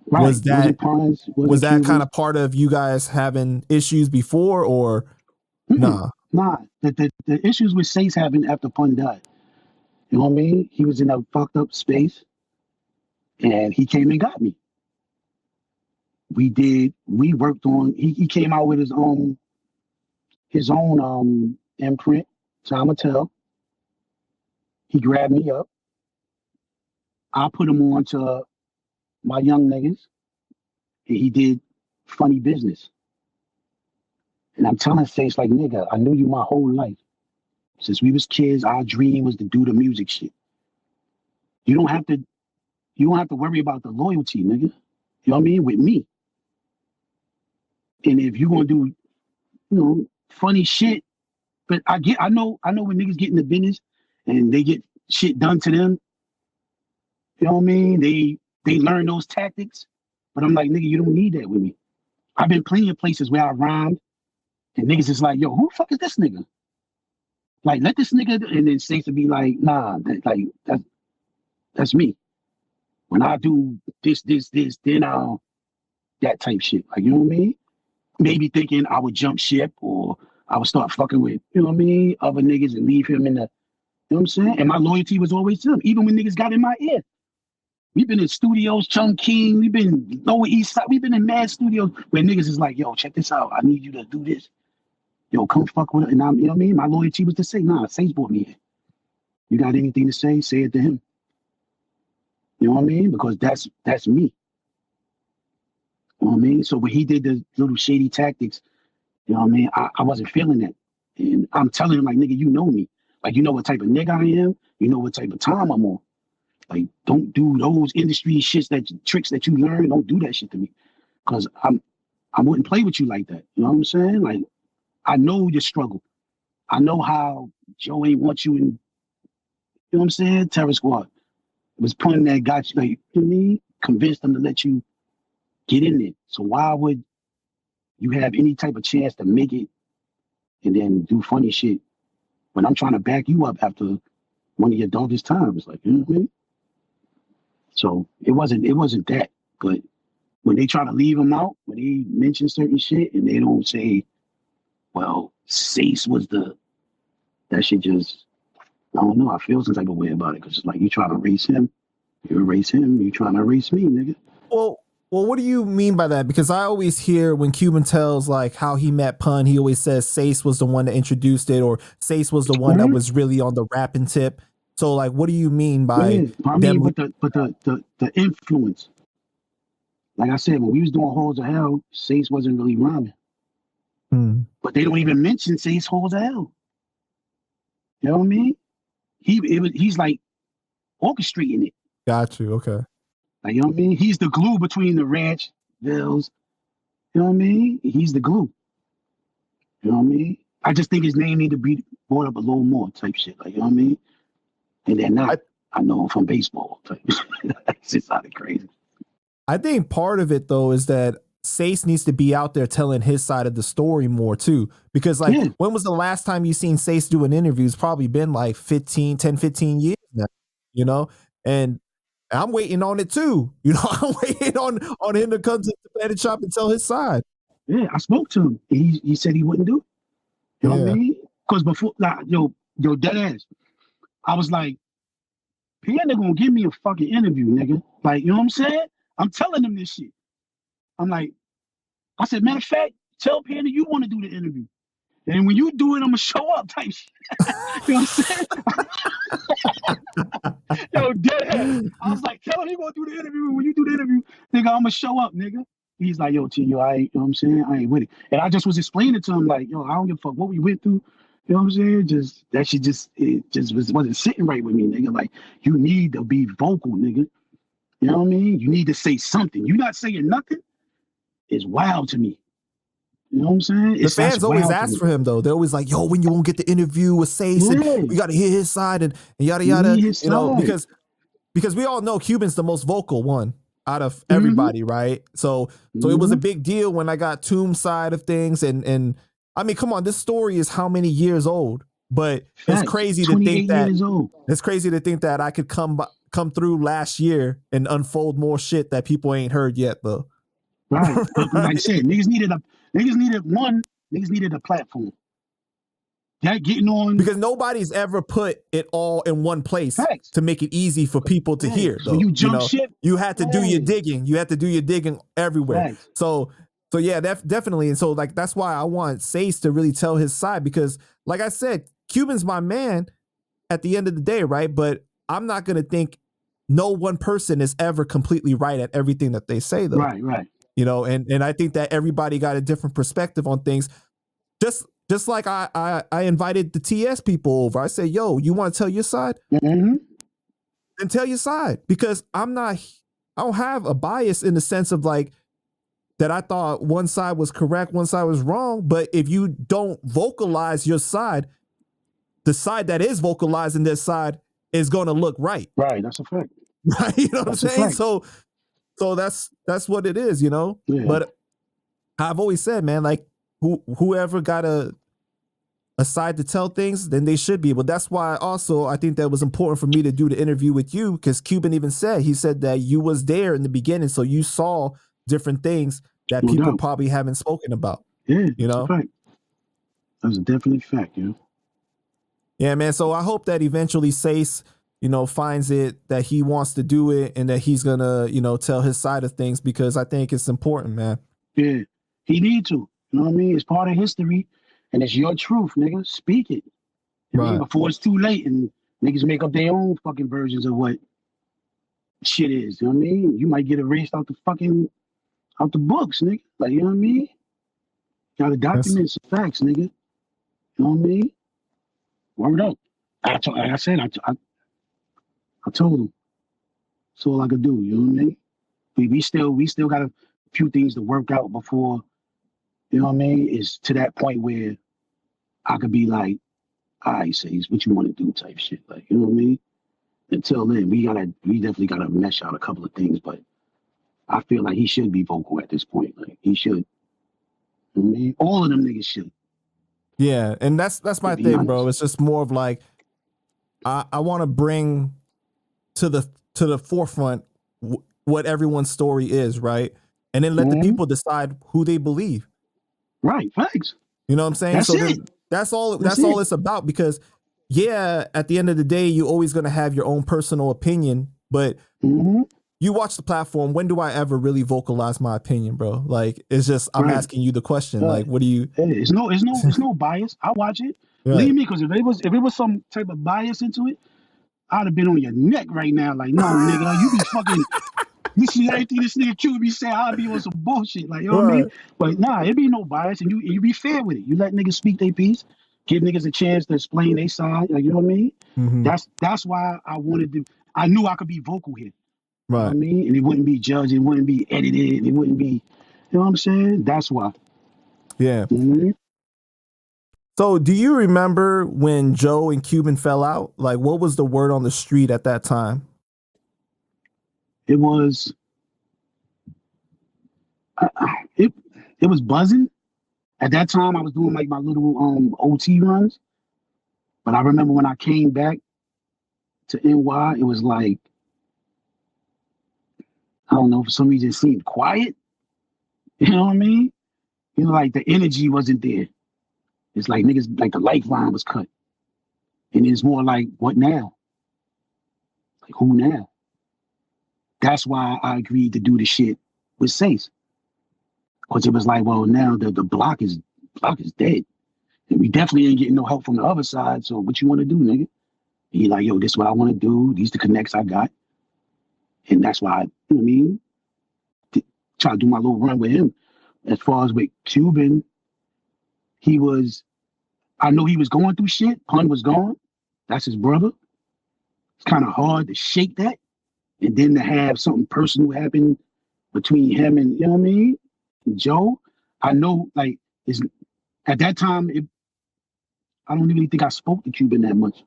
Right. Was that Cuban's. kind of part of you guys having issues before, or nah? Nah. The issues with Sace happened after Pun died. You know what I mean? He was in a fucked up space, and he came and got me. We worked on. He came out with his own imprint, Time will Tell. He grabbed me up. I put him on to my young niggas, and he did Funny Business. And I'm telling Sace, like, nigga, I knew you my whole life. Since we was kids, our dream was to do the music shit. You don't have to worry about the loyalty, nigga. You know what I mean? With me. And if you're gonna do, you know, funny shit, but I know when niggas get in the business and they get shit done to them, you know what I mean? They learn those tactics. But I'm like, nigga, you don't need that with me. I've been plenty of places where I rhymed and niggas is like, yo, who the fuck is this nigga? Like, let this nigga, and then Sace to be like, nah, that's me. When I do this, then I'll, that type shit. Like, you know what I mean? Maybe thinking I would jump ship or I would start fucking with, you know what I mean, other niggas and leave him in the, you know what I'm saying? And my loyalty was always to him, even when niggas got in my ear. We've been in studios, Chung King, we've been Lower East Side, we've been in mad studios where niggas is like, yo, check this out. I need you to do this. Yo, come fuck with it. And I'm, you know what I mean? My loyalty was to say, nah, Sace brought me here. You got anything to say it to him. You know what I mean? Because that's me. You know what I mean? So when he did the little shady tactics, you know what I mean? I wasn't feeling that. And I'm telling him, like, nigga, you know me. Like, you know what type of nigga I am. You know what type of time I'm on. Like, don't do those industry shits, tricks that you learn. Don't do that shit to me. Because I wouldn't play with you like that. You know what I'm saying? Like, I know your struggle. I know how Joe ain't want you in, you know what I'm saying? Terror Squad. It was Pun that got you, like, you know what I mean? Convinced them to let you get in there. So why would you have any type of chance to make it and then do funny shit when I'm trying to back you up after one of your darkest times? Like, you know what I mean? So it wasn't that. But when they try to leave him out, when they mention certain shit and they don't say, well, Sace was that shit just, I don't know. I feel some type of way about it because it's like you trying to erase him. You erase him. You trying to erase me, nigga. Well, what do you mean by that? Because I always hear when Cuban tells like how he met Pun, he always says Seis was the one that introduced it, or Seis was the one that was really on the rapping tip. So, like, what do you mean by I mean, but the influence. Like I said, when we was doing Halls of Hell, Seis wasn't really rhyming. But they don't even mention Seis Halls of Hell. You know what I mean? He's like orchestrating it. Got you. Okay. Like, you know what I mean? He's the glue between the ranch, Bills. You know what I mean? He's the glue. You know what I mean? I just think his name need to be brought up a little more type shit. Like, you know what I mean? And then I know him from baseball type shit. It's just out of crazy. I think part of it though is that Seis needs to be out there telling his side of the story more too. Because like when was the last time you seen Seis do an interview? It's probably been like 15 years now, you know? And I'm waiting on it too. You know, I'm waiting on him to come to the Bandit Shop and tell his side. Yeah, I spoke to him. He said he wouldn't do it. You know what I mean? Because before, like, yo, dead ass. I was like, Panda gonna give me a fucking interview, nigga. Like, you know what I'm saying? I'm telling him this shit. I'm like, I said, matter of fact, tell Panda you want to do the interview. And when you do it, I'm gonna show up type shit. You know what I'm saying? Yo, dead ass. I was like, tell him he gonna do the interview. When you do the interview, nigga, I'm gonna show up, nigga. He's like, yo, T, yo, you know what I'm saying? I ain't with it. And I just was explaining to him, like, yo, I don't give a fuck what we went through. You know what I'm saying? Just that shit wasn't sitting right with me, nigga. Like, you need to be vocal, nigga. You know what I mean? You need to say something. You not saying nothing is wild to me. You know what I'm saying? The fans always ask for him though. They're always like, yo, when you won't get the interview with Seis, and we gotta hear his side and yada yada. You know, because we all know Cuban's the most vocal one out of everybody, right? So it was a big deal when I got Tomb's side of things, and I mean, come on, this story is how many years old? But it's crazy to think that I could come through last year and unfold more shit that people ain't heard yet, though. Right. But like I said, niggas needed a platform. That getting on, because nobody's ever put it all in one place to make it easy for people to hear. Though, so you jump ship. You had to do your digging. You had to do your digging everywhere. So yeah, definitely. And so like that's why I want Seis to really tell his side, because like I said, Cuban's my man at the end of the day, right? But I'm not gonna think no one person is ever completely right at everything that they say, though. Right. You know, and I think that everybody got a different perspective on things. Just like I invited the TS people over. I said, yo, you want to tell your side? Then tell your side, because I don't have a bias in the sense of like that I thought one side was correct, one side was wrong. But if you don't vocalize your side, the side that is vocalizing their side is going to look right. Right, that's a fact. Right, you know what I'm saying? So that's what it is, you know? Yeah. But I've always said, man, like whoever got a side to tell things, then they should be. But that's why also I think that was important for me to do the interview with you, because Cuban even said that you was there in the beginning, so you saw different things that people probably haven't spoken about. Yeah, you know? That's a fact. That's a definite fact, you know? Yeah, man. So I hope that eventually Seis, you know, finds it that he wants to do it and that he's gonna, you know, tell his side of things, because I think it's important, man. Yeah, he need to. You know what I mean? It's part of history, and it's your truth, nigga. Speak it. Right. Before it's too late and niggas make up their own fucking versions of what shit is. You know what I mean? You might get erased out the books, nigga. Like, you know what I mean? Gotta document some facts, nigga. You know what I mean? Word up. I told him. That's all I could do, you know what I mean? We still got a few things to work out before, you know what I mean, is to that point where I could be like, all right, Seis, what you want to do type shit. Like, you know what I mean? Until then, we definitely gotta mesh out a couple of things, but I feel like he should be vocal at this point. Like, he should. You know what I mean? All of them niggas should. Yeah, and that's my thing, honest, bro. It's just more of like I want to bring to the forefront what everyone's story is, right? And then let the people decide who they believe. Right, thanks. You know what I'm saying? That's all it's about, because yeah, at the end of the day, you're always going to have your own personal opinion, but you watch the platform. When do I ever really vocalize my opinion, bro? Like, it's just, I'm asking you the question. Like, what do you? It's no bias. I watch it. Believe me, because if it was some type of bias into it, I'd have been on your neck right now. Like, no, nigga, you be fucking. This is everything this nigga Q be saying. I'll be on some bullshit. Like, you know what I mean? But nah, it be no bias, and you be fair with it. You let niggas speak their piece, give niggas a chance to explain their side. Like, you know what I mean? That's why I wanted to. I knew I could be vocal here. You know what I mean? And it wouldn't be judged, it wouldn't be edited, it wouldn't be, you know what I'm saying? That's why. Yeah. So do you remember when Joe and Cuban fell out? Like, what was the word on the street at that time? It was, it was buzzing. At that time, I was doing like my little OT runs. But I remember when I came back to NY, it was like, I don't know, for some reason it seemed quiet. You know what I mean? You know, like the energy wasn't there. It's like niggas, like the lifeline was cut. And it's more like, what now? Like, who now? That's why I agreed to do the shit with Seis. Because it was like, well, now the block is dead. And we definitely ain't getting no help from the other side. So what you want to do, nigga? And he like, yo, this is what I want to do. These the connects I got. And that's why, you know what I mean? Try to do my little run with him. As far as with Cuban, I know he was going through shit. Pun was gone. That's his brother. It's kind of hard to shake that. And then to have something personal happen between him and, you know what I mean? Joe, I know, like, at that time, I don't even think I spoke to Cuban that much.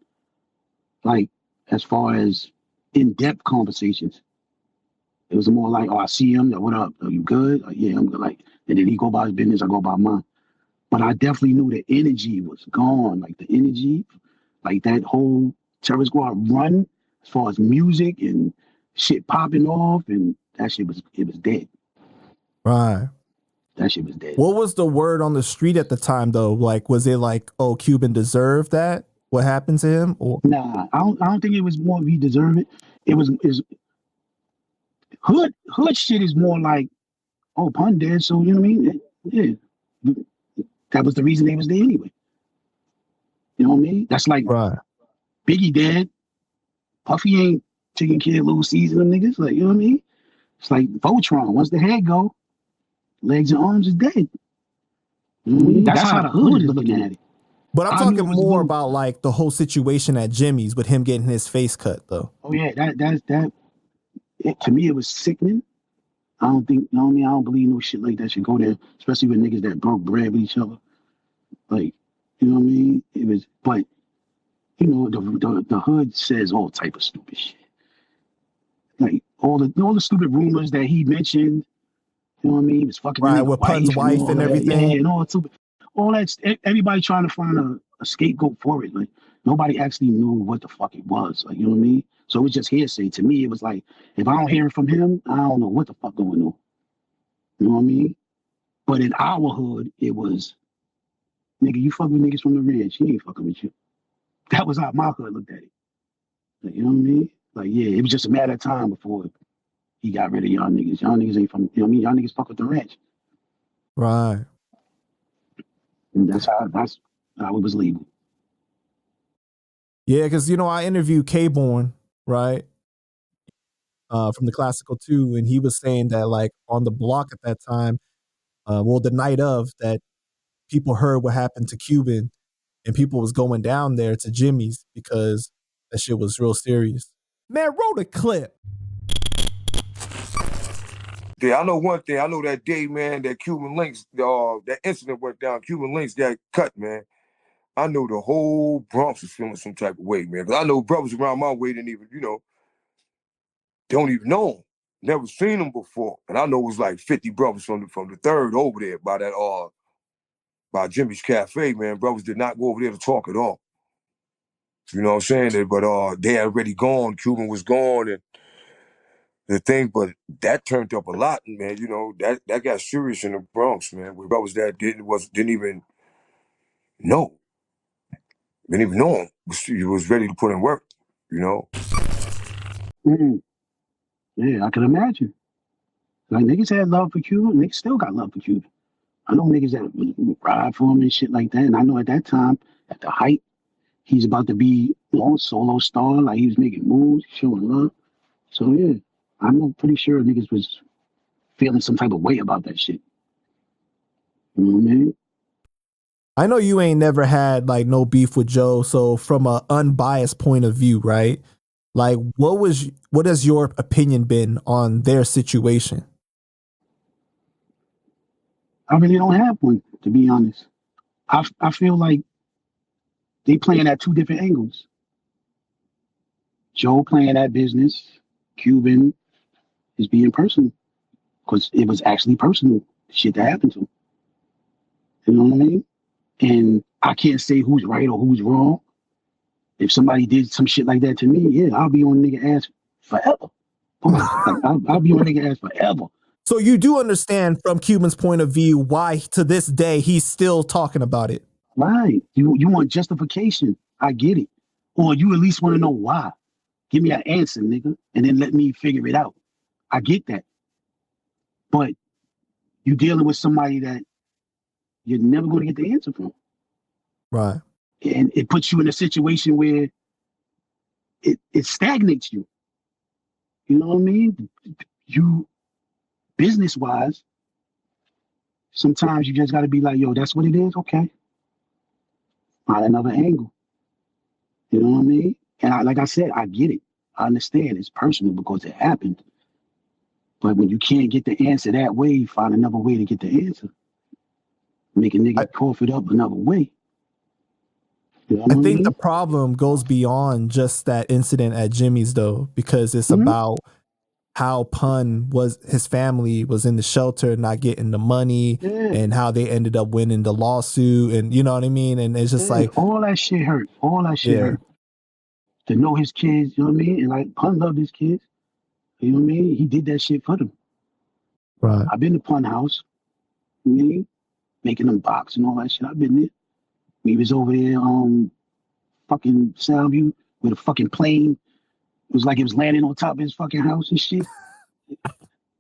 Like, as far as in-depth conversations. It was more like, oh, I see him. What up? Are you good? Yeah, I'm good. Like, and then he go about his business, I go about mine. But I definitely knew the energy was gone. Like the energy, like that whole Terror Squad run, as far as music and shit popping off, and that shit was dead. Right. That shit was dead. What was the word on the street at the time, though? Like, was it like, oh, Cuban deserved that? What happened to him? Or nah, I don't think it was more of he deserved it. It was hood shit is more like, oh, Pun dead, so you know what I mean? Yeah. That was the reason they was there anyway. You know what I mean? That's like Biggie dead. Puffy ain't taking care of Little Caesar and niggas. Like, you know what I mean? It's like Voltron. Once the head go, legs and arms is dead. You know what I mean? That's how the hood is looking at it. But I'm talking more about like the whole situation at Jimmy's with him getting his face cut, though. Oh yeah, that to me it was sickening. I don't think, you know what I mean? I don't believe no shit like that should go there, especially with niggas that broke bread with each other. Like, you know what I mean? It was, but you know, the hood says all type of stupid shit. Like all the stupid rumors that he mentioned. You know what I mean? He was fucking with Pun's wife and everything. Yeah, and all that. Everybody trying to find a scapegoat for it. Like nobody actually knew what the fuck it was. Like, you know what I mean? So it was just hearsay. To me, it was like, if I don't hear it from him, I don't know what the fuck going on. You know what I mean? But in our hood, it was, nigga, you fuck with niggas from the ranch. He ain't fucking with you. That was how my hood looked at it. Like, you know what I mean? Like, yeah, it was just a matter of time before he got rid of y'all niggas. Y'all niggas ain't from, you know what I mean? Y'all niggas fuck with the ranch. Right. And that's how it was legal. Yeah, because, you know, I interviewed K-Born, right? From the Classical 2, and he was saying that, like, on the block at that time, the night of, that people heard what happened to Cuban, and people was going down there to Jimmy's because that shit was real serious. Man, roll the clip. Yeah, I know one thing. I know that day, man, that Cuban Links, that incident went down. Cuban Links got cut, man. I know the whole Bronx was feeling some type of way, man. Because I know brothers around my way didn't even, don't even know him. Never seen him before. And I know it was like 50 brothers from the third over there by that by Jimmy's Cafe, man. Brothers did not go over there to talk at all. You know what I'm saying? But they had already gone. Cuban was gone, and the thing, but that turned up a lot, man. You know, that got serious in the Bronx, man. With brothers that didn't even know. Didn't even know him. He was ready to put in work, you know? Yeah, I can imagine. Like, niggas had love for Cuban. Niggas still got love for Cuban. I know niggas that ride for him and shit like that. And I know at that time, at the height, he's about to be solo star. Like, he was making moves, showing love. So, yeah, I'm pretty sure niggas was feeling some type of way about that shit. You know what I mean? I know you ain't never had like no beef with Joe. So from a unbiased point of view, right? Like, what has your opinion been on their situation? I really don't have one, to be honest. I feel like they playing at two different angles. Joe playing that business, Cuban is being personal because it was actually personal shit that happened to him. You know what I mean? And I can't say who's right or who's wrong. If somebody did some shit like that to me, yeah, I'll be on nigga ass forever. Like, I'll be on nigga ass forever. So you do understand from Cuban's point of view why to this day he's still talking about it. Right. You want justification. I get it. Or you at least want to know why. Give me an answer, nigga, and then let me figure it out. I get that. But you dealing with somebody that you're never going to get the answer from. Right. And it puts you in a situation where it stagnates you. You know what I mean? You, business wise, sometimes you just got to be like, yo, that's what it is. Okay. Find another angle. You know what I mean? And like I said, I get it. I understand it's personal because it happened. But when you can't get the answer that way, find another way to get the answer. Make a nigga cough it up another way. You know what I I think mean? the problem goes beyond just that incident at Jimmy's though, because it's about how Pun was, his family was in the shelter, not getting the money, and how they ended up winning the lawsuit, and you know what I mean? And it's just like all that shit hurt. All that shit hurt. To know his kids, you know what I mean? And like Pun loved his kids. You know what I mean? He did that shit for them. Right. I've been to Pun house. You know what I mean? Making them box and all that shit. I've been there. We was over there, fucking Soundview with a fucking plane. It was like it was landing on top of his fucking house and shit. You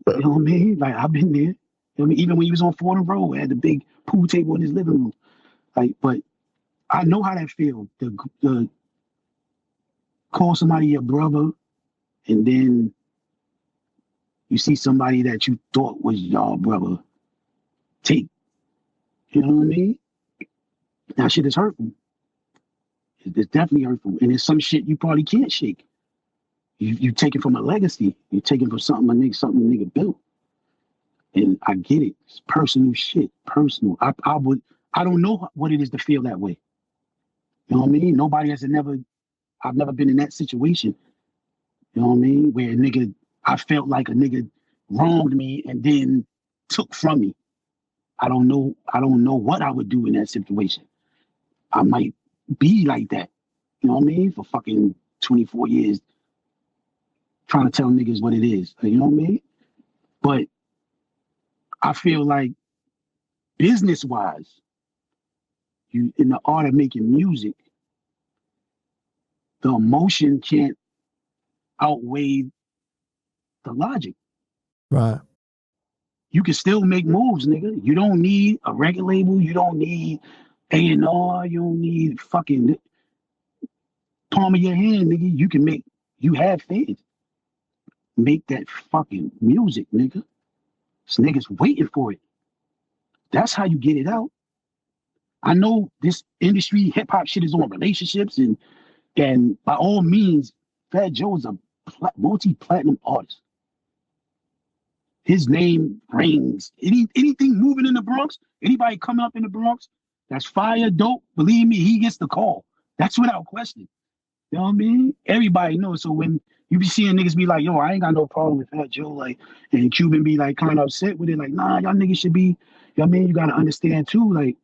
know what I mean? Like, I've been there. You know what I mean? Even when he was on Fordham Road, had the big pool table in his living room. Like, but I know how that feels. The call somebody your brother, and then you see somebody that you thought was your brother take. You know what I mean? That shit is hurtful. It's definitely hurtful. And it's some shit you probably can't shake. You take it from a legacy. You take it from something a nigga built. And I get it. It's personal shit. Personal. I don't know what it is to feel that way. You know what I mean? I've never been in that situation. You know what I mean? Where a nigga, I felt like a nigga wronged me and then took from me. I don't know what I would do in that situation. I might be like that. You know what I mean? For fucking 24 years trying to tell niggas what it is. You know what I mean? But I feel like business wise, you in the art of making music, the emotion can't outweigh the logic. Right. You can still make moves, nigga. You don't need a record label. You don't need A&R. You don't need fucking palm of your hand, nigga. You have fans. Make that fucking music, nigga. This nigga's waiting for it. That's how you get it out. I know this industry, hip hop shit is on relationships, and by all means, Fat Joe is a multi-platinum artist. His name rings. Anything moving in the Bronx, anybody coming up in the Bronx, that's fire, dope. Believe me, he gets the call. That's without question. You know what I mean? Everybody knows. So when you be seeing niggas be like, yo, I ain't got no problem with Fat Joe, like, and Cuban be like kind of upset with it, like, nah, y'all niggas should be, you know what I mean? You gotta understand too, like,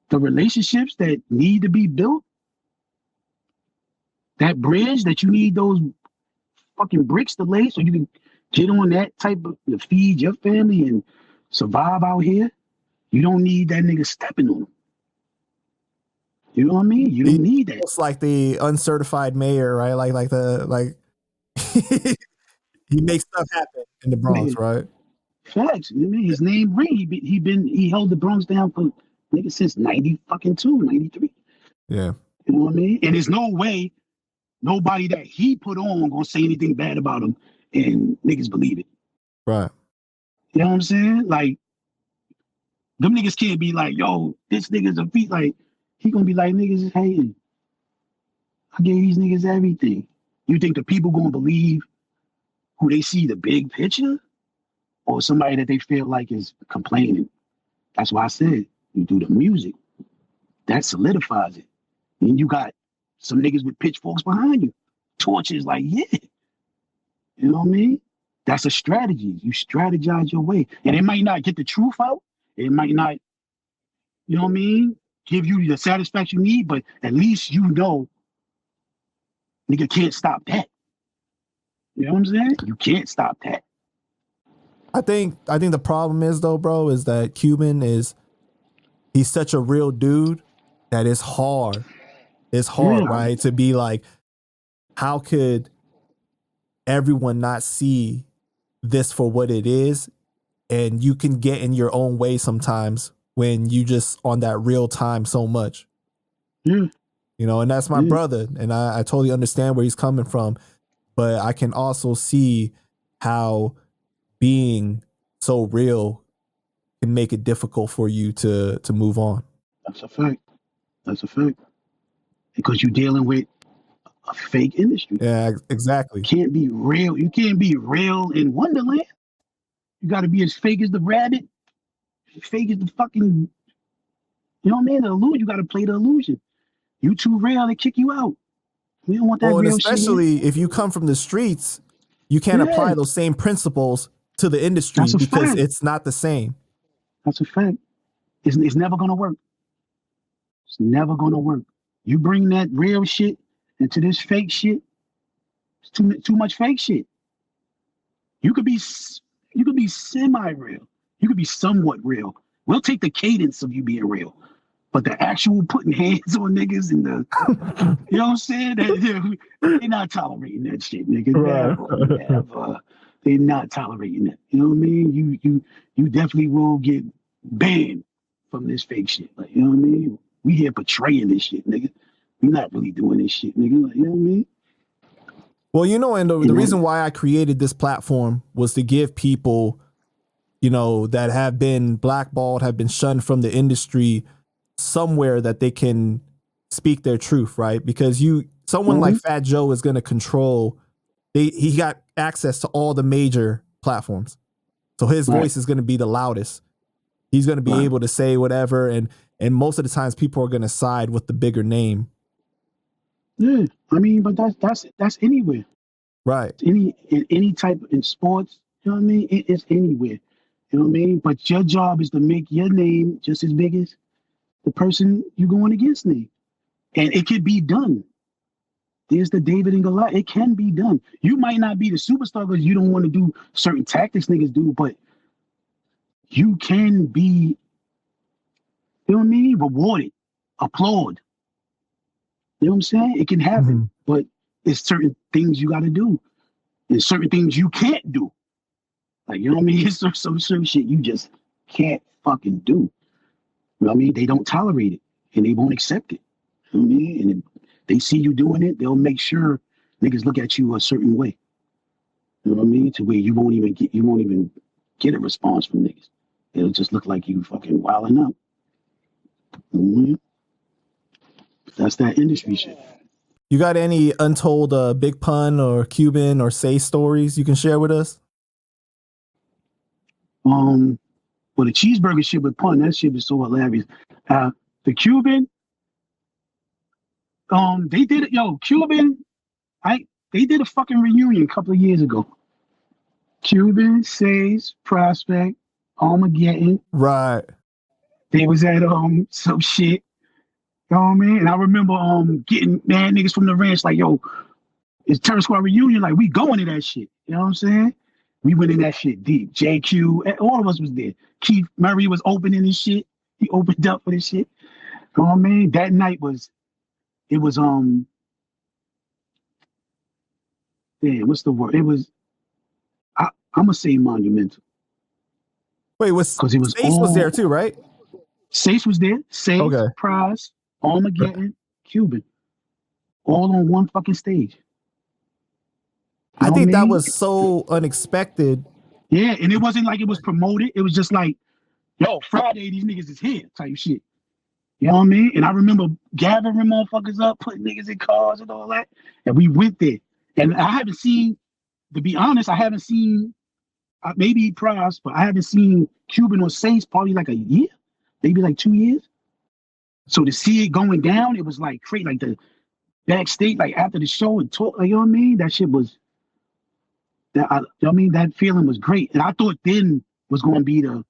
the relationships that need to be built, that bridge that you need those fucking bricks to lay so you can get on that type of to feed your family and survive out here. You don't need that nigga stepping on them. You know what I mean? You don't need that. It's like the uncertified mayor, right? Like he makes stuff happen in the Bronx, Nigga, right? facts. You know what I mean? His name ring. He held the Bronx down for nigga since 92, 93. Yeah. You know what I mean? And there's no way nobody that he put on gonna say anything bad about him and niggas believe it. Right. You know what I'm saying? Like, them niggas can't be like, yo, this nigga's a beat. Like, he gonna be like, niggas is hating. I gave these niggas everything. You think the people gonna believe who they see the big picture? Or somebody that they feel like is complaining? That's why I said, you do the music. That solidifies it. And you got some niggas with pitchforks behind you. Torches, like, yeah. You know what I mean? That's a strategy. You strategize your way. And it might not get the truth out. It might not, you know what I mean, give you the satisfaction you need, but at least you know, nigga can't stop that. You know what I'm saying? You can't stop that. I think the problem is though, bro, is that Cuban he's such a real dude that it's hard. It's hard, Yeah. right? To be like, how could everyone not see this for what it is? And you can get in your own way sometimes when you just on that real time so much. Yeah. You know, and that's my brother. And I totally understand where he's coming from. But I can also see how being so real can make it difficult for you to move on. That's a fact. That's a fact. Because you're dealing with a fake industry. Yeah, exactly. You can't be real. You can't be real in Wonderland. You got to be as fake as the rabbit, fake as the fucking, you know what I mean? The illusion. You got to play the illusion. You too real, they kick you out. We don't want that and real especially shit. if you come from the streets, you can't apply those same principles to the industry because fact. it's not the same. That's a fact. It's never gonna work. It's never gonna work. You bring that real shit into this fake shit. It's too much fake shit. You could be semi-real. You could be somewhat real. We'll take the cadence of you being real, but the actual putting hands on niggas and the, you know what I'm saying? They're not tolerating that shit, nigga. Right. Never. They're not tolerating it. You know what I mean? You definitely will get banned from this fake shit. Like, you know what I mean? We here portraying this shit, nigga. We're not really doing this shit, nigga. Like, you know what I mean? Well, you know, and the reason why I created this platform was to give people, you know, that have been blackballed, have been shunned from the industry, somewhere that they can speak their truth, right? Because someone like Fat Joe is going to control. He got access to all the major platforms, so his voice is going to be the loudest. He's going to be able to say whatever, and most of the times people are going to side with the bigger name. Yeah, I mean, but that's anywhere. Right. Any type in sports, you know what I mean? It's anywhere. You know what I mean? But your job is to make your name just as big as the person you're going against name. And it can be done. There's the David and Goliath. It can be done. You might not be the superstar because you don't want to do certain tactics niggas do, but you can be, you know what I mean? Rewarded, applaud. You know what I'm saying? It can happen, but it's certain things you got to do. There's certain things you can't do. Like, you know what I mean? It's some certain shit you just can't fucking do. You know what I mean? They don't tolerate it and they won't accept it. You know what I mean? And if they see you doing it, they'll make sure niggas look at you a certain way. You know what I mean? To where you won't even get a response from niggas. It'll just look like you fucking wilding out. That's that industry shit. You got any untold Big Pun or Cuban or Say stories you can share with us? Well, the cheeseburger shit with Pun, that shit was so hilarious. The Cuban, they did it. Yo, Cuban, they did a fucking reunion a couple of years ago. Cuban, Says, Prospect, Armageddon. Right. They was at some shit. You know what I mean? And I remember getting mad niggas from the ranch like, yo, it's Terror Squad reunion. Like, we going to that shit. You know what I'm saying? We went in that shit deep. JQ, all of us was there. Keith Murray was opening this shit. He opened up for this shit. You know what I mean? That night was damn, what's the word? It was I'm gonna say monumental. Wait, was Because it was Stace was there all too, right? Sace was there, Sace, Okay. Prize, Armageddon, Cuban, all on one fucking stage. I You know what I think that mean? was so unexpected. Yeah, and it wasn't like it was promoted. It was just like, yo, Friday, these niggas is here type shit. You know what I mean? And I remember gathering motherfuckers up, putting niggas in cars and all that. And we went there. And I haven't seen, to be honest, I haven't seen, maybe Prize, but I haven't seen Cuban or Saints probably like a year, maybe like 2 years. So to see it going down, it was like crazy. Like the backstage, like after the show and talk, like, you know what I mean? That shit was, you know what I mean? That feeling was great. And I thought then was going to be the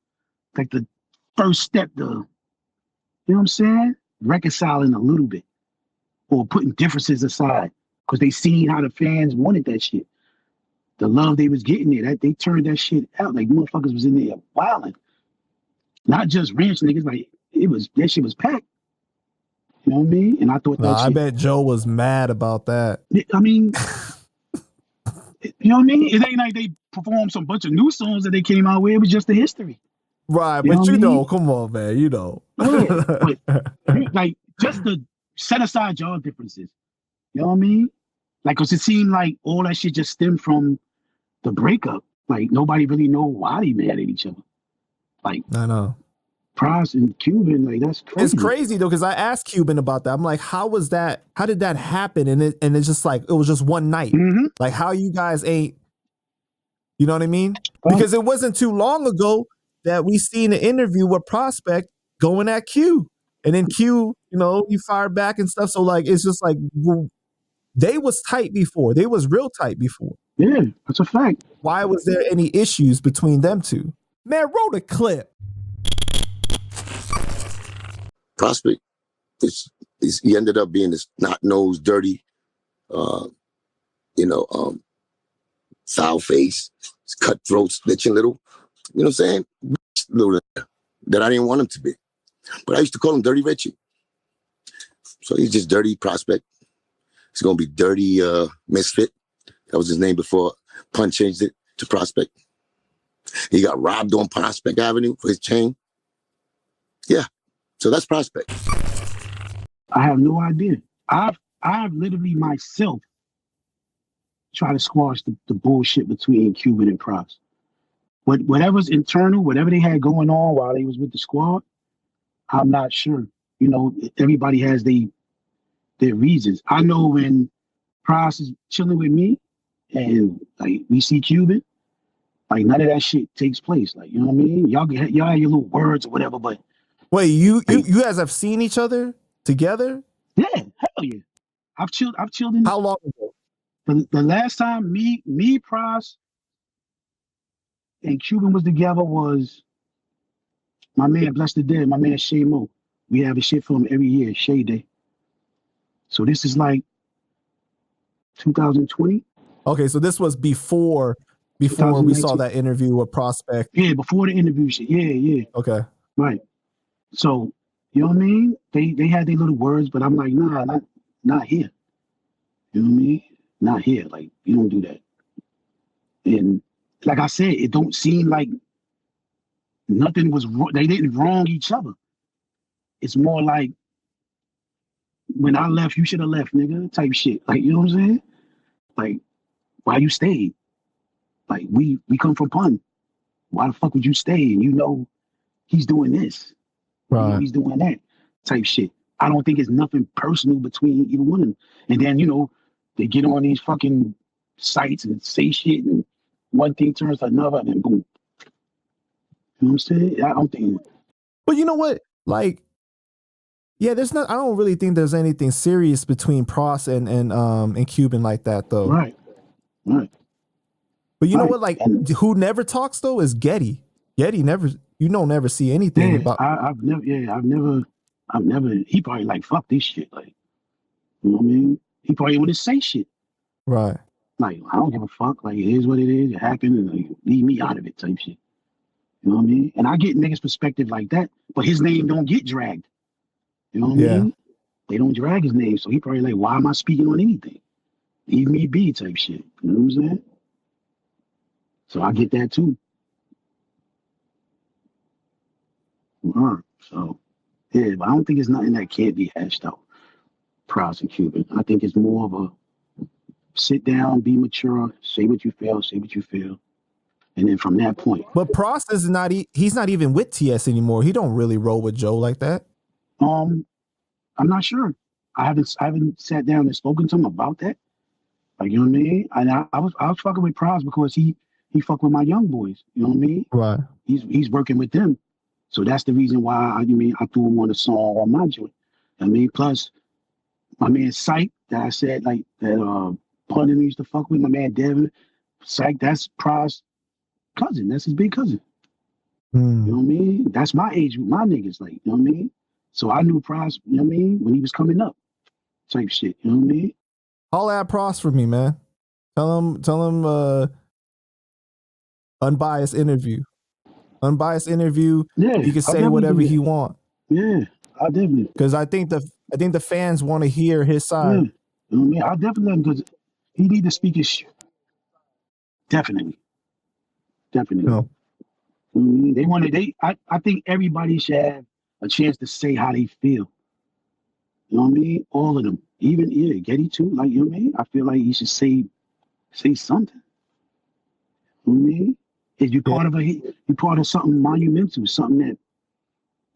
first step to, you know what I'm saying? Reconciling a little bit or putting differences aside because they seen how the fans wanted that shit. The love they was getting there, that they turned that shit out. Like motherfuckers was in there wilding. Not just ranch niggas, like that shit was packed. You know what I mean? And I thought that I shit. bet Joe was mad about that. I mean, you know what I mean? It ain't like they performed some bunch of new songs that they came out with. It was just the history. Right, You know but what I you mean? know, come on, man, you know. Yeah, but like just to set aside y'all differences. You know what I mean? Like, cause it seemed like all that shit just stemmed from the breakup. Like nobody really know why they mad at each other. Like I know. Price and Cuban, like that's crazy. It's crazy though, because I asked Cuban about that. I'm like, how was that? How did that happen? And it's just like it was just one night. Mm-hmm. Like how you guys ain't, you know what I mean? Because it wasn't too long ago that we seen an interview with Prospect going at Q, and then Q, you know, he fired back and stuff. So like, it's just like well, they was tight before. They was real tight before. Yeah, that's a fact. Why was there any issues between them two? Man, roll the clip. Prospect he ended up being this not-nosed, dirty, foul face, cutthroat, snitching little, you know what I'm saying? Little that I didn't want him to be. But I used to call him Dirty Richie. So he's just Dirty Prospect. He's gonna be Dirty Misfit. That was his name before Pun changed it to Prospect. He got robbed on Prospect Avenue for his chain. Yeah. So that's Prospect. I have no idea. I've literally myself tried to squash the bullshit between Cuban and Props. Whatever's internal, whatever they had going on while they was with the squad, I'm not sure. You know, everybody has their reasons. I know when Price is chilling with me and like we see Cuban, like none of that shit takes place. Like, you know what I mean? Y'all have your little words or whatever, but wait, you guys have seen each other together? yeah, hell yeah. I've chilled in. How long ago? The last time me, Price, and Cuban was together was my man, bless the dead, my man Shay Mo. We have a shit for him every year, Shay Day. So this is like 2020. Okay, so this was before we saw that interview with Prospect. Yeah, before the interview shit. Yeah. Okay. Right. So, you know what I mean? They had their little words, but I'm like, nah, not here. You know what I mean? Not here. Like, you don't do that. And like I said, it don't seem like nothing was wrong. They didn't wrong each other. It's more like when I left, you should have left, nigga, type shit. Like, you know what I'm saying? Like, why you stayed? Like, we come from Pun. Why the fuck would you stay? And you know he's doing this. Right. You know, he's doing that type shit. I don't think it's nothing personal between either one of them. And then, you know, they get on these fucking sites and say shit and one thing turns to another and then boom. You know what I'm saying? I don't think. But you know what? Like, yeah, I don't really think there's anything serious between Pross and Cuban like that though. Right. But you know what? Like, who never talks though is Getty. Getty never. You don't never see anything about. I've never. He probably like fuck this shit. Like, you know what I mean? He probably wouldn't say shit. Right. Like, I don't give a fuck. Like, it is what it is. It happened, and like, leave me out of it, type shit. You know what I mean? And I get niggas' perspective like that, but his name don't get dragged. You know what I mean? They don't drag his name, so he probably like, why am I speaking on anything? Leave me be type shit. You know what I'm saying? So I get that too. So yeah, but I don't think it's nothing that can't be hashed out. Pras and Cuban. I think it's more of a sit down, be mature, say what you feel, and then from that point. But Pross is not. He's not even with TS anymore. He don't really roll with Joe like that. I'm not sure. I haven't sat down and spoken to him about that. Like, you know what I mean? And I was fucking with Pras because he fuck with my young boys. You know what I mean? Right. He's working with them. So that's the reason why I threw him on the song on my joint. I mean, plus my man Syke that I said like that Pundit used to fuck with, my man Devin. Syke, that's Pras' cousin. That's his big cousin. You know what I mean? That's my age with my niggas, like, you know what I mean? So I knew Pras, you know what I mean, when he was coming up. Type shit, you know what I mean? Holla at Pross for me, man. Tell him unbiased interview. Unbiased interview. Yeah. He can say whatever he want. Yeah, I definitely. Because I think the fans want to hear his side. Yeah. You know what I mean? I definitely let him because he need to speak his shit. Definitely. Definitely. No. You know what I mean? I think everybody should have a chance to say how they feel. You know what I mean? All of them. Even Getty too. Like, you know what I mean? I feel like he should say something. You know what I mean? If you're part of something monumental, something that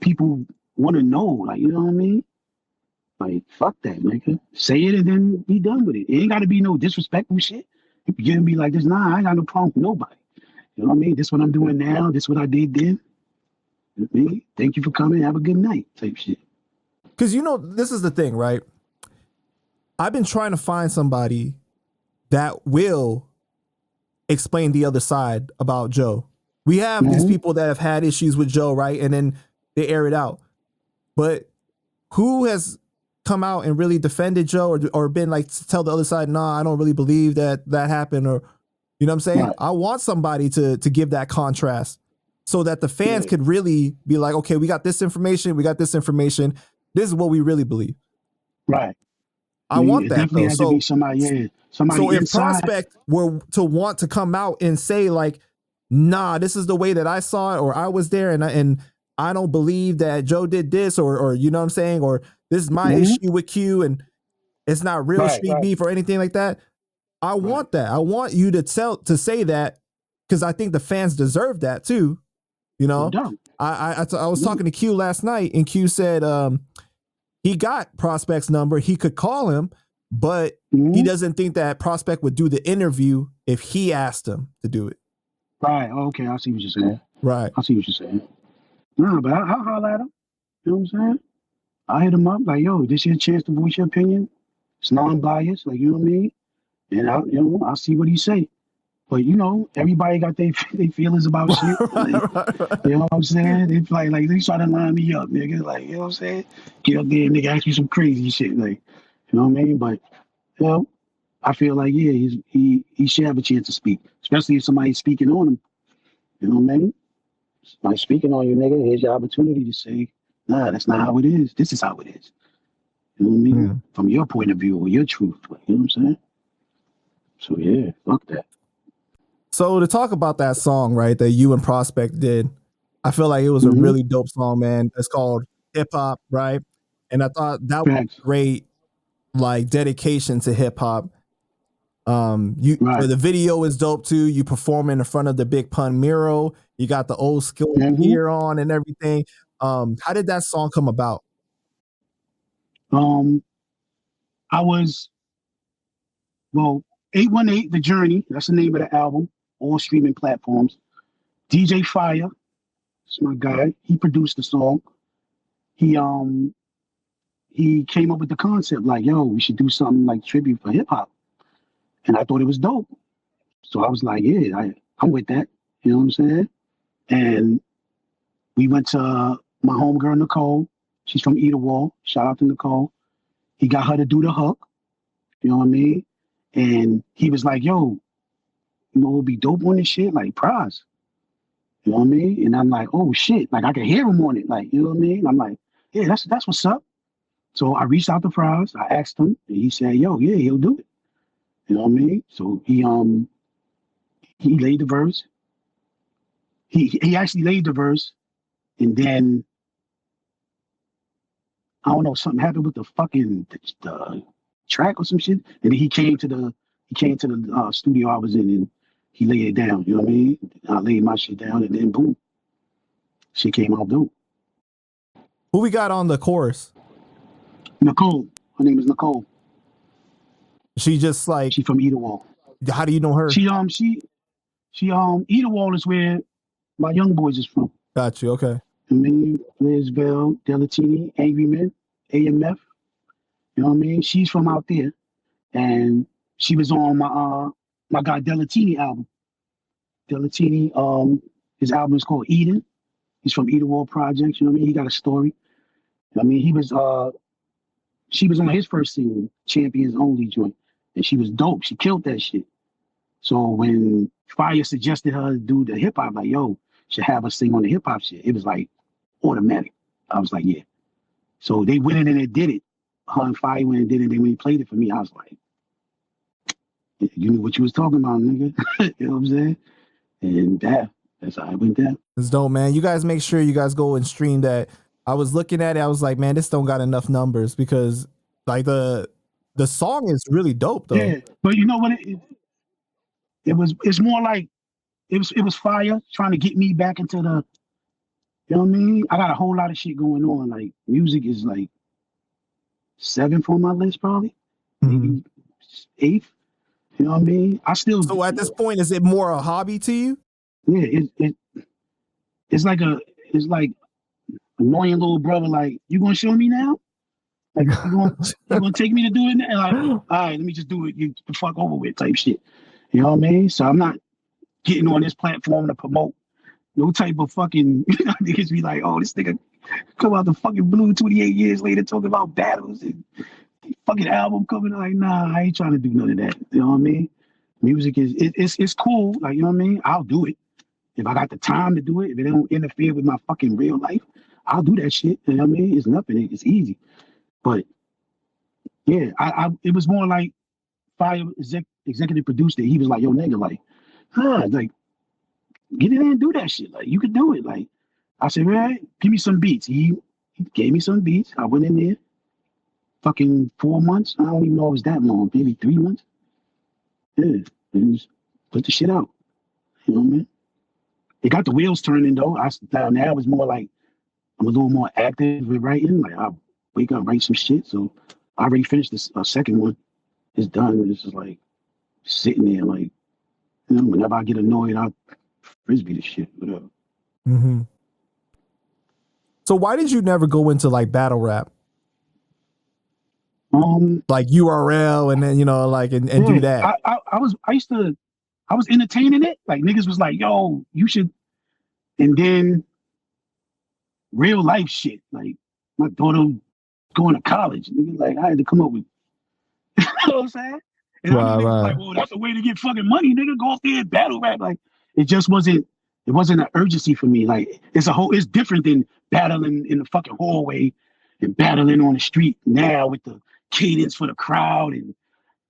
people want to know, like, you know what I mean? Like, fuck that, nigga. Say it and then be done with it. It ain't gotta be no disrespectful shit. You can be like this, nah, I ain't got no problem with nobody. You know what I mean? This what I'm doing now, this what I did then. You know what I mean? Thank you for coming, have a good night, type shit. Because this is the thing, right? I've been trying to find somebody that will explain the other side about Joe. We have these people that have had issues with Joe, right? And then they air it out. But who has come out and really defended Joe or been like to tell the other side, nah, I don't really believe that happened, or you know what I'm saying? Right. I want somebody to give that contrast so that the fans could really be like, okay, we got this information, this is what we really believe. Right. I want that definitely though. Had to be somebody so if inside. Prospect were to want to come out and say like, nah, this is the way that I saw it, or I was there and I don't believe that Joe did this, or you know what I'm saying, or this is my issue with Q and it's not real street beef or anything like that. I want that. I want you to say that because I think the fans deserve that too. You know, I was talking to Q last night and Q said he got Prospect's number. He could call him, but he doesn't think that Prospect would do the interview if he asked him to do it. Right. Okay. I see what you're saying. Right. I see what you're saying. Nah, but I'll holler at him. You know what I'm saying? I hit him up like, yo, this your chance to voice your opinion. It's non-biased, like, you know what I mean? And I'll see what he say. But everybody got their feelings about shit. Like, you know what I'm saying? They like they try to line me up, nigga. Like, you know what I'm saying? Get up there and nigga ask me some crazy shit. Like, you know what I mean? But I feel like he should have a chance to speak, especially if somebody's speaking on him. You know what I mean? Somebody speaking on you, nigga. Here's your opportunity to say, nah, that's not how it is. This is how it is. You know what I mean? Yeah. From your point of view or your truth. Like, you know what I'm saying? So yeah, fuck that. So to talk about that song, right, that you and Prospect did, I feel like it was a really dope song, man. It's called Hip Hop, right? And I thought that was great, like dedication to hip hop. The video is dope too. You perform in front of the Big Pun mural. You got the old school gear on and everything. How did that song come about? I was 818 The Journey. That's the name of the album. All streaming platforms. DJ Fire, that's my guy. He produced the song. He came up with the concept like, yo, we should do something like tribute for hip hop. And I thought it was dope. So I was like, yeah, I'm with that. You know what I'm saying? And we went to my homegirl, Nicole. She's from Wall. Shout out to Nicole. He got her to do the hook. You know what I mean? And he was like, yo, it'll be dope on this shit, like Pras. You know what I mean? And I'm like, oh shit, like I can hear him on it, like, you know what I mean? I'm like, yeah, that's what's up. So I reached out to Fries. I asked him, and he said, "Yo, yeah, he'll do it." You know what I mean? So he laid the verse. He actually laid the verse, and then I don't know, something happened with the fucking the track or some shit. And then he came to the studio I was in, and he laid it down. You know what I mean? I laid my shit down, and then boom, shit came out dope. Who we got on the chorus? Nicole. Her name is Nicole. She just like, She from Etowall. how do you know her? She Etowall is where my young boys is from. Got you. Okay. I mean, Lisbell, Delatini, Angry Men, AMF. You know what I mean? She's from out there, and she was on my guy Delatini album. Delatini, his album is called Eden. He's from Etowall Projects. You know what I mean? He got a story. I mean, she was on his first single, Champions Only joint, and she was dope. She killed that shit. So when Fire suggested her do the hip hop, like, yo, should have her sing on the hip hop shit, it was like automatic. I was like, yeah. So they went in and they did it. Her and Fire went and did it. And when he played it for me, I was like, you knew what you was talking about, nigga. You know what I'm saying? And that's how I went down. It's dope, man. You guys make sure you guys go and stream that. I was looking at it. I was like, man, this don't got enough numbers, because like the song is really dope though. Yeah, but you know what? It's more like it was Fire trying to get me back into the, you know what I mean? I got a whole lot of shit going on. Like music is like 7th on my list, probably. Maybe 8th. You know what I mean? I still. So at this point, is it more a hobby to you? Yeah, it's like annoying little brother. Like, you gonna show me now? Like, you gonna take me to do it now? Like, all right, let me just do it. You the fuck over with type shit. You know what I mean? So I'm not getting on this platform to promote no type of fucking niggas be like, oh, this nigga come out the fucking blue 28 years later talking about battles and fucking album coming. Like, nah, I ain't trying to do none of that. You know what I mean? Music is it's cool. Like, you know what I mean? I'll do it if I got the time to do it. If it don't interfere with my fucking real life, I'll do that shit. You know what I mean? It's nothing. It's easy. But yeah, it was more like Fire executive produced it. He was like, yo, nigga, like, like, get in there and do that shit. Like, you could do it. Like, I said, right, give me some beats. He gave me some beats. I went in there, fucking 4 months. I don't even know it was that long, maybe 3 months. Yeah, and just put the shit out. You know what I mean? It got the wheels turning though. Now it's more like I'm a little more active with writing. Like, I wake up, write some shit. So I already finished this second one. It's done. It's just like sitting there, like, you know, whenever I get annoyed, I'll frisbee the shit, whatever. Mm-hmm. So why did you never go into like battle rap? Like URL and then, you know, like and yeah, do that. I was entertaining it. Like, niggas was like, yo, you should. And then real life shit. Like, my daughter going to college. Nigga, like, I had to come up with, you know what I'm saying? And I know niggas like, well, that's a way to get fucking money, nigga. Go off there and battle rap. Like, it just wasn't an urgency for me. Like, it's different than battling in the fucking hallway and battling on the street now with the cadence for the crowd and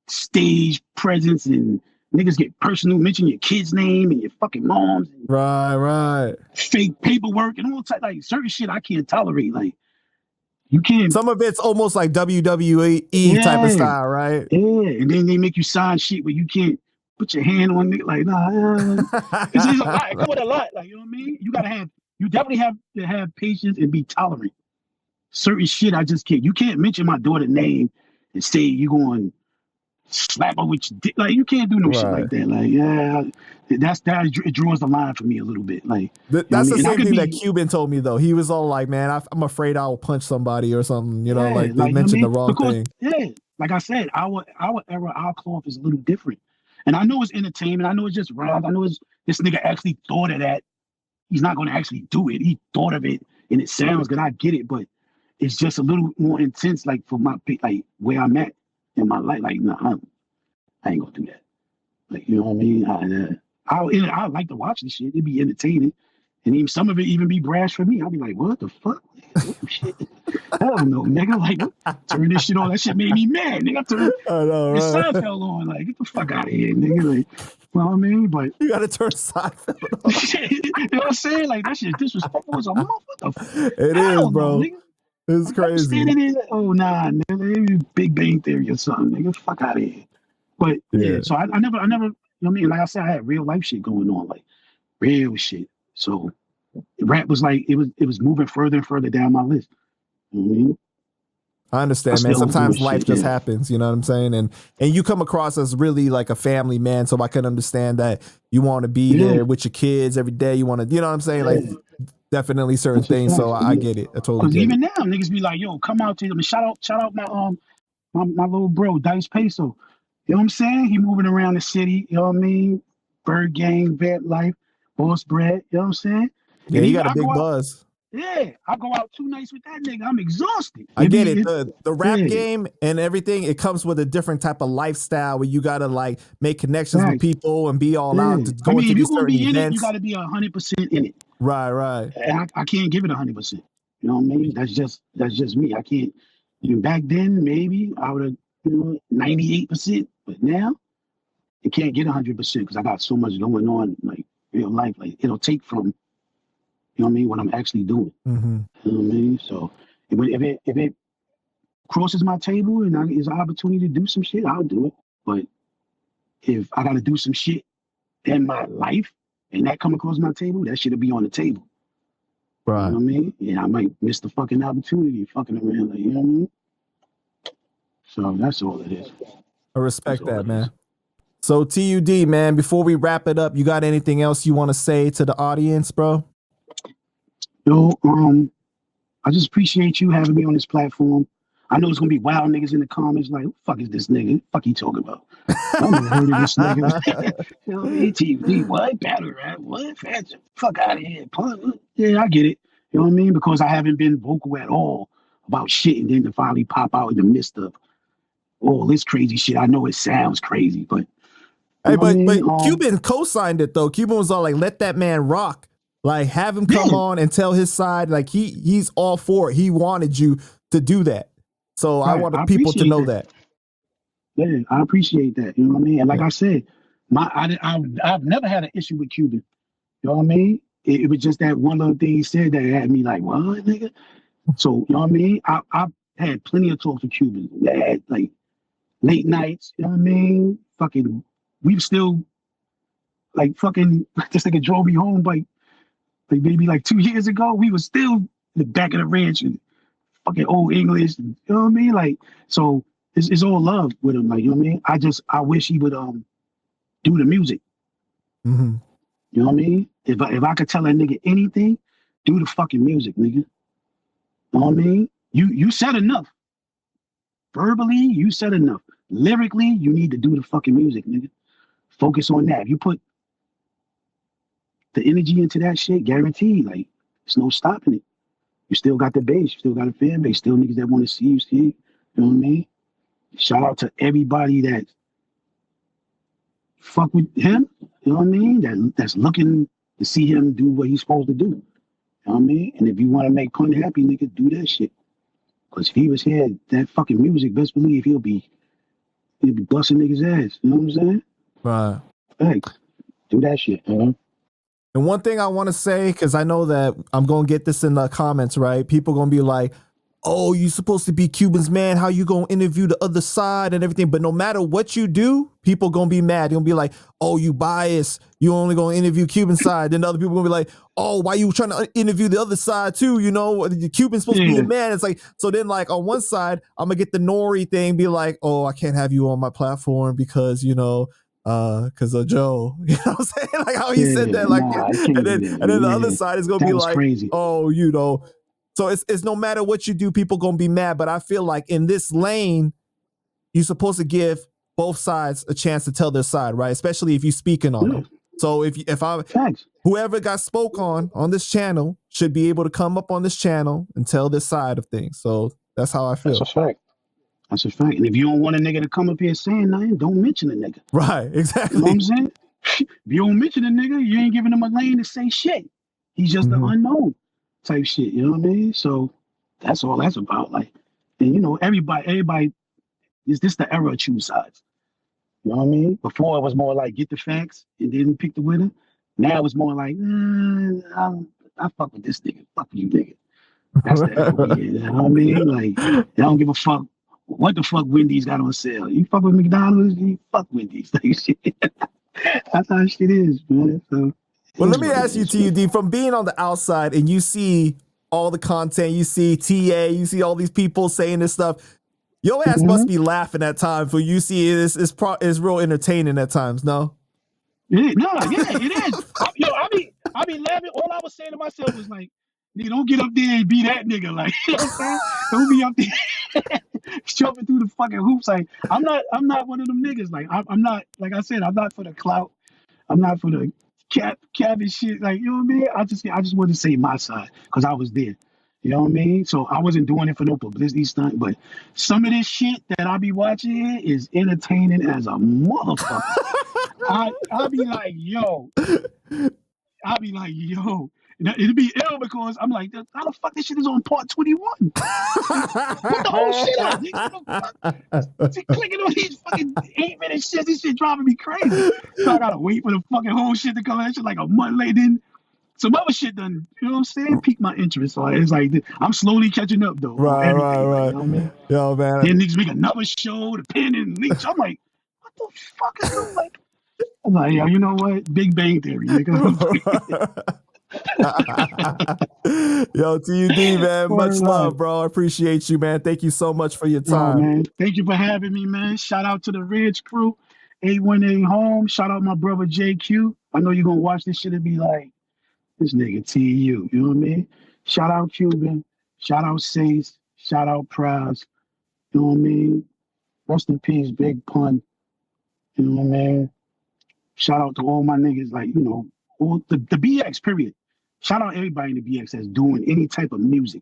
stage presence, and niggas get personal, mention your kid's name and your fucking mom's. And right. fake paperwork and all type, like, certain shit I can't tolerate. Like, you can't. Some of it's almost like WWE type of style, right? Yeah, and then they make you sign shit where you can't put your hand on it. Like, nah, it's a lot. It come with a lot. Like, you know what I mean? You definitely have to have patience and be tolerant. Certain shit I just can't. You can't mention my daughter's name and say you going slap her with your dick. Like, you can't do no shit like that. Like, yeah, it draws the line for me a little bit. Like, that's the same thing that Cuban told me though. He was all like, man, I'm afraid I'll punch somebody or something, you know, like they mentioned the wrong thing. Yeah, like I said, our era, our cloth is a little different. And I know it's entertainment. I know it's just rhymes. I know this nigga actually thought of that. He's not going to actually do it. He thought of it and it sounds good. I get it, but it's just a little more intense, like, for my, like, where I'm at in my life. Like, nah, I ain't gonna do that. Like, you know what I mean? I like to watch this shit. It'd be entertaining. And even some of it even be brash for me. I'll be like, what the fuck? What the shit? Hell no, nigga. Like, turn this shit on. That shit made me mad, nigga. I know, The right? Seinfeld on. Like, get the fuck out of here, nigga. Like, you know what I mean? But You gotta turn Seinfeld on. you know what I'm saying? Like, that shit disrespectful as a motherfucker. It Hell is, no, bro. nigga. It's I'm crazy. standing there, oh nah, nigga, Big Bang Theory or something, nigga. Fuck out of here. But yeah, so I never, you know what I mean? Like I said, I had real life shit going on, like real shit. So rap was like it was moving further and further down my list. You know what I mean? I understand, man. Sometimes life just happens, you know what I'm saying? And you come across as really like a family man, so I can understand that you want to be there with your kids every day. You want to, you know what I'm saying? Like definitely certain things. So I get it. I totally get it. Even now, niggas be like, yo, come out to them. Shout out my little bro, Dice Peso. You know what I'm saying? He moving around the city, you know what I mean? Bird gang, vet life, boss bread, you know what I'm saying? Yeah, he got a big buzz. Yeah, I go out 2 nights with that nigga. I'm exhausted. I get it. The rap game and everything, it comes with a different type of lifestyle where you gotta like make connections with people and be all out to go into these certain events. It, you gotta be 100% in it. Right. And I can't give it 100%. You know what I mean? That's just me. I can't. Back then, maybe I would have 98%, but now it can't get 100% because I got so much going on, like real life. Like it'll take from. You know what I mean? What I'm actually doing. Mm-hmm. You know what I mean? So if it crosses my table and there's an opportunity to do some shit, I'll do it. But if I got to do some shit in my life and that come across my table, that shit'll be on the table. Right. You know what I mean? Yeah, I might miss the fucking opportunity fucking around. Like, you know what I mean? So that's all it is. I respect that, man. So TUD, man, before we wrap it up, you got anything else you want to say to the audience, bro? Yo, I just appreciate you having me on this platform. I know it's gonna be wild niggas in the comments like, who the fuck is this nigga? What the fuck he talking about? I never heard of this nigga. You know what I mean? TUD, what? Battle rap? What? Fuck out of here. Yeah, I get it. You know what I mean? Because I haven't been vocal at all about shit and then to finally pop out in the midst of all this crazy shit. I know it sounds crazy, but hey, but Cuban co-signed it though. Cuban was all like, let that man rock. Like, have him come on and tell his side. Like, he's all for it. He wanted you to do that. So I want people to know that. Yeah, I appreciate that. You know what I mean? And like I said, I've never had an issue with Cuban. You know what I mean? It was just that one little thing he said that had me like, what, nigga? So, you know what I mean? I've had plenty of talks with Cuban. Had, like, late nights, you know what I mean? Fucking, we've still, like, fucking, this nigga drove me home, like maybe like 2 years ago, we was still in the back of the ranch and fucking old English, you know what I mean? Like, so it's all love with him, like, you know what I mean? I wish he would do the music. Mm-hmm. You know what I mean? If I could tell that nigga anything, do the fucking music, nigga. You know what I mean? You said enough. Verbally, you said enough. Lyrically, you need to do the fucking music, nigga. Focus on that. If you put the energy into that shit, guaranteed, like, there's no stopping it. You still got the base, you still got a fan base, still niggas that want to see you, you know what I mean? Shout out to everybody that fuck with him, you know what I mean? That's looking to see him do what he's supposed to do. You know what I mean? And if you want to make Pun happy, nigga, do that shit. Because if he was here, that fucking music, best believe he'll be busting niggas' ass. You know what I'm saying? Right. Hey, do that shit, man. And one thing I want to say, because I know that I'm going to get this in the comments, right? People going to be like, oh, you supposed to be Cuban's man. How you going to interview the other side and everything? But no matter what you do, people going to be mad. They're going to be like, oh, you biased. You only going to interview Cuban's side. Then the other people going to be like, oh, why you trying to interview the other side too? You know, the Cuban's supposed to be a man. It's like, so then like on one side, I'm going to get the Nori thing, be like, oh, I can't have you on my platform because, you know, because of Joe, you know what I'm saying? Like how he said that, like, and then the other side is gonna be like, crazy. Oh, you know. So it's no matter what you do, people gonna be mad. But I feel like in this lane, you're supposed to give both sides a chance to tell their side, right? Especially if you're speaking on them. So whoever got spoke on this channel should be able to come up on this channel and tell this side of things. So that's how I feel. That's a fact. That's a fact. And if you don't want a nigga to come up here saying nothing, don't mention a nigga. Right, exactly. You know what I'm saying? If you don't mention a nigga, you ain't giving him a lane to say shit. He's just the unknown type shit. You know what I mean? So that's all that's about. Like, and you know, everybody is this the era of choose sides. You know what I mean? Before it was more like get the facts and then pick the winner. Now it's more like, I fuck with this nigga. Fuck you, nigga. That's the era we in. You know what I mean? Like, I don't give a fuck what the fuck Wendy's got on sale. You fuck with McDonald's, you fuck Wendy's. Like, shit. That's how shit is, man. So, well, let me ask you, TUD, from being on the outside and you see all the content, you see TA, you see all these people saying this stuff. Your ass must be laughing at times when you see it. It's real entertaining at times, no? It is. I be laughing. All I was saying to myself was like, nigga, don't get up there and be that nigga. Like, you know what I'm saying? Don't be up there jumping through the fucking hoops. Like, I'm not one of them niggas. Like, I'm not, like I said, I'm not for the clout. I'm not for the cap and shit. Like, you know what I mean? I just wanted to say my side because I was there. You know what I mean? So I wasn't doing it for no publicity stunt, but some of this shit that I be watching here is entertaining as a motherfucker. I'll be like, yo. It'd be ill because I'm like, how the fuck this shit is on part 21? Put the whole shit out. Nigga, clicking on these fucking 8-minute shit. This shit driving me crazy. So I gotta wait for the fucking whole shit to come out. Shit like a month later. Then some other shit done, you know what I'm saying? Piqued my interest. So it's like I'm slowly catching up though. Right. Like, you know what I mean? Yo, man. Then niggas make another show, the Pen and Leech. I'm like, what the fuck is this? Like, I'm like, yo, you know what? Big Bang Theory, nigga. Yo, TUD, man, much love, bro. I appreciate you, man. Thank you so much for your time. Yo, man. Thank you for having me, man. Shout out to the Ridge crew, 818 home. Shout out my brother JQ. I know you're gonna watch this shit and be like, this nigga TU. You know what I mean? Shout out Cuban. Shout out Seis. Shout out Prize. You know what I mean? Rest in peace, Big Pun. You know what I mean? Shout out to all my niggas, like, you know, all the BX, period. Shout out everybody in the BX that's doing any type of music.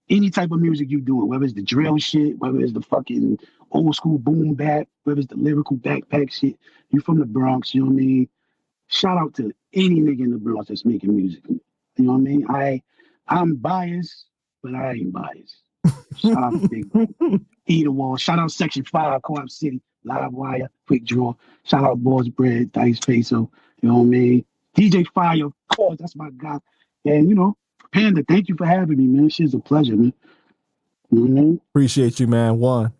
Any type of music you doing, whether it's the drill shit, whether it's the fucking old school boom bap, whether it's the lyrical backpack shit. You from the Bronx, you know what I mean? Shout out to any nigga in the Bronx that's making music. You know what I mean? I'm biased, but I ain't biased. Shout out to Big Eat a Wall. Shout out Section 5, Co-op City, Live Wire, Quick Draw. Shout out Boss Bread, Dice Peso. You know what I mean? DJ Fire, of course, that's my guy. And, you know, Panda, thank you for having me, man. Shit's a pleasure, man. Mm-hmm. Appreciate you, man. One.